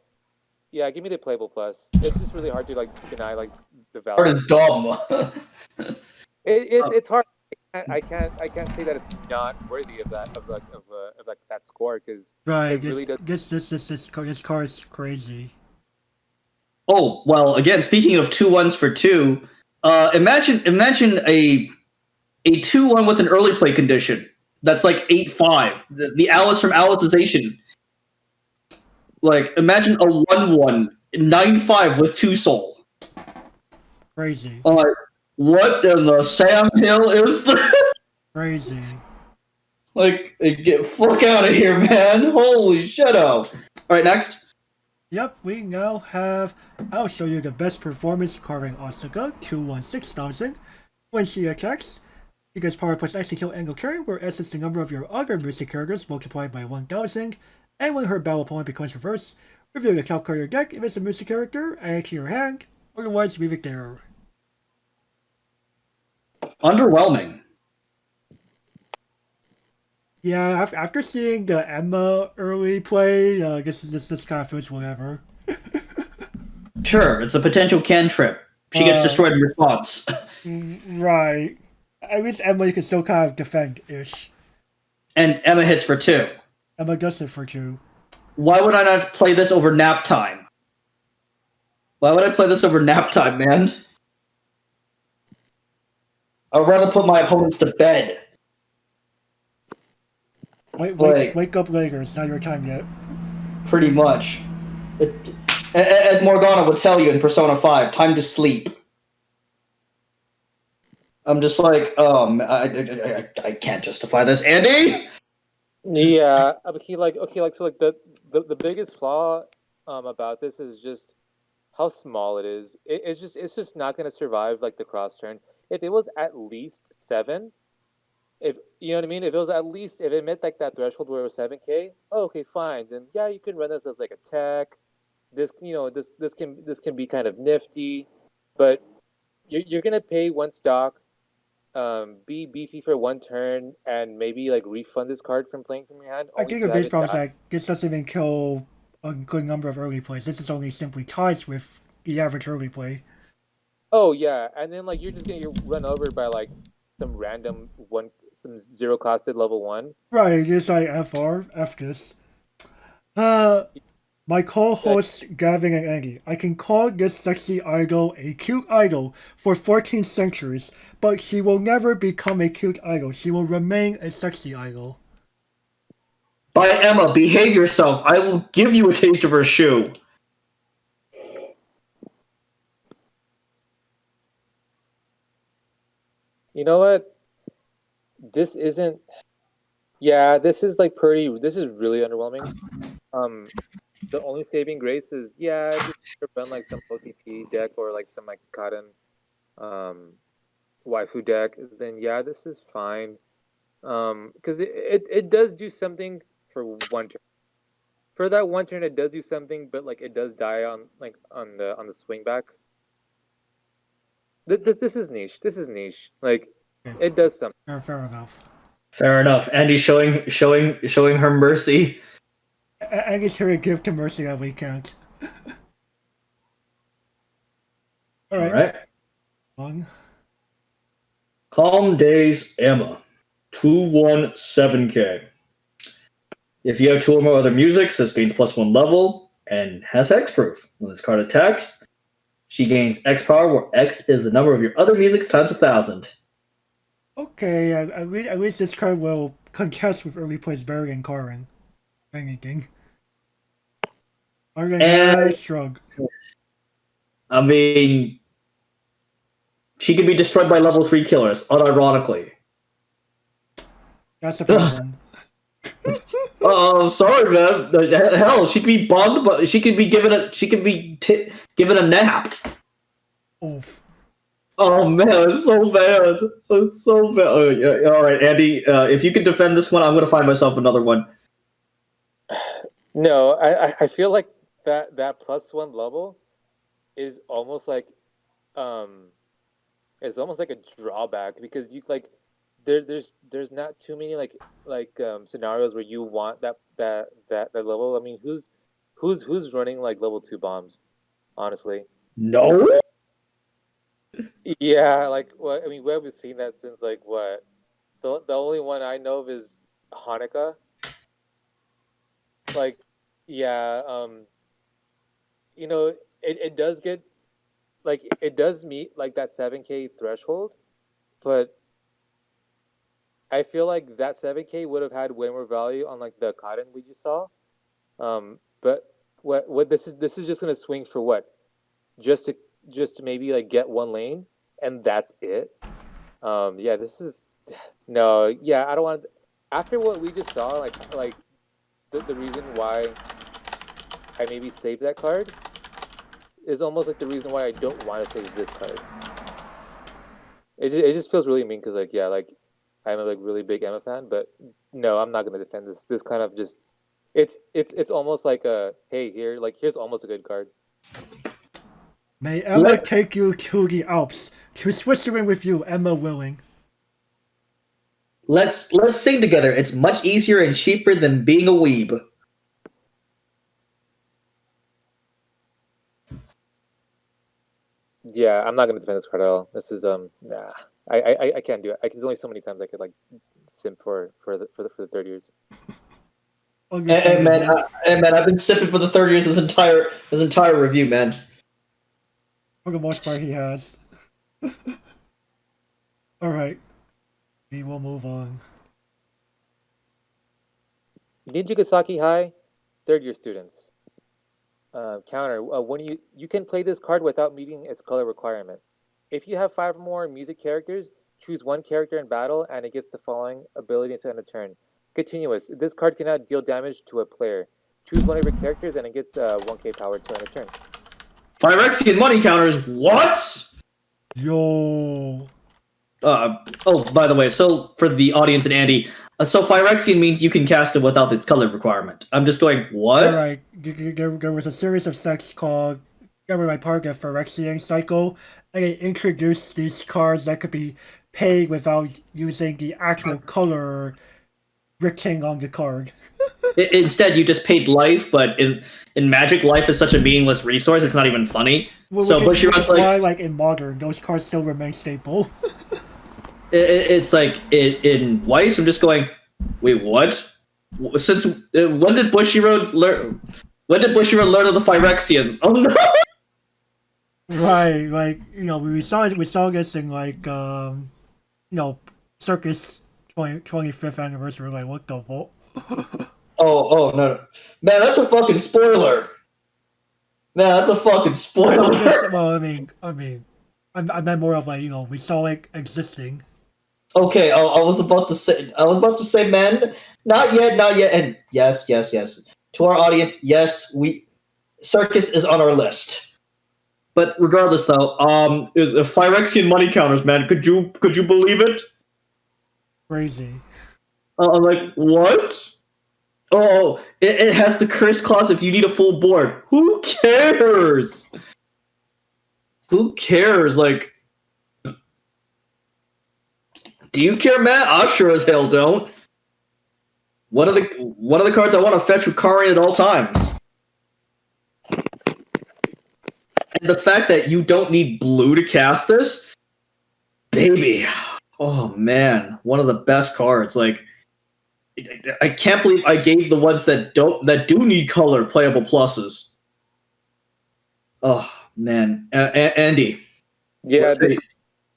Yeah, give me the playable plus. It's just really hard to like deny like the
Card
value.
is dumb.
It's hard. I can't say that it's not worthy of like that score because
Right.
it really does.
This card is crazy.
Oh well, again, speaking of 2-1s for 2, imagine a 2-1 with an early play condition. That's like 8-5. The Alice from Alicization. Like imagine a 1-1 9-5 with 2 soul.
Crazy.
What in the Sam Hill is the
Crazy.
like get fuck out of here, man. Holy shit out. Alright, next.
Yep, we now have. I'll show you the best performance carving Asuka 216,000. When she attacks, she gets power plus execute angle turn, where S is the number of your other music characters multiplied by 1,000. And when her battle point becomes reversed, reveal the top card of your deck if it's a music character, add it to your hand, otherwise leave it there.
Underwhelming.
Yeah, after seeing the Emma early play, I guess this kind of feels whatever.
Sure, it's a potential cantrip. She gets destroyed in response.
Right. At least Emma you can still kind of defend-ish.
And Emma hits for 2.
Emma does it for 2.
Why would I not play this over nap time? Why would I play this over nap time, man?
I'd rather put my opponents to bed.
Wake up later, it's not your time yet.
Pretty much. As Morgana would tell you in Persona 5, time to sleep. I'm just like, I can't justify this. Andy?
Yeah, but so like the biggest flaw about this is just how small it is. It's just not gonna survive like the cross turn. If it was at least 7, if you know what I mean, if it met like that threshold where it was 7K, oh, okay, fine. Then yeah, you can run this as like a tech. This can be kind of nifty, but you're gonna pay 1 stock, be beefy for 1 turn, and maybe like refund this card from playing from your hand.
I
only
think
to
the
have
biggest
it
problem is
die.
that this doesn't even kill a good number of early plays. This is only simply ties with the average early play.
Oh yeah, and then like you're just gonna get run over by like some zero costed level 1.
Right, just like F this. My co-hosts Gavin and Andy, I can call this sexy idol a cute idol for 14 centuries, but she will never become a cute idol. She will remain a sexy idol.
By Emma, behave yourself. I will give you a taste of her shoe.
You know what? This isn't. Yeah, this is like pretty. This is really underwhelming. The only saving grace is just run like some OTP deck or like some like cotton, waifu deck. Then yeah, this is fine. Because it does do something for 1 turn. For that 1 turn, it does do something, but like it does die on like on the swing back. This is niche. This is niche. Like it does something.
Fair enough.
Fair enough. Andy showing her mercy.
Andy's here to give to Mercy that weekend. Alright. One.
Calm Days Emma. 217K. If you have 2 or more other musics, this gains +1 level and has hexproof. When this card attacks, She gains X power, where X is the number of your other musics times 1,000.
Okay, at least this card will contest with early place Barry and Karin. Anything.
And-
Shrug.
I mean, she can be destroyed by level 3 killers, unironically.
That's the problem.
Oh, sorry, man. Hell, she could be bombed, but she could be given a nap.
Oof.
Oh man, it's so bad. It's so bad. Oh, yeah. All right, Andy, if you can defend this one, I'm gonna find myself another one.
No, I feel like that +1 level is almost like it's almost like a drawback because you like there's not too many scenarios where you want that level. I mean, who's running like level 2 bombs, honestly?
No.
Yeah, like what I mean, we haven't seen that since like what the only one I know of is Hanukkah. Like, yeah, you know, it does get like it does meet like that 7K threshold, but I feel like that 7K would have had way more value on like the cotton we just saw. But what this is just gonna swing for what? Just to maybe like get one lane and that's it. Yeah, this is no, yeah, I don't want after what we just saw, like the reason why I maybe saved that card is almost like the reason why I don't want to save this card. It just feels really mean because like yeah, like I'm a like really big Emma fan, but no, I'm not gonna defend this. This kind of just it's almost like a hey here's almost a good card.
May Emma take you to the Alps, to Switzerland with you, Emma willing.
Let's sing together. It's much easier and cheaper than being a weeb.
Yeah, I'm not gonna defend this card at all. This is nah. I can't do it. There's only so many times I could like simp for the 30 years.
And man, I've been sipping for the 30 years this entire review, man.
For the most part, he has. Alright. We will move on.
Nijigasaki High, third-year students. Counter. When you can play this card without meeting its color requirement. If you have 5 or more music characters, choose one character in battle, and it gets the following ability to end a turn. Continuous. This card cannot deal damage to a player. Choose one of your characters, and it gets 1k power to end a turn.
Phyrexian money counters. What?
Yo.
Oh, by the way, so for the audience and Andy, so Phyrexian means you can cast it without its color requirement. I'm just going, what?
Alright, there was a series of sects called part of Phyrexian Cycle, and they introduced these cards that could be paid without using the actual color written on the card.
Instead, you just paid life, but in Magic, life is such a meaningless resource, it's not even funny.
Well,
so
Bushiroad's like in Modern, those cards still remain staple.
It's like in Weiss, I'm just going, wait, what? Since when did Bushiroad learn? When did Bushiroad learn of the Phyrexians? Oh no!
Right, like we saw this in like Circus 25th anniversary. Like, what the fuck?
Oh no, man, that's a fucking spoiler. Man, that's a fucking spoiler.
Well, I mean, I meant more of like we saw it existing.
Okay, I was about to say, man, not yet, and yes. To our audience, yes, Circus is on our list.
But regardless, though, is Phyrexian money counters, man. Could you believe it?
Crazy.
I'm like, what? Oh, it has the curse clause if you need a full board. Who cares? Who cares? Like, do you care, Matt? I sure as hell don't. One of the cards I want to fetch with Karin at all times. And the fact that you don't need blue to cast this, baby. Oh man, one of the best cards. Like, I can't believe I gave the ones that do need color playable pluses. Oh man, Andy,
Yeah,
what's
this
the
is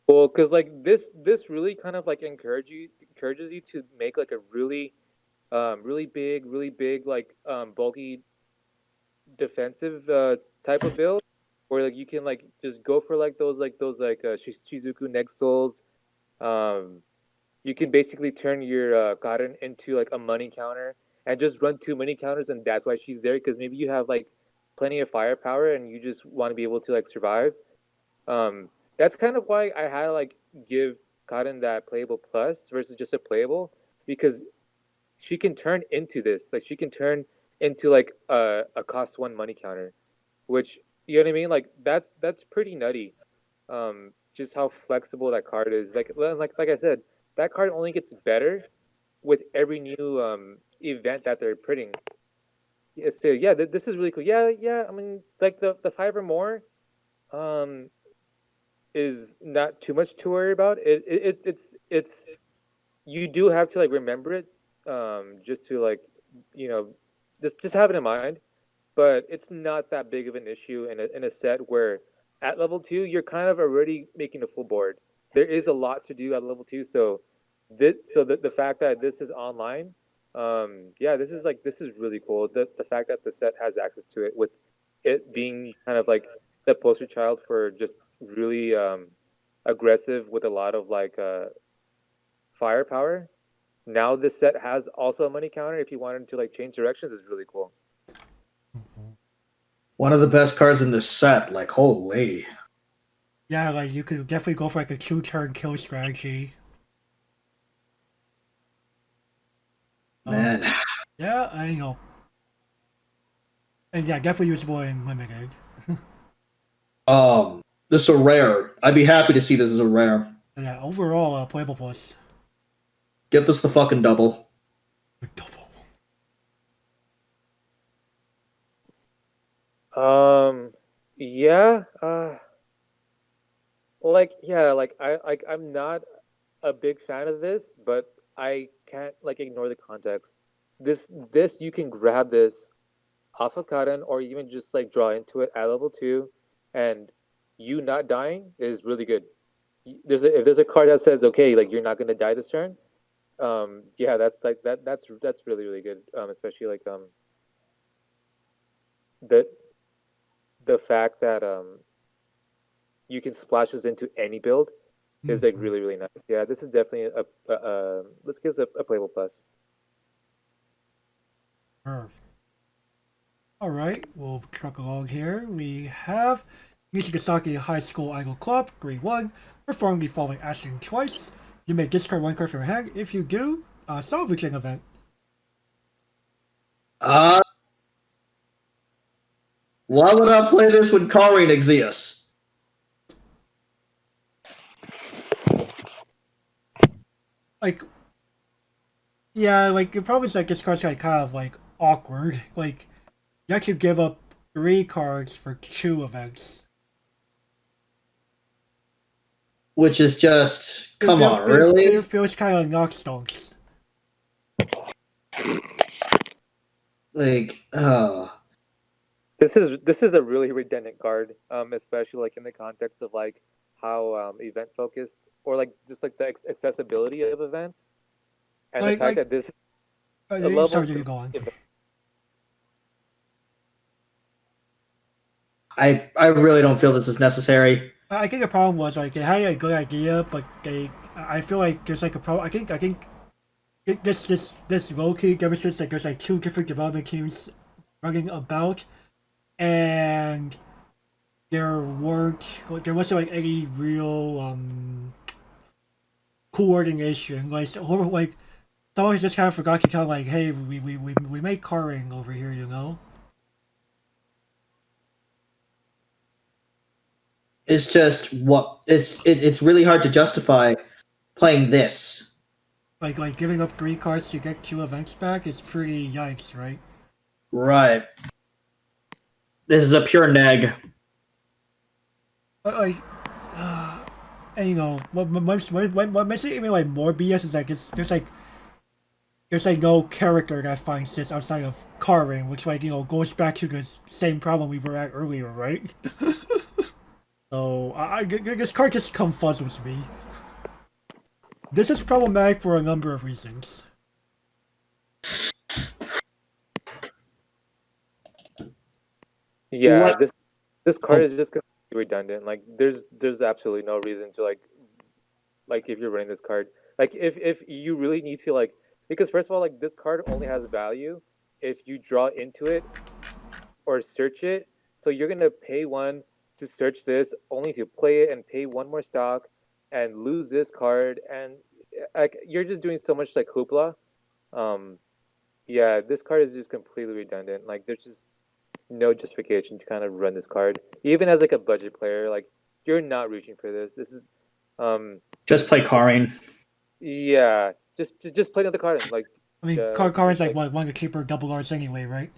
cool because like this really kind of like encourages you to make like a really big like bulky defensive type of build where like you can like just go for like those Shizuku Nexals. Um, you can basically turn your Garen into like a money counter and just run two money counters, and that's why she's there because maybe you have like plenty of firepower and you just want to be able to like survive. That's kind of why I had to like give Garen that playable plus versus just a playable because she can turn into this. Like she can turn into like a cost one money counter, which you know what I mean. That's pretty nutty. Just how flexible that card is. Like I said, that card only gets better with every new event that they're printing. So yeah, this is really cool. Yeah. I mean, like the five or more um is not too much to worry about. It's you do have to like remember it just to like you know just have it in mind, but it's not that big of an issue in a set where at level 2 you're kind of already making a full board. There is a lot to do at level 2, so the fact that this is online, yeah, this is really cool. The fact that the set has access to it with it being kind of like the poster child for just really aggressive with a lot of like firepower. Now this set has also a money counter if you wanted to like change directions is really cool.
one of the best cards in this set? Like holy
Yeah, like you could definitely go for like a 2-turn kill strategy.
man.
Yeah, I know. And yeah, definitely usable in limited.
This is a rare. I'd be happy to see this as a rare.
And yeah, overall, playable plus.
Get this the fucking double.
Double.
Yeah, I'm not a big fan of this, but I can't like ignore the context. This you can grab this off of Karen or even just like draw into it at level 2 and you not dying is really good. If there's a card that says okay, like you're not going to die this turn, yeah, that's really really good. Especially like the the fact that you can splash this into any build is like really really nice. Yeah, this is definitely let's give this a playable plus.
Perfect. Alright, we'll truck along here. We have Nijigasaki High School Idol Club, Grade 1. Perform the following action twice. You may discard one card from your hand. If you do, salvage an event.
Why would I play this when Karin exists?
Like, yeah, like the problem is like this card's like kind of like awkward. Like, you actually give up 3 cards for 2 events.
Which is just come on,
It
really?
feels kind of knockstonks.
Like,
This is a really redundant card, especially like in the context of like how event focused or like just like the accessibility of events and the fact that this a level
Sorry, you go on.
I really don't feel this is necessary.
I think the problem was like they had a good idea, but I feel like there's like a problem. I think this low key demonstrates like there's like 2 different development teams running about, and there wasn't like any real coordination. Like someone just kind of forgot to tell like, hey, we make carring over here, you know.
It's just it's really hard to justify playing this.
Like giving up 3 cards to get 2 events back is pretty yikes, right?
Right. This is a pure neg.
But like, and you know what makes it even like more BS is like there's like there's like no character that finds this outside of Karin, which like goes back to the same problem we were at earlier, right? So this card just confuzzles me. This is problematic for a number of reasons.
Yeah,
What?
this card
Oh.
is just completely redundant. Like there's absolutely no reason to like if you're running this card. Like if you really need to like because first of all like this card only has value if you draw into it or search it. So you're gonna pay one to search this only to play it and pay one more stock and lose this card and like you're just doing so much like hoopla. Um yeah, this card is just completely redundant. Like there's just no justification to kind of run this card. Even as like a budget player, like you're not reaching for this. This is
Just play Karin.
yeah, just play another card. Like
I mean, Karin's like what, one of the cheaper double R's anyway, right?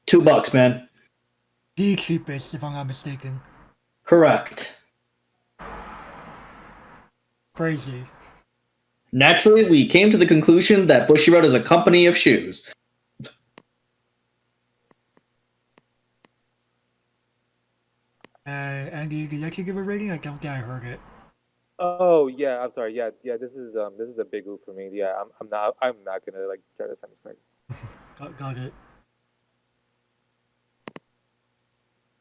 $2, man.
The cheapest, if I'm not mistaken.
Correct.
Crazy.
Naturally, we came to the conclusion that Bushiroad is a company of shoes.
Andy, did you actually give a rating? I don't think I heard it.
oh yeah, I'm sorry. Yeah, this is a big move for me. Yeah, I'm not gonna like try to defend this card.
Got it.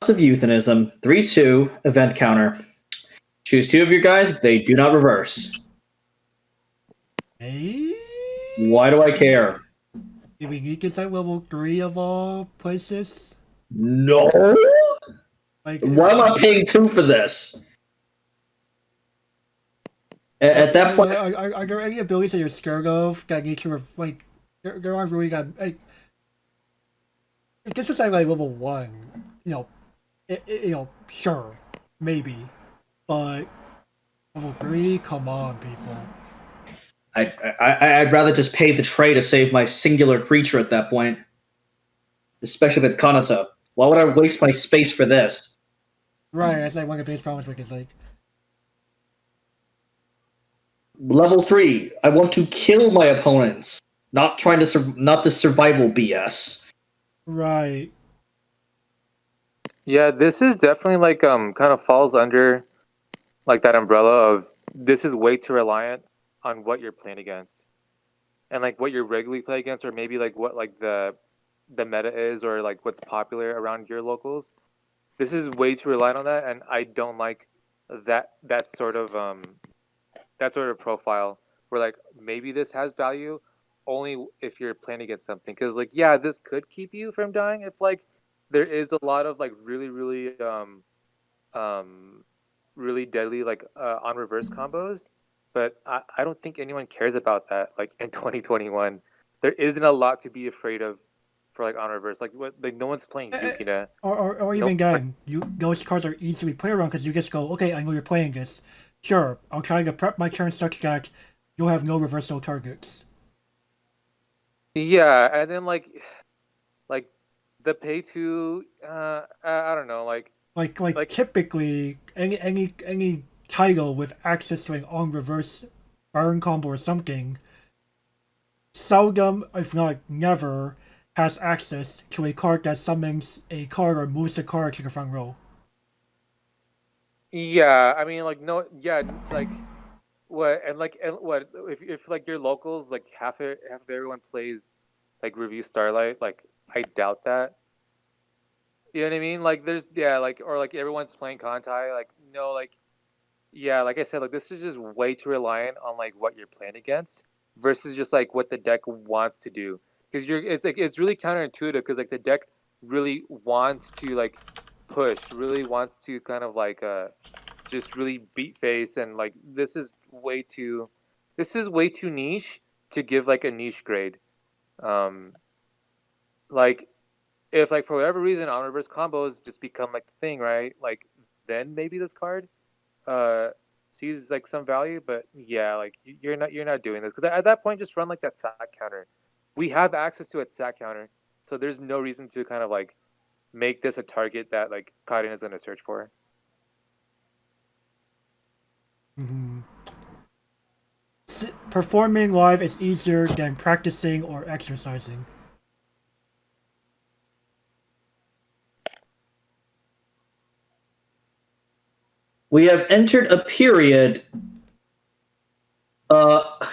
Of euthanism, 3-2, event counter. Choose 2 of your guys, they do not reverse.
Hey?
Why do I care?
Did we need this at level 3 of all places?
No!
Like,
Why am I paying 2 for this? At that point,
are there any abilities that you're scared of that need to like? There aren't really that. Like, this was at like level 1. Sure, maybe, but level 3. Come on, people.
I'd rather just pay the tray to save my singular creature at that point. Especially if it's Kanata. Why would I waste my space for this?
Right, that's like one of the biggest problems with it's like.
Level 3, I want to kill my opponents, not not the survival BS.
Right.
Yeah, this is definitely like kind of falls under like that umbrella of this is way too reliant on what you're playing against, and like what you're regularly playing against, or maybe like what like the meta is, or like what's popular around your locals. This is way too reliant on that, and I don't like that sort of profile where like maybe this has value only if you're playing against something because like yeah this could keep you from dying if like there is a lot of like really deadly like on reverse combos but I don't think anyone cares about that like in 2021 there isn't a lot to be afraid of for like on reverse like what like no one's playing Yukina
Or even then, those cards are easily play around because you just go, okay, I know you're playing this. Sure, I'll try to prep my turn such that you'll have no reversal targets.
yeah and then like the pay to I don't know
Like typically, any title with access to an on reverse burn combo or something, seldom, if not never, has access to a card that summons a card or moves a card to the front row.
yeah, I mean, like, no, yeah, like, what, if like your locals, like, half of everyone plays, like, Review Starlight, like, I doubt that. You know what I mean? Like, there's, yeah, like, or, like, everyone's playing Kantai, like, no, like, yeah, like I said, like, this is just way too reliant on, like, what you're playing against versus just, like, what the deck wants to do. Because it's, like, it's really counterintuitive because, like, the deck really wants to, like, push, really wants to kind of, like, just really beat face and like this is way too niche to give like a niche grade like if like for whatever reason on reverse combos just become like the thing right like then maybe this card uh sees like some value but yeah like you're not doing this because at that point just run like that sack counter we have access to a sack counter so there's no reason to kind of like make this a target that like Karin is going to search for.
Mm-hmm. performing live is easier than practicing or exercising.
We have entered a period of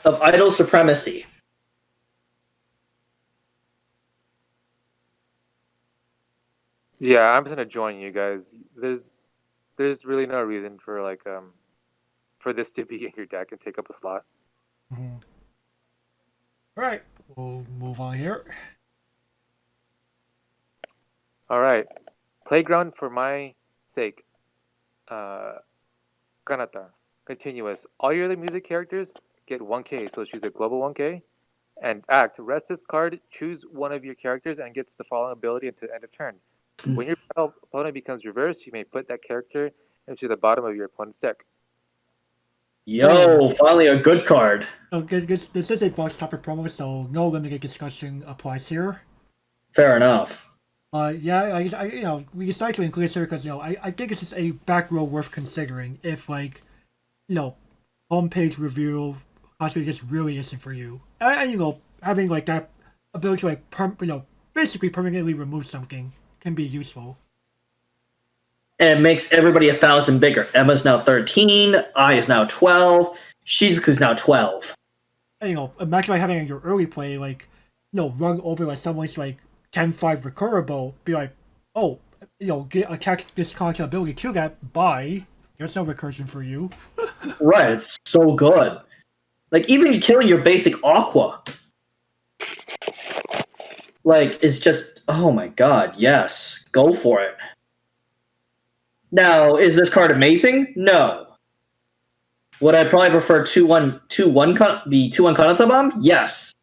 idol supremacy.
Yeah, I'm just gonna join you guys. There's really no reason for like for this to be in your deck and take up a slot.
Mm-hmm. All right, we'll move on here.
All right, playground for my sake. Kanata, continuous. All your other music characters get 1K, so choose a global 1K. And act. Rest this card, choose one of your characters, and gets the following ability until end of turn. When your opponent becomes reversed, you may put that character into the bottom of your opponent's deck.
Yo, finally a good card.
So this is a box topic promo, so no limited discussion applies here.
Fair enough.
Yeah, I we decided to include this here because I think this is a back row worth considering if homepage review possibly just really isn't for you, and having like that ability to basically permanently remove something can be useful.
And it makes everybody 1,000 bigger. Emma's now 13. I is now 12. Shizuku's now 12.
And, imagine having in your early play run over someone's 10-5 recurable, be like, oh, get attack this content ability, kill that, bye. There's no recursion for you.
Right, it's so good. Even killing your basic Aqua. It's just, oh my god, yes. Go for it. Now, is this card amazing? No. Would I probably prefer 2-1 the 2-1 Kanata Bomb? Yes.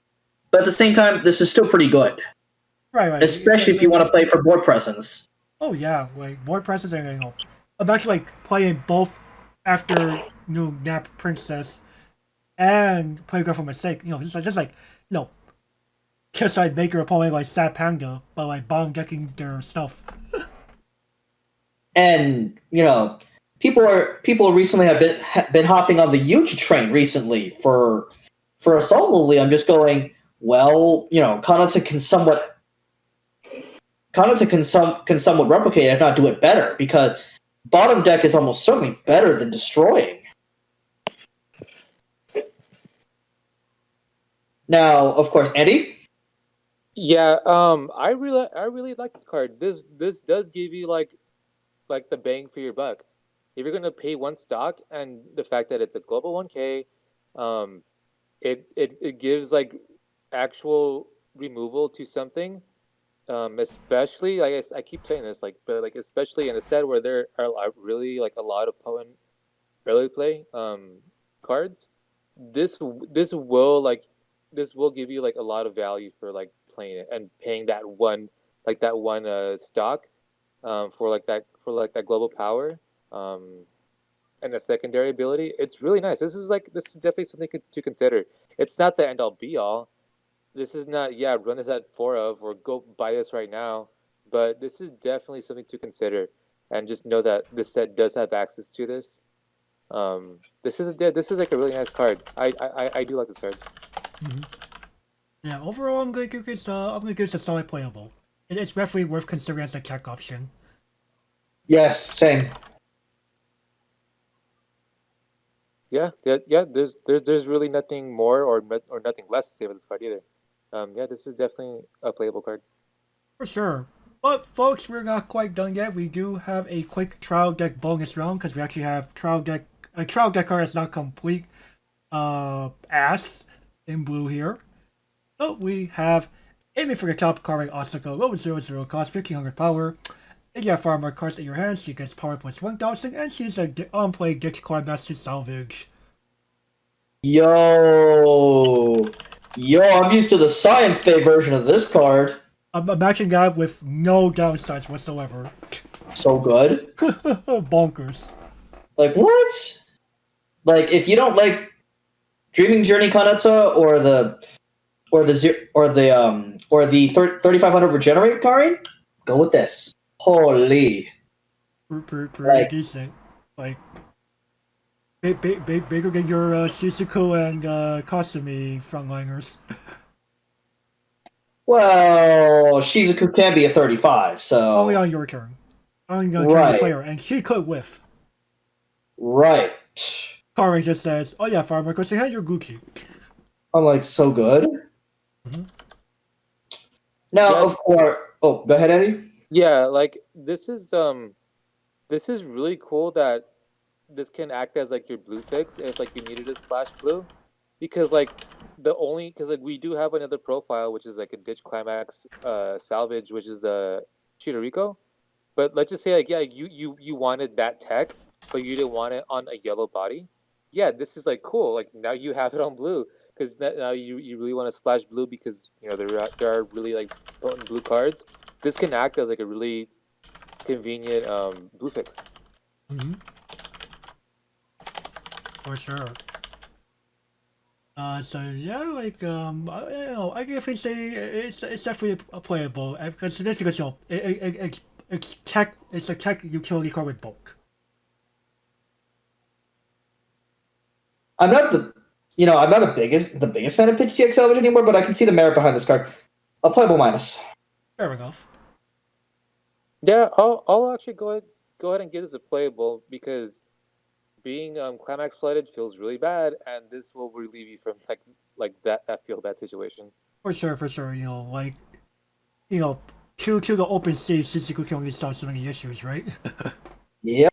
But at the same time, this is still pretty good.
Right.
Especially if you want to play for board presence.
Oh yeah, board presence and I'm actually playing both after new Nap Princess and play for mistake. Just make your opponent Sad Panda, but bomb decking their stuff.
And people recently have been hopping on the Yuji train recently for a solo league. I'm just going, well, Kanata can somewhat replicate it, if not do it better, because bottom deck is almost certainly better than destroying. Now, of course, Andy.
Yeah, I really like this card. This does give you like the bang for your buck. If you're gonna pay one stock, and the fact that it's a global 1K, it gives actual removal to something. Especially, I keep saying this, but especially in a set where there are really a lot of potent early play cards. This will give you a lot of value for playing it and paying that one stock for that global power and a secondary ability. It's really nice. This is definitely something to consider. It's not the end all be all. This is not run this at 4 of or go buy this right now, but this is definitely something to consider, and just know that this set does have access to this. This is a really nice card. I do like this card.
Mm-hmm. Yeah, overall I'm gonna give this a solid playable. It's definitely worth considering as a tech option.
Yes, same.
Yeah. There's really nothing more or nothing less to say about this card either. This is definitely a playable card.
For sure. But folks, we're not quite done yet. We do have a quick trial deck bonus round because we actually have trial deck card that's not complete ass in blue here. So we have aiming for the top card Asako, level 0/0 cost 1500 power. If you have 5 more cards in your hand, she gets power plus 1000 and she's a on-play Ditch card master salvage.
Yo, I'm used to the Science Bay version of this card.
I'm imagining that with no downsides whatsoever.
So good.
Bonkers.
What? If you don't like Dreaming Journey Kanata or the 3500 Regenerate card, go with this. Holy.
Pretty decent. bigger than your Shizuku and Kasumi frontliners.
Well, Shizuku can be a 35, so
Only on your turn. Only on turn of the player, and she could whiff.
right.
Karen just says, "Oh yeah, farmer, because they had your Gucci."
I'm like, so good.
Mhm.
Now,
Yeah.
of course. Oh, go ahead, Eddie.
Yeah, like this is really cool that this can act as like your blue fix if like you needed a splash blue, because like because like we do have another profile which is like a ditch climax salvage, which is the Chidoriko. But let's just say like yeah, you wanted that tech, but you didn't want it on a yellow body. Yeah, this is like cool. Like now you have it on blue because now you really want to splash blue because you know there are really like potent blue cards. This can act as like a really convenient blue fix.
Mm-hmm. For sure. So yeah, like I definitely say it's definitely playable because because you know it's tech. It's a tech utility card with bulk.
I'm not the biggest fan of Pitch CX Salvage anymore, but I can see the merit behind this card. A playable minus.
Fair enough.
Yeah, I'll actually go ahead and give this a playable because being climax flooded feels really bad, and this will relieve you from like that feel bad situation.
For sure. You know, like to the open sea, Shizuku can only solve so many issues, right?
Yep.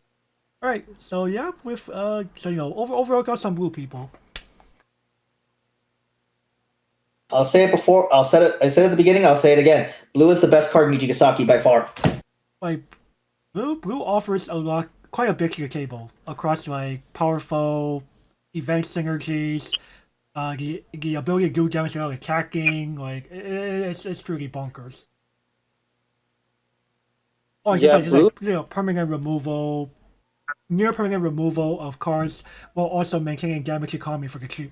All right. So yeah, with so overall got some blue people.
I'll say it before. I said it at the beginning. I'll say it again. Blue is the best card in Nijigasaki by far.
Like blue offers quite a bit to the table across like powerful event synergies, the ability to do damage without attacking. Like it's pretty bonkers. Oh, and
Yeah,
just
blue.
like permanent removal, near permanent removal of cards while also maintaining damage economy for the cheap.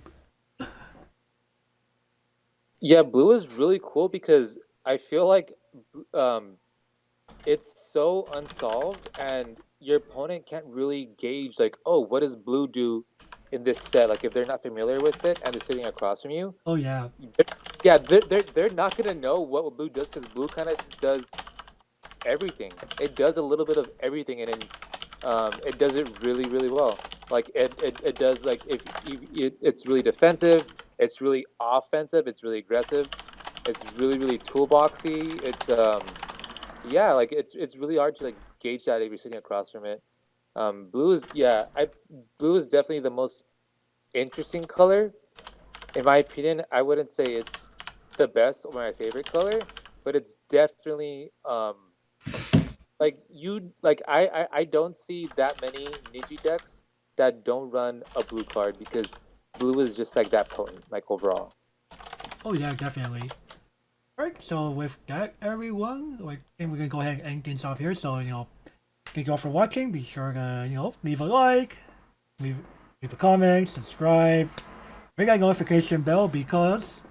Yeah, blue is really cool because I feel like um, it's so unsolved, and your opponent can't really gauge like, oh, what does blue do in this set? Like if they're not familiar with it and they're sitting across from you,
Oh yeah.
yeah, they're not gonna know what blue does because blue kind of just does everything. It does a little bit of everything, and then it does it really well. Like it does like if it's really defensive, it's really offensive, it's really aggressive, it's really toolboxy. It's yeah, like it's really hard to like gauge that if you're sitting across from it. Blue is blue is definitely the most interesting color. In my opinion, I wouldn't say it's the best or my favorite color, but it's definitely I don't see that many Niji decks that don't run a blue card because blue is just like that potent, like overall.
Oh yeah, definitely. Alright, so with that, everyone, like, I think we're gonna go ahead and end things off here. So, thank you all for watching. Be sure to, leave a like, leave a comment, subscribe, ring that notification bell because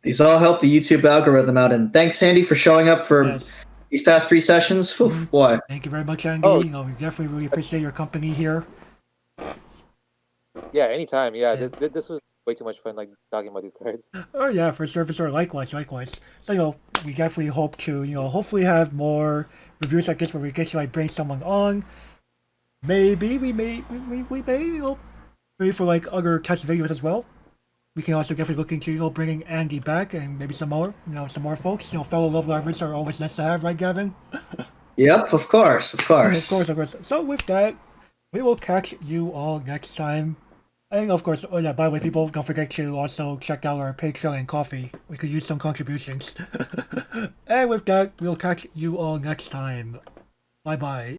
These all help the YouTube algorithm out. And thanks, Sandy, for showing up for
yes,
these past 3 sessions. Whew, boy.
thank you very much, Andy.
Oh.
We definitely really appreciate your company here.
Yeah, anytime. Yeah,
Yeah.
this was way too much fun, like talking about these cards.
Oh yeah, for sure. Likewise. So we definitely hope to hopefully have more reviews like this where we get to like bring someone on. Maybe we may maybe for like other test videos as well. We can also definitely look into bringing Andy back and maybe some more folks. Fellow Love Libraries are always nice to have, right, Gavin?
Yep, of course.
Of course. So with that, we will catch you all next time. And of course, oh yeah, by the way, people, don't forget to also check out our Patreon and Coffee. We could use some contributions. And with that, we'll catch you all next time. Bye-bye.